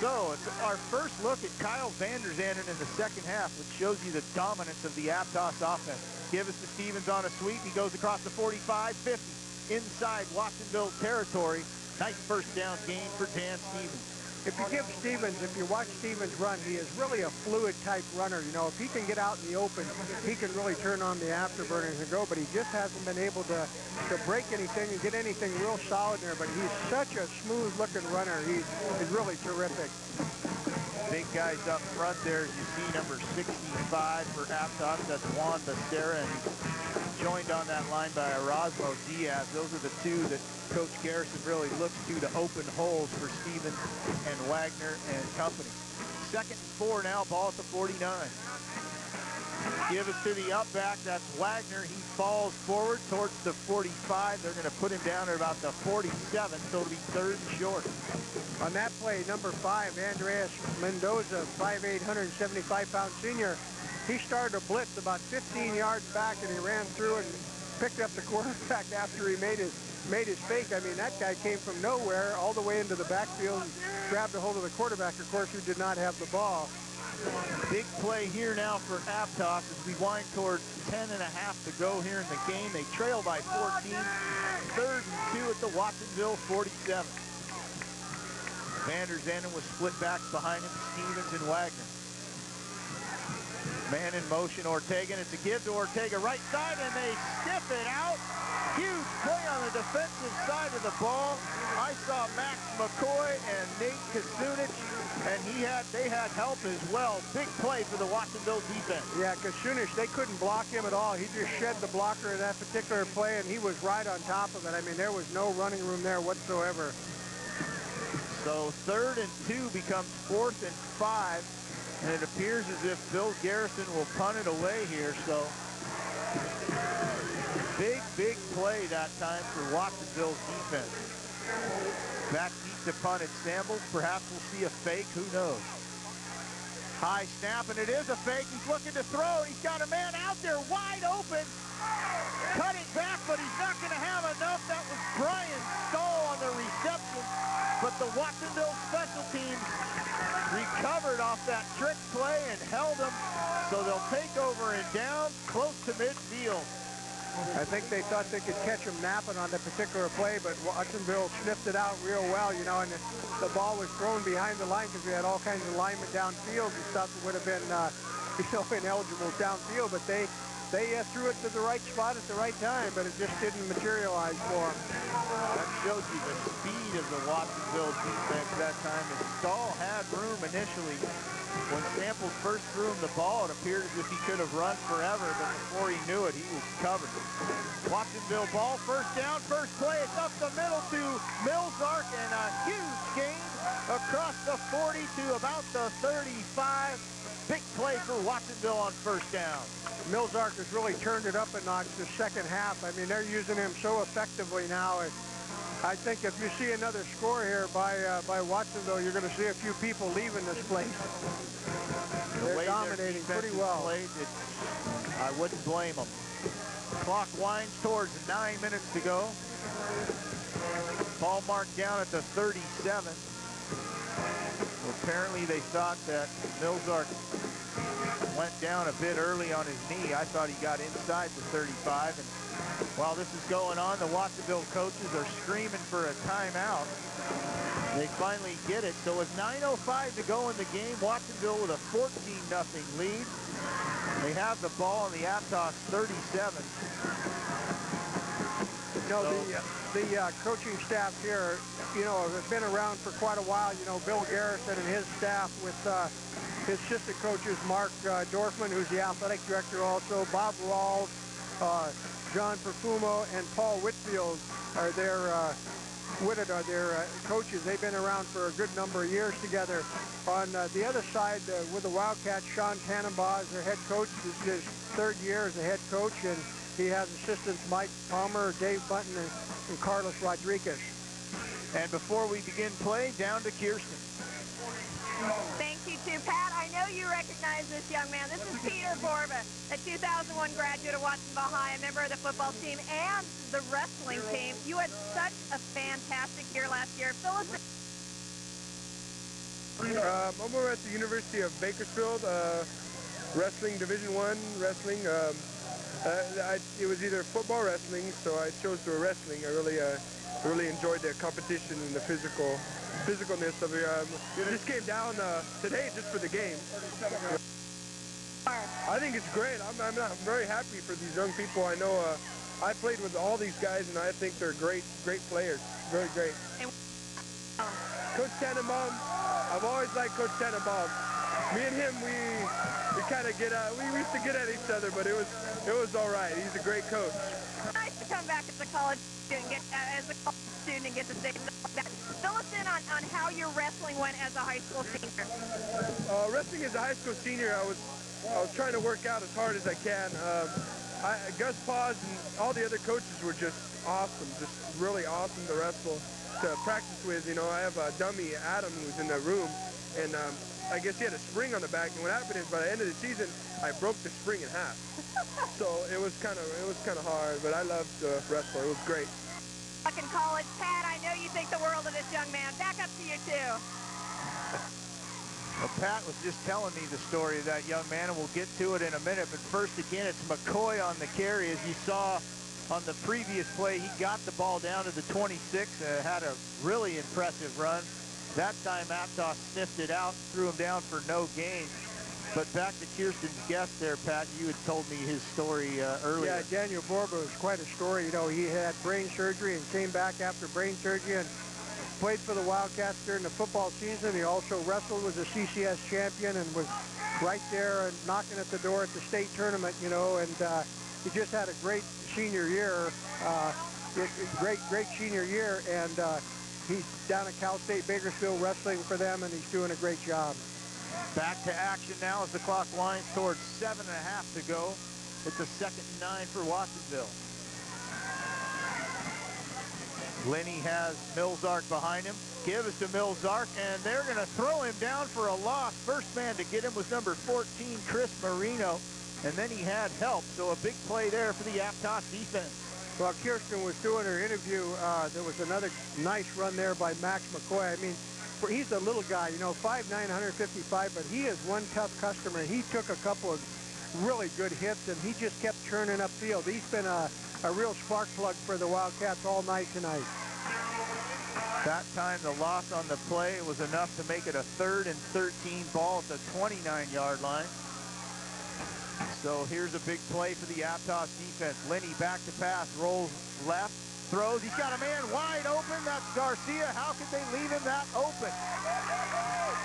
S1: So it's our first look at Kyle Vander Zanden in the second half, which shows you the dominance of the Aptos offense. Give us to Stevens on a sweep. He goes across the 45, 50, inside Watsonville territory. Nice first down gain for Dan Stevens.
S3: If you watch Stevens run, he is really a fluid type runner. You know, if he can get out in the open, he can really turn on the afterburners and go, but he just hasn't been able to break anything and get anything real solid there. But he's such a smooth looking runner. He's really terrific.
S1: Big guys up front there, as you see, number 65 for Aptos. That's Juan Becerra, and he's joined on that line by Erasmo Diaz. Those are the two that Coach Garrison really looks to open holes for Stevens and Wagner and company. 2nd and 4 now, ball at the 49. Give it to the up back. That's Wagner. He falls forward towards the 45. They're going to put him down at about the 47, so it'll be 3rd and short.
S3: On that play, number 5, Andreas Mendoza, 5'8", 175-pound senior. He started a blitz about 15 yards back, and he ran through and picked up the quarterback after he made his fake. I mean, that guy came from nowhere all the way into the backfield and grabbed a hold of the quarterback, of course, who did not have the ball.
S1: Big play here now for Aptos as we wind towards 10 and a half to go here in the game. They trail by 14. 3rd and 2 at the Watsonville 47. Vander Zanden was split back behind him, Stevens and Wagner. Man in motion, Ortega, and it's a give to Ortega right side, and they stiff it out. Huge play on the defensive side of the ball. I saw Max McCoy and Nate Kasunich, and they had help as well. Big play for the Watsonville defense.
S3: Yeah, Kasunich, they couldn't block him at all. He just shed the blocker in that particular play, and he was right on top of it. I mean, there was no running room there whatsoever.
S1: So 3rd and 2 becomes 4th and 5. And it appears as if Bill Garrison will punt it away here. So big play that time for Watsonville's defense. Back deep to punt at Sambles. Perhaps we'll see a fake. Who knows? High snap, and it is a fake. He's looking to throw. He's got a man out there wide open. Cutting back, but he's not going to have enough. That was Brian Stahl on the reception. But the Watsonville special teams recovered off that trick play and held him. So they'll take over and down close to midfield.
S3: I think they thought they could catch him napping on that particular play, but Watsonville sniffed it out real well, you know, and the ball was thrown behind the line because we had all kinds of linemen downfield and stuff that would have been, you know, ineligible downfield, but they threw it to the right spot at the right time, but it just didn't materialize for them.
S1: That shows you the speed of the Watsonville defense that time. And Stahl had room initially. When Samples first threw him the ball, it appeared as if he could have run forever, but before he knew it, he was covered. Watsonville ball, first down, first play. It's up the middle to Millsark, and a huge gain across the 40 to about the 35. Big play for Watsonville on first down.
S3: Millsark has really turned it up a notch the second half. I mean, they're using him so effectively now. I think if you see another score here by Watsonville, you're going to see a few people leaving this place. They're dominating pretty well.
S1: I wouldn't blame them. Clock winds towards 9 minutes to go. Ball marked down at the 37. Well, apparently they thought that Millsark went down a bit early on his knee. I thought he got inside the 35. And while this is going on, the Watsonville coaches are screaming for a timeout. They finally get it. So with 9:05 to go in the game, Watsonville with a 14-0 lead. They have the ball on the Aptos 37.
S3: You know, the coaching staff here, you know, have been around for quite a while. You know, Bill Garrison and his staff with his assistant coaches, Mark Dorfman, who's the athletic director also, Bob Rawls, John Perfumo, and Paul Whitfield are their coaches. They've been around for a good number of years together. On the other side, with the Wildcats, Sean Tannenbaugh is their head coach. This is his third year as a head coach, and he has assistants Mike Palmer, Dave Button, and Carlos Rodriguez.
S1: And before we begin play, down to Kirsten.
S2: Thank you to Pat. I know you recognize this young man. This is Peter Borba, a 2001 graduate of Watsonville High, a member of the football team and the wrestling team. You had such a fantastic year last year. Fill us in.
S8: I'm over at the University of Bakersfield, wrestling, Division I wrestling. It was either football or wrestling, so I chose to wrestling. I really enjoyed the competition and the physicalness of it. Just came down today just for the game. I think it's great. I'm very happy for these young people. I know I played with all these guys, and I think they're great players. Very great. Coach Tannenbaum, I've always liked Coach Tannenbaum. Me and him, we kind of we used to get at each other, but it was all right. He's a great coach.
S2: Nice to come back as a college student, and get to say something like that. Fill us in on how your wrestling went as a high school senior.
S8: Wrestling as a high school senior, I was trying to work out as hard as I can. Gus Paws and all the other coaches were just awesome, just really awesome to wrestle, to practice with. You know, I have a dummy, Adam, who's in the room, and I guess he had a spring on the back, and what happened is by the end of the season, I broke the spring in half. So it was kind of hard, but I loved to wrestle. It was great.
S2: In college, Pat, I know you think the world of this young man. Back up to you too.
S1: Well, Pat was just telling me the story of that young man, and we'll get to it in a minute. But first, again, it's McCoy on the carry. As you saw on the previous play, he got the ball down to the 26, had a really impressive run. That time, Aptos sniffed it out, threw him down for no gain. But back to Kirsten's guest there, Pat, you had told me his story earlier.
S3: Yeah, Daniel Borba was quite a story. You know, he had brain surgery and came back after brain surgery and played for the Wildcats during the football season. He also wrestled, was a CCS champion, and was right there and knocking at the door at the state tournament, you know, and he just had a great senior year, great senior year, and he's down at Cal State Bakersfield wrestling for them, and he's doing a great job.
S1: Back to action now as the clock winds towards 7.5 to go. It's a 2nd and 9 for Watsonville. Lenny has Milzark behind him. Give us to Milzark, and they're going to throw him down for a loss. First man to get him was number 14, Chris Marino, and then he had help. So a big play there for the Aptos defense.
S3: Well, Kirsten was doing her interview. There was another nice run there by Max McCoy. I mean, he's a little guy, you know, 5'9", 155, but he is one tough customer. He took a couple of really good hits, and he just kept churning upfield. He's been a real spark plug for the Wildcats all night tonight.
S1: That time the loss on the play was enough to make it a 3rd and 13 ball at the 29-yard line. So here's a big play for the Aptos defense. Lenny back to pass, rolls left, throws. He's got a man wide open. That's Garcia. How could they leave him that open?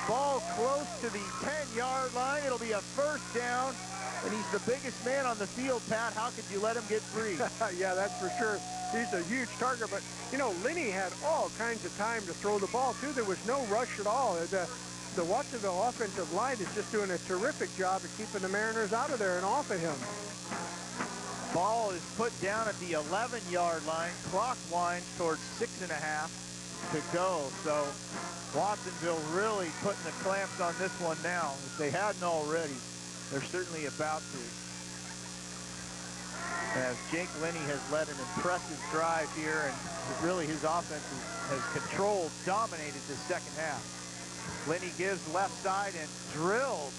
S1: Ball close to the 10-yard line. It'll be a first down. And he's the biggest man on the field, Pat. How could you let him get free?
S3: Yeah, that's for sure. He's a huge target, but, you know, Lenny had all kinds of time to throw the ball, too. There was no rush at all. The Watsonville offensive line is just doing a terrific job of keeping the Mariners out of there and off of him.
S1: Ball is put down at the 11-yard line. Clock winds towards 6.5 to go. So Watsonville really putting the clamps on this one now. If they hadn't already, they're certainly about to. As Jake Lenny has led an impressive drive here, and really his offense has controlled, dominated the second half. Lenny gives left side and drilled.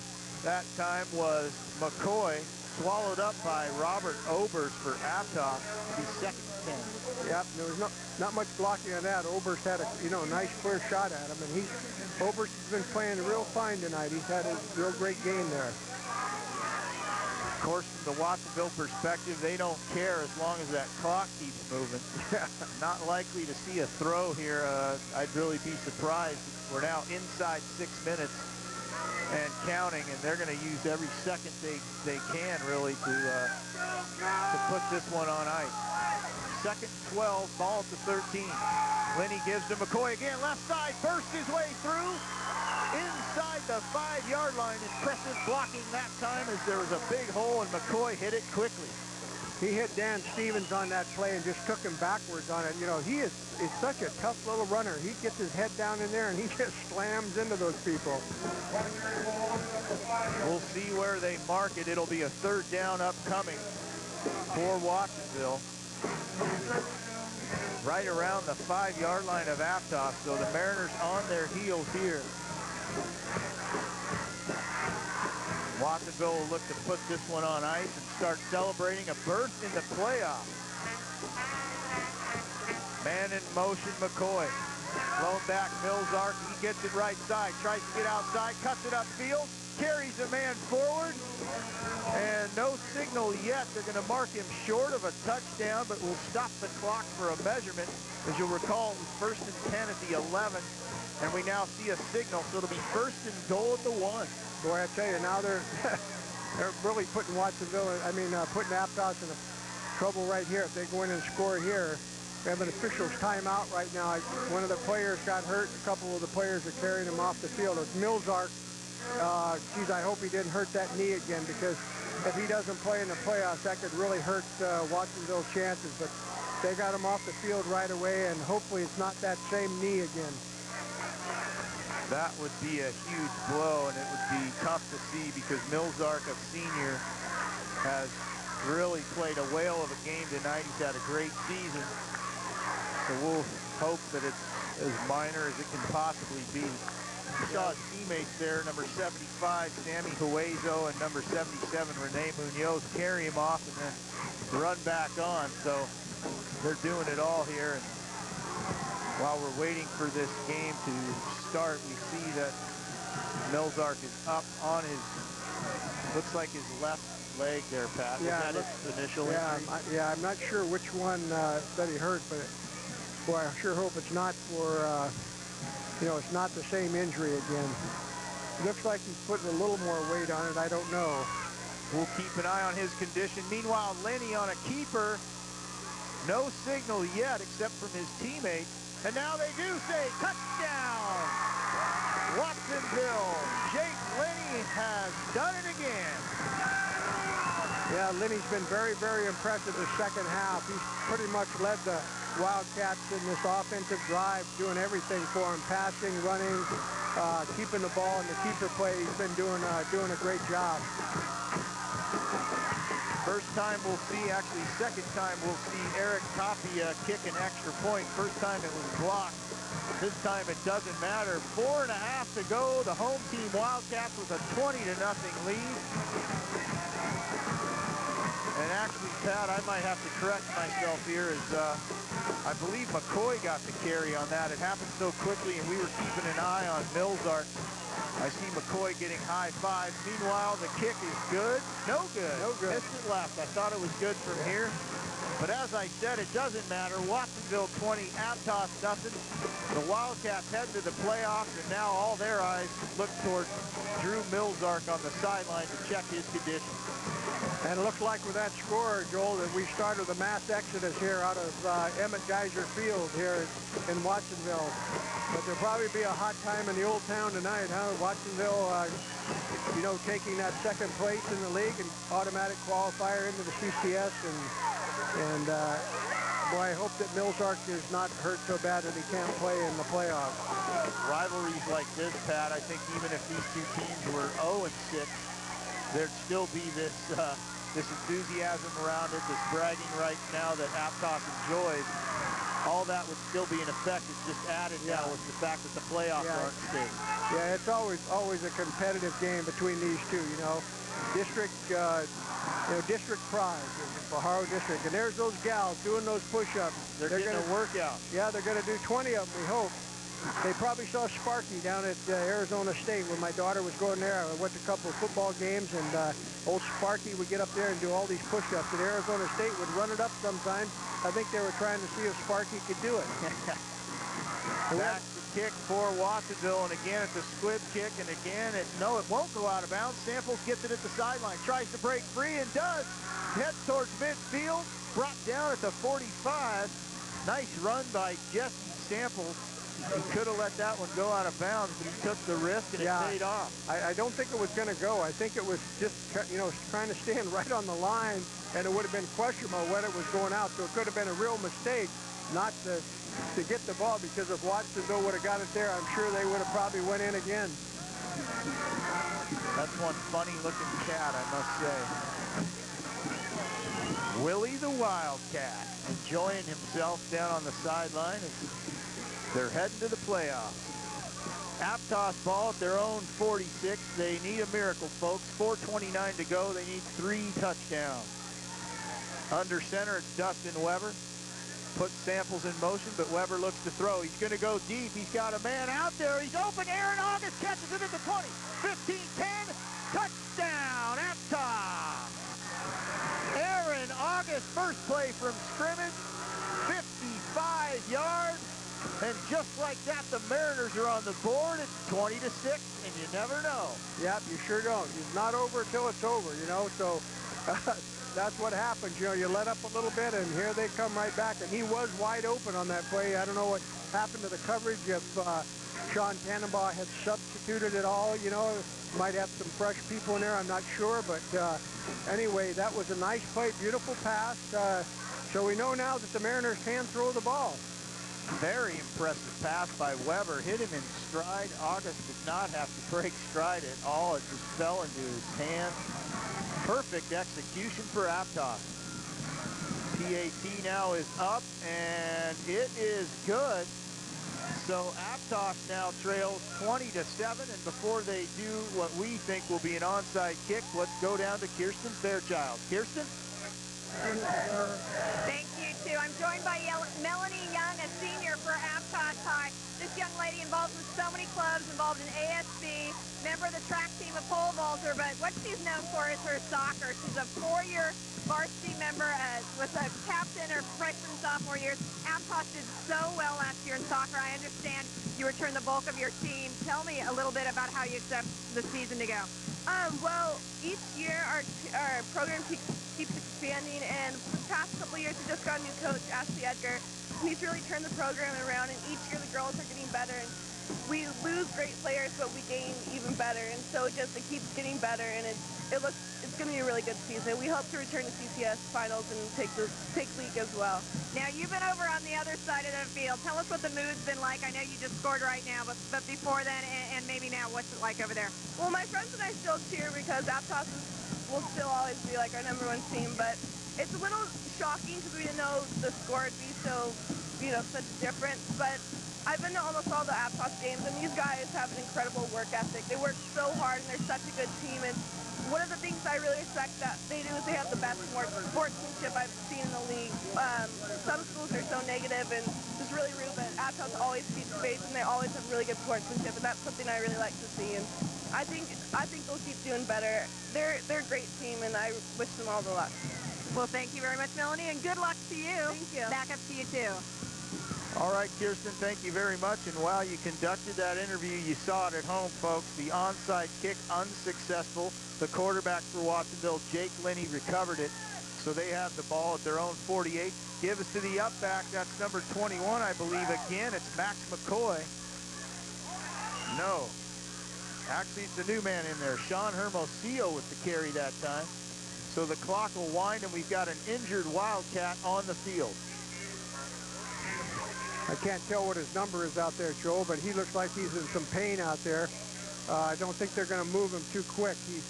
S1: That time was McCoy, swallowed up by Robert Obers for Aptos. He's 2nd and 10.
S3: Yep, there was not much blocking on that. Obers had a nice clear shot at him, and Obers has been playing real fine tonight. He's had a real great game there.
S1: Of course, from the Watsonville perspective, they don't care as long as that clock keeps moving. Not likely to see a throw here. I'd really be surprised. We're now inside 6 minutes and counting, and they're going to use every second they can really to put this one on ice. 2nd and 12, ball at the 13. Lenny gives to McCoy again, left side, bursts his way through. Inside the 5-yard line, impressive blocking that time as there was a big hole and McCoy hit it quickly.
S3: He hit Dan Stevens on that play and just took him backwards on it. You know, he is such a tough little runner. He gets his head down in there and he just slams into those people.
S1: We'll see where they mark it. It'll be a 3rd down upcoming for Watsonville. Right around the 5-yard line of Aptos, so the Mariners on their heels here. Watsonville will look to put this one on ice and start celebrating a berth in the playoffs. Man in motion, McCoy. Thrown back, Milzark. He gets it right side, tries to get outside, cuts it upfield, carries a man forward, and no signal yet. They're going to mark him short of a touchdown, but will stop the clock for a measurement. As you'll recall, it was 1st and 10 at the 11, and we now see a signal, so it'll be 1st and goal at the 1.
S3: Boy, I tell you, now they're really putting putting Aptos in trouble right here. If they go in and score here, we have an official's timeout right now. One of the players got hurt. A couple of the players are carrying him off the field. It's Milzark. Geez, I hope he didn't hurt that knee again, because if he doesn't play in the playoffs, that could really hurt Watsonville's chances. But they got him off the field right away, and hopefully it's not that same knee again.
S1: That would be a huge blow, and it would be tough to see because Milzark, a senior, has really played a whale of a game tonight. He's had a great season. So we'll hope that it's as minor as it can possibly be. We saw his teammates there, number 75, Sammy Huezo, and number 77, Rene Munoz, carry him off and then run back on. So they're doing it all here. And while we're waiting for this game to start, we see that Milzark is up on his, looks like his left leg there, Pat.
S3: Yeah,
S1: Was that his initial injury?
S3: I'm not sure which one that he hurt, but boy, I sure hope it's not for, it's not the same injury again. Looks like he's putting a little more weight on it. I don't know.
S1: We'll keep an eye on his condition. Meanwhile, Lenny on a keeper. No signal yet except from his teammates. And now they do say touchdown! Watsonville. Jake Lenny has done it again.
S3: Yeah, Lenny's been very, very impressive the second half. He's pretty much led the Wildcats in this offensive drive, doing everything for them, passing, running, keeping the ball in the keeper play. He's been doing a great job.
S1: First time we'll see, actually second time we'll see Eric Tapia kick an extra point. First time it was blocked. This time it doesn't matter. 4.5 to go. The home team Wildcats with a 20-0 lead. And actually, Pat, I might have to correct myself here as I believe McCoy got the carry on that. It happened so quickly, and we were keeping an eye on Millsart. I see McCoy getting high five. Meanwhile, the kick is good. No good.
S3: No good.
S1: Missed it left. I thought it was good from here. But as I said, it doesn't matter. Watsonville 20, Aptos nothing. The Wildcats head to the playoffs, and now all their eyes look towards Drew Millsart on the sideline to check his condition.
S3: And it looks like with that score, Joel, that we started the mass exodus here out of Emmett Geyser Field here in Watsonville. But there'll probably be a hot time in the old town tonight, huh? Watsonville, you know, taking that second place in the league and automatic qualifier into the CCS. And boy, I hope that Millsart is not hurt so bad that he can't play in the playoffs.
S1: Rivalries like this, Pat, I think even if these two teams were 0-6, there'd still be this enthusiasm around it, this bragging right now that Aptos enjoys. All that would still be in effect. It's just added now with the fact that the playoffs are at stake.
S3: Yeah, it's always a competitive game between these two, you know. District, district pride for Haro District. And there's those gals doing those push-ups.
S1: They're getting a workout.
S3: Yeah, they're going to do 20 of them, we hope. They probably saw Sparky down at Arizona State when my daughter was going there. I went to a couple of football games, and old Sparky would get up there and do all these push-ups. And Arizona State would run it up sometimes. I think they were trying to see if Sparky could do it.
S1: Back to kick for Watsonville, and again it's a squib kick, and again it won't go out of bounds. Samples gets it at the sideline, tries to break free and does. Heads towards midfield, brought down at the 45. Nice run by Jesse Samples. He could have let that one go out of bounds, but he took the risk and it paid off.
S3: I don't think it was going to go. I think it was just, you know, trying to stand right on the line, and it would have been questionable whether it was going out. So it could have been a real mistake not to get the ball, because if Watsonville would have got it there, I'm sure they would have probably went in again.
S1: That's one funny-looking cat, I must say. Willie the Wildcat enjoying himself down on the sideline. They're heading to the playoffs. Aptos ball at their own 46. They need a miracle, folks. 4:29 to go. They need 3 touchdowns. Under center, it's Dustin Weber. Puts Samples in motion, but Weber looks to throw. He's going to go deep. He's got a man out there. He's open. Aaron August catches it at the 20. 15-10. Touchdown, Aptos. Aaron August, first play from scrimmage. 55 yards. And just like that, the Mariners are on the board. It's 20-6, and you never know.
S3: Yep, you sure don't. It's not over until it's over, you know. So that's what happens. You know, you let up a little bit, and here they come right back. And he was wide open on that play. I don't know what happened to the coverage. If Sean Tannenbaugh had substituted it all, you know, might have some fresh people in there. I'm not sure. But anyway, that was a nice play, beautiful pass. So we know now that the Mariners can throw the ball.
S1: Very impressive pass by Weber. Hit him in stride. August did not have to break stride at all. It just fell into his hand. Perfect execution for Aptos. PAT now is up, and it is good. So Aptos now trails 20-7, and before they do what we think will be an onside kick, let's go down to Kirsten Fairchild. Kirsten?
S2: Thank you, too. I'm joined by Melanie Young, a senior for Aptos High. This young lady involved with so many clubs, involved in ASB, member of the track team, a pole vaulter, but what she's known for is her soccer. She's a 4-year varsity member, was a captain her freshman, sophomore years. Aptos did so well last year in soccer. I understand you returned the bulk of your team. Tell me a little bit about how you expect the season to go.
S17: Well, each year our program keeps expanding, and for the past couple of years we just got a new coach, Ashley Edgar. He's really turned the program around, and each year the girls are getting better, and we lose great players, but we gain even better, and so it keeps getting better, and it's going to be a really good season. We hope to return to CCS finals and take league as well.
S2: Now, you've been over on the other side of the field. Tell us what the mood's been like. I know you just scored right now, but before then and maybe now, what's it like over there?
S17: Well, my friends and I still cheer because Aptos will still always be like our #1 team, but it's a little shocking because we didn't know the score would be so, such a difference. But I've been to almost all the Aptos games, and these guys have an incredible work ethic. They work so hard, and they're such a good team. And one of the things I really respect that they do is they have the best sportsmanship I've seen in the league. Some schools are so negative and just really rude, but Aptos always keeps faith, and they always have really good sportsmanship, and that's something I really like to see. And I think they'll keep doing better. They're a great team, and I wish them all the luck.
S2: Well, thank you very much, Melanie, and good luck to you.
S17: Thank you.
S2: Back up to you, too.
S1: All right, Kirsten, thank you very much. And while you conducted that interview, you saw it at home, folks. The onside kick unsuccessful. The quarterback for Watsonville, Jake Linney, recovered it. So they have the ball at their own 48. Give us to the up back. That's number 21, I believe. Again, it's Max McCoy. No. Actually, it's a new man in there. Sean Hermosillo with the carry that time. So the clock will wind, and we've got an injured Wildcat on the field.
S3: I can't tell what his number is out there, Joel, but he looks like he's in some pain out there. I don't think they're going to move him too quick. He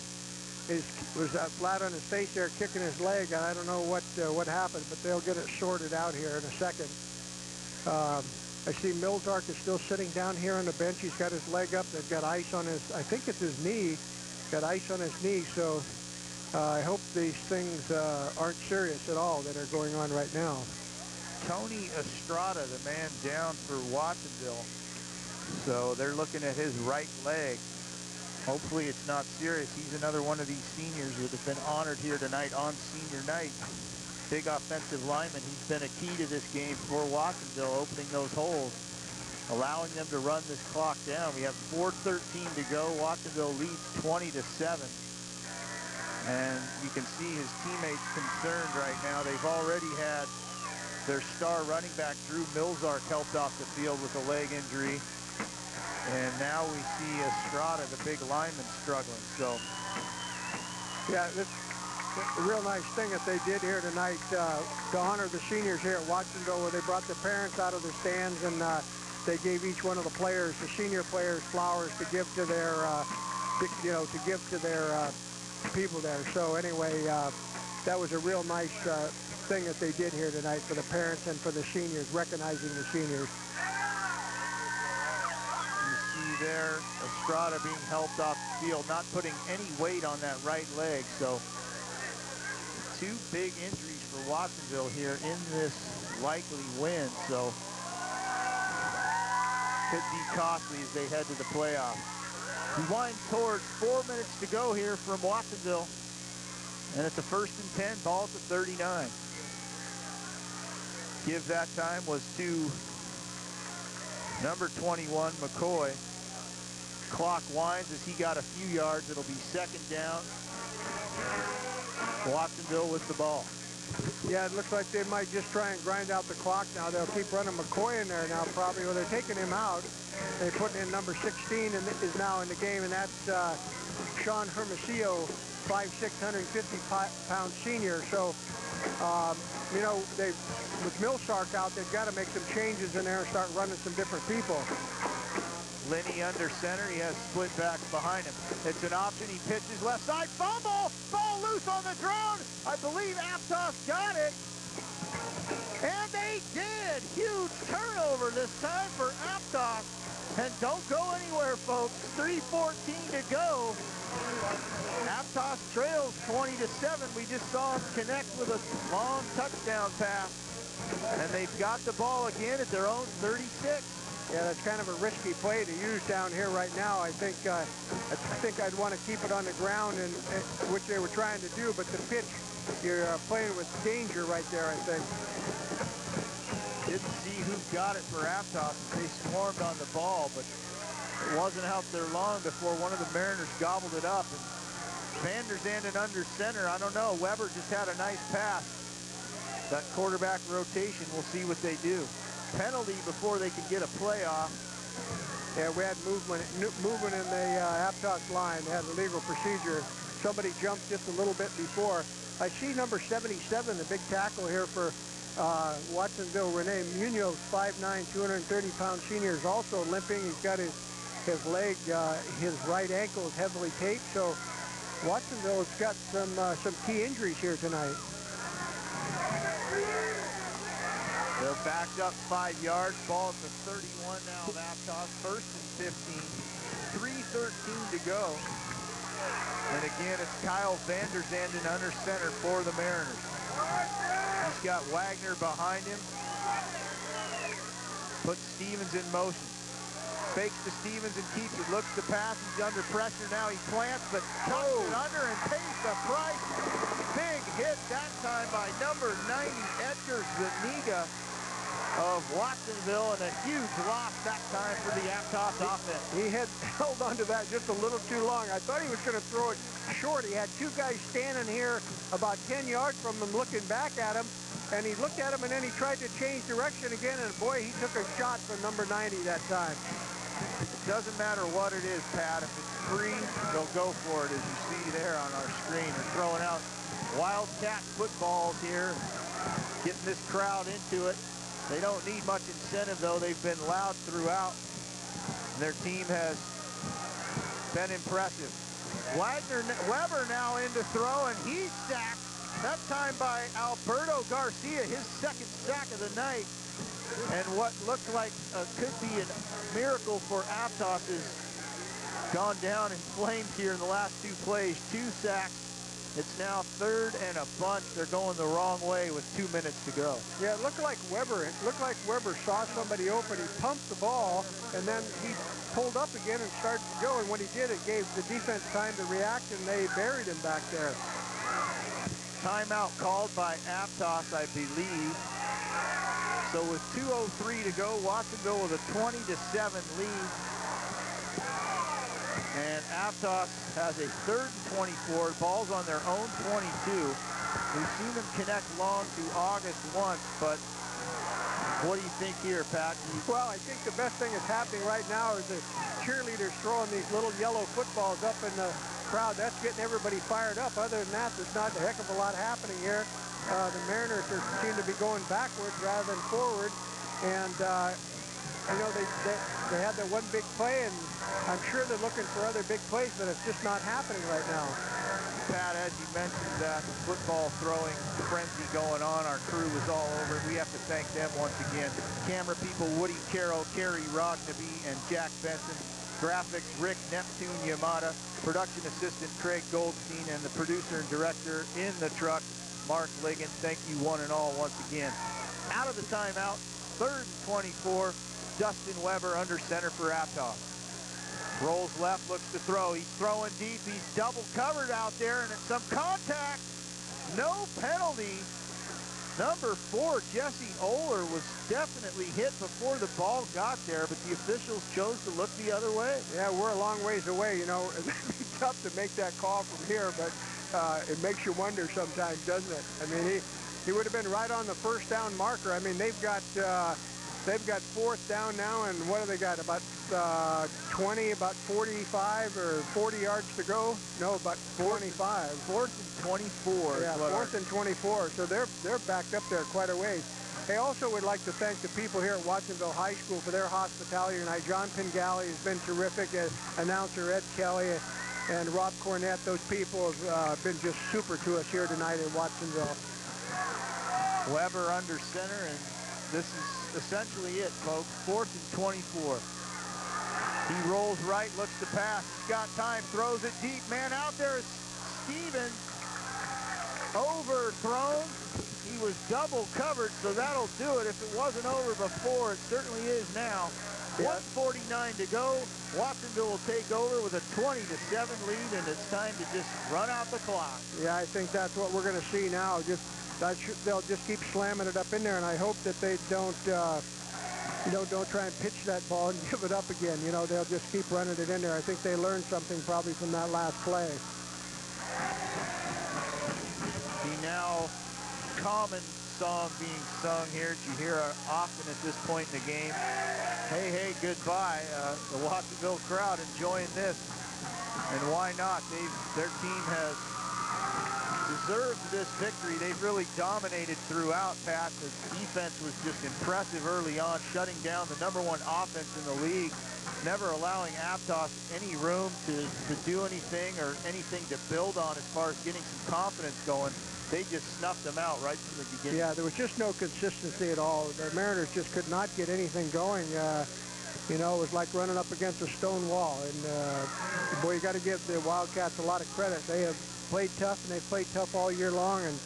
S3: was flat on his face there, kicking his leg, and I don't know what happened, but they'll get it sorted out here in a second. I see Milzark is still sitting down here on the bench. He's got his leg up. They've got ice on his, I think it's his knee. Got ice on his knee, so I hope these things aren't serious at all that are going on right now.
S1: Tony Estrada, the man down for Watsonville. So they're looking at his right leg. Hopefully it's not serious. He's another one of these seniors that have been honored here tonight on senior night. Big offensive lineman. He's been a key to this game for Watsonville, opening those holes, allowing them to run this clock down. We have 4:13 to go. Watsonville leads 20-7. And you can see his teammates concerned right now. They've already had their star running back, Drew Milzark, helped off the field with a leg injury. And now we see Estrada, the big lineman, struggling. So,
S3: yeah, this a real nice thing that they did here tonight to honor the seniors here at Watsonville, where they brought their parents out of their stands, and they gave each one of the players, the senior players, flowers to give to their, people there. So anyway, that was a real nice thing that they did here tonight for the parents and for the seniors, recognizing the seniors.
S1: You see there Estrada being helped off the field, not putting any weight on that right leg. So two big injuries for Watsonville here in this likely win. So could be costly as they head to the playoffs. We wind towards 4 minutes to go here from Watsonville. And it's a 1st and 10, ball at the 39. Give that time was to number 21, McCoy. Clock winds as he got a few yards. It'll be 2nd down. Watsonville with the ball.
S3: Yeah, it looks like they might just try and grind out the clock now. They'll keep running McCoy in there now probably. Well, they're taking him out. They're putting in number 16 and is now in the game, and that's Sean Hermosillo, 5'6", 150-pound senior. So, with Milzark out, they've got to make some changes in there and start running some different people.
S1: Linney under center. He has split backs behind him. It's an option. He pitches left side. Fumble! Ball loose on the drone. I believe Aptos got it. And they did. Huge turnover this time for Aptos. And don't go anywhere, folks. 3:14 to go. Aptos trails 20-7. We just saw him connect with a long touchdown pass. And they've got the ball again at their own 36.
S3: Yeah, that's kind of a risky play to use down here right now. I think I'd want to keep it on the ground, and which they were trying to do. But the pitch, you're playing with danger right there, I think.
S1: Didn't see who got it for Aptos. They swarmed on the ball, but it wasn't out there long before one of the Mariners gobbled it up. And Vander's in and under center. I don't know. Weber just had a nice pass. That quarterback rotation, we'll see what they do. Penalty before they can get a playoff.
S3: Yeah, we had movement in the Aptos line. They had a legal procedure somebody jumped just a little bit before. I see number 77, the big tackle here for Watsonville, Rene Munoz, 5'9", 230-pound senior, is also limping. He's got his leg, his right ankle is heavily taped. So Watsonville has got some key injuries here tonight.
S1: They're backed up 5 yards. Ball at the 31 now of Aptos. First and 15. 3:13 to go. And again, it's Kyle Vanderzanden under center for the Mariners. He's got Wagner behind him. Puts Stevens in motion. Fakes to Stevens and keeps it. Looks to pass. He's under pressure now. He plants, but tucks it under and pays the price. Big hit that time by number 90, Edgar Zuniga of Watsonville, and a huge loss that time for the Aptos offense.
S3: He had held onto that just a little too long. I thought he was going to throw it short. He had two guys standing here about 10 yards from him looking back at him, and he looked at him, and then he tried to change direction again, and boy, he took a shot from number 90 that time.
S1: It doesn't matter what it is, Pat. If it's free, they'll go for it, as you see there on our screen. They're throwing out Wildcat footballs here, getting this crowd into it. They don't need much incentive, though. They've been loud throughout, and their team has been impressive. Weber now in to throw, and he's sacked. That time by Alberto Garcia, his second sack of the night. And what looked like could be a miracle for Aptos has gone down in flames here in the last two plays. 2 sacks. It's now 3rd and a bunch. They're going the wrong way with 2 minutes to go.
S3: Yeah, it looked like Weber saw somebody open. He pumped the ball, and then he pulled up again and started to go. And when he did, it gave the defense time to react, and they buried him back there.
S1: Timeout called by Aptos, I believe. So with 2:03 to go, Watsonville with a 20-7 lead. And Aptos has a 3rd and 24. Ball's on their own 22. We've seen them connect long to August once, but what do you think here, Pat?
S3: Well, I think the best thing that's happening right now is the cheerleaders throwing these little yellow footballs up in the crowd. That's getting everybody fired up. Other than that, there's not a heck of a lot happening here. The Mariners seem to be going backwards rather than forward. And, you know, they had that one big play, and I'm sure they're looking for other big plays, but it's just not happening right now.
S1: Pat, as you mentioned, that football throwing frenzy going on, our crew was all over it. We have to thank them once again. Camera people, Woody Carroll, Kerry Rognaby, and Jack Benson. Graphics, Rick Neptune Yamada. Production assistant, Craig Goldstein, and the producer and director in the truck, Mark Ligon. Thank you one and all once again. Out of the timeout, 3rd and 24. Dustin Weber under center for Aptos. Rolls left, looks to throw. He's throwing deep. He's double covered out there, and it's some contact. No penalty. Number 4, Jesse Oler, was definitely hit before the ball got there, but the officials chose to look the other way.
S3: Yeah, we're a long ways away. You know, it'd be tough to make that call from here, but it makes you wonder sometimes, doesn't it? I mean, he would have been right on the first down marker. I mean, they've got 4th down now, and what have they got? About 20, about 45 or 40 yards to go? No, about 25.
S1: 4th and 24.
S3: Yeah, 4th and 24. So they're backed up there quite a ways. I also would like to thank the people here at Watsonville High School for their hospitality tonight. John Pingali has been terrific. Announcer Ed Kelly and Rob Cornett, those people have been just super to us here tonight in Watsonville.
S1: Weber under center, and this is essentially it, folks. 4th and 24. He rolls right, looks to pass. He's got time, throws it deep. Man out there is Stevens. Overthrown. He was double covered, so that'll do it. If it wasn't over before, it certainly is now. 1:49 to go. Watsonville will take over with a 20-7 lead, and it's time to just run out the clock.
S3: Yeah, I think that's what we're going to see now. They'll just keep slamming it up in there, and I hope that they don't try and pitch that ball and give it up again. You know, they'll just keep running it in there. I think they learned something probably from that last play.
S1: The now common song being sung here that you hear often at this point in the game. Hey, hey, goodbye. The Watsonville crowd enjoying this. And why not? Their team has deserved this victory. They've really dominated throughout, Pat. The defense was just impressive early on, shutting down the #1 offense in the league, never allowing Aptos any room to do anything or anything to build on as far as getting some confidence going. They just snuffed them out right from the beginning.
S3: Yeah, there was just no consistency at all. The Mariners just could not get anything going. You know, it was like running up against a stone wall. And, boy, you got to give the Wildcats a lot of credit. They have played tough, and they've played tough all year long. And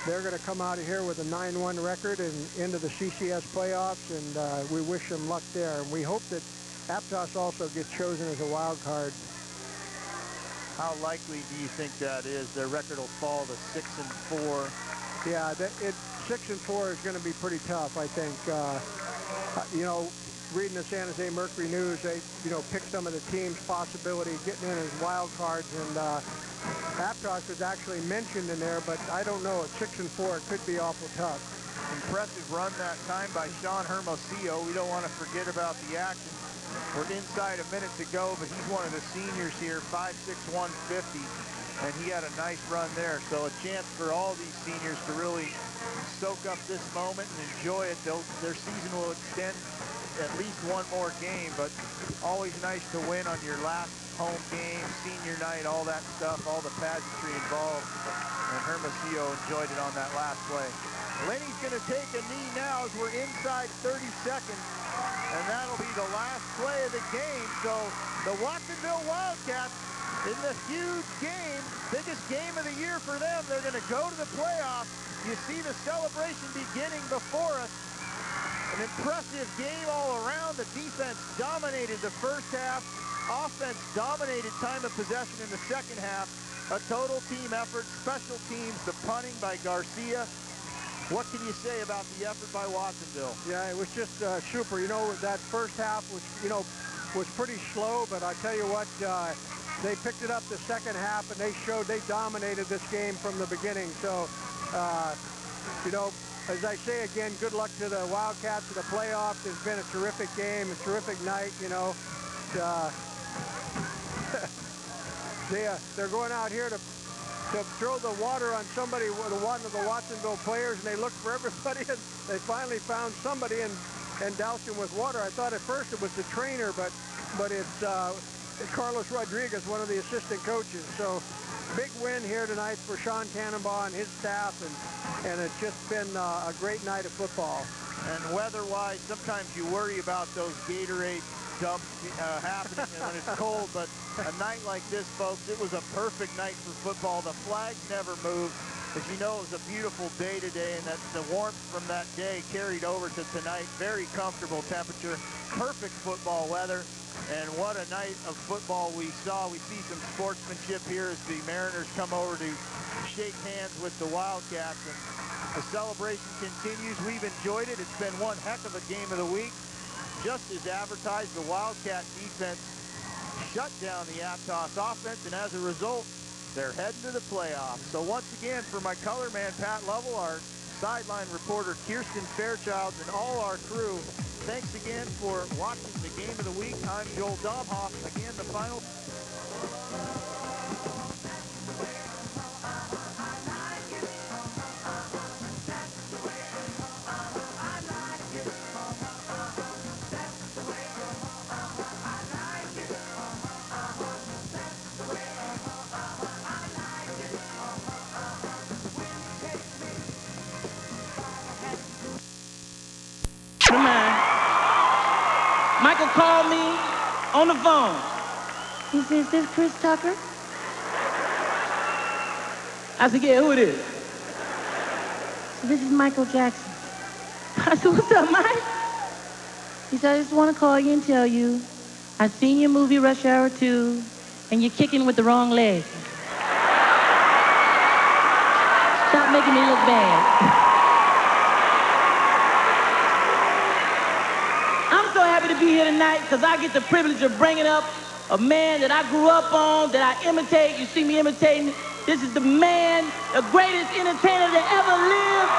S3: they're going to come out of here with a 9-1 record and into the CCS playoffs. And we wish them luck there. And we hope that Aptos also gets chosen as a wild card.
S1: How likely do you think that is? Their record will fall to 6-4.
S3: Yeah, 6-4 is going to be pretty tough, I think. You know, reading the San Jose Mercury News, they, you know, picked some of the team's possibility of getting in as wild cards, and Aptos was actually mentioned in there, but I don't know. At 6-4, it could be awful tough.
S1: Impressive run that time by Sean Hermosillo. We don't want to forget about the action. We're inside a minute to go, but he's one of the seniors here, 5'6", 150, and he had a nice run there. So a chance for all these seniors to really soak up this moment and enjoy it. Their season will extend at least one more game, but always nice to win on your last home game, senior night, all that stuff, all the pageantry involved. And Hermosillo enjoyed it on that last play. Lenny's going to take a knee now as we're inside 30 seconds, and that'll be the last play of the game. So the Watsonville Wildcats in the huge game, biggest game of the year for them. They're going to go to the playoffs. You see the celebration beginning before us. An impressive game all around. The defense dominated the first half. Offense dominated time of possession in the second half. A total team effort. Special teams, the punting by Garcia. What can you say about the effort by Watsonville?
S3: Yeah, it was just super. You know, that first half was, you know, was pretty slow, but I tell you what, they picked it up the second half, and they showed they dominated this game from the beginning. So, you know, as I say again, good luck to the Wildcats in the playoffs. It's been a terrific game, a terrific night, you know. They're going out here to throw the water on somebody, one of the Watsonville players, and they looked for everybody, and they finally found somebody and doused him with water. I thought at first it was the trainer, but it's Carlos Rodriguez, one of the assistant coaches. So big win here tonight for Sean Tannenbaugh and his staff, and it's just been a great night of football.
S1: And weather-wise, sometimes you worry about those Gatorade dumps happening when it's cold, but a night like this, folks, it was a perfect night for football. The flags never moved. As you know, it was a beautiful day today, and that the warmth from that day carried over to tonight. Very comfortable temperature, perfect football weather, and what a night of football we saw. We see some sportsmanship here as the Mariners come over to shake hands with the Wildcats, and the celebration continues. We've enjoyed it. It's been one heck of a game of the week. Just as advertised, the Wildcat defense shut down the Aptos offense, and as a result, they're heading to the playoffs. So once again, for my color man, Pat Lovell, our sideline reporter, Kirsten Fairchild, and all our crew, thanks again for watching the game of the week. I'm Joel Domhoff. Again, the final...
S13: Michael called me on the phone. He said, "Is this Chris Tucker?" I said, "Yeah, who it is?" So "This is Michael Jackson." I said, "What's up, Mike?" He said, "I just want to call you and tell you I've seen your movie Rush Hour 2, and you're kicking with the wrong leg. Stop making me look bad." I'm so happy to be here tonight because I get the privilege of bringing up a man that I grew up on, that I imitate. You see me imitating. This is the man, the greatest entertainer to ever live.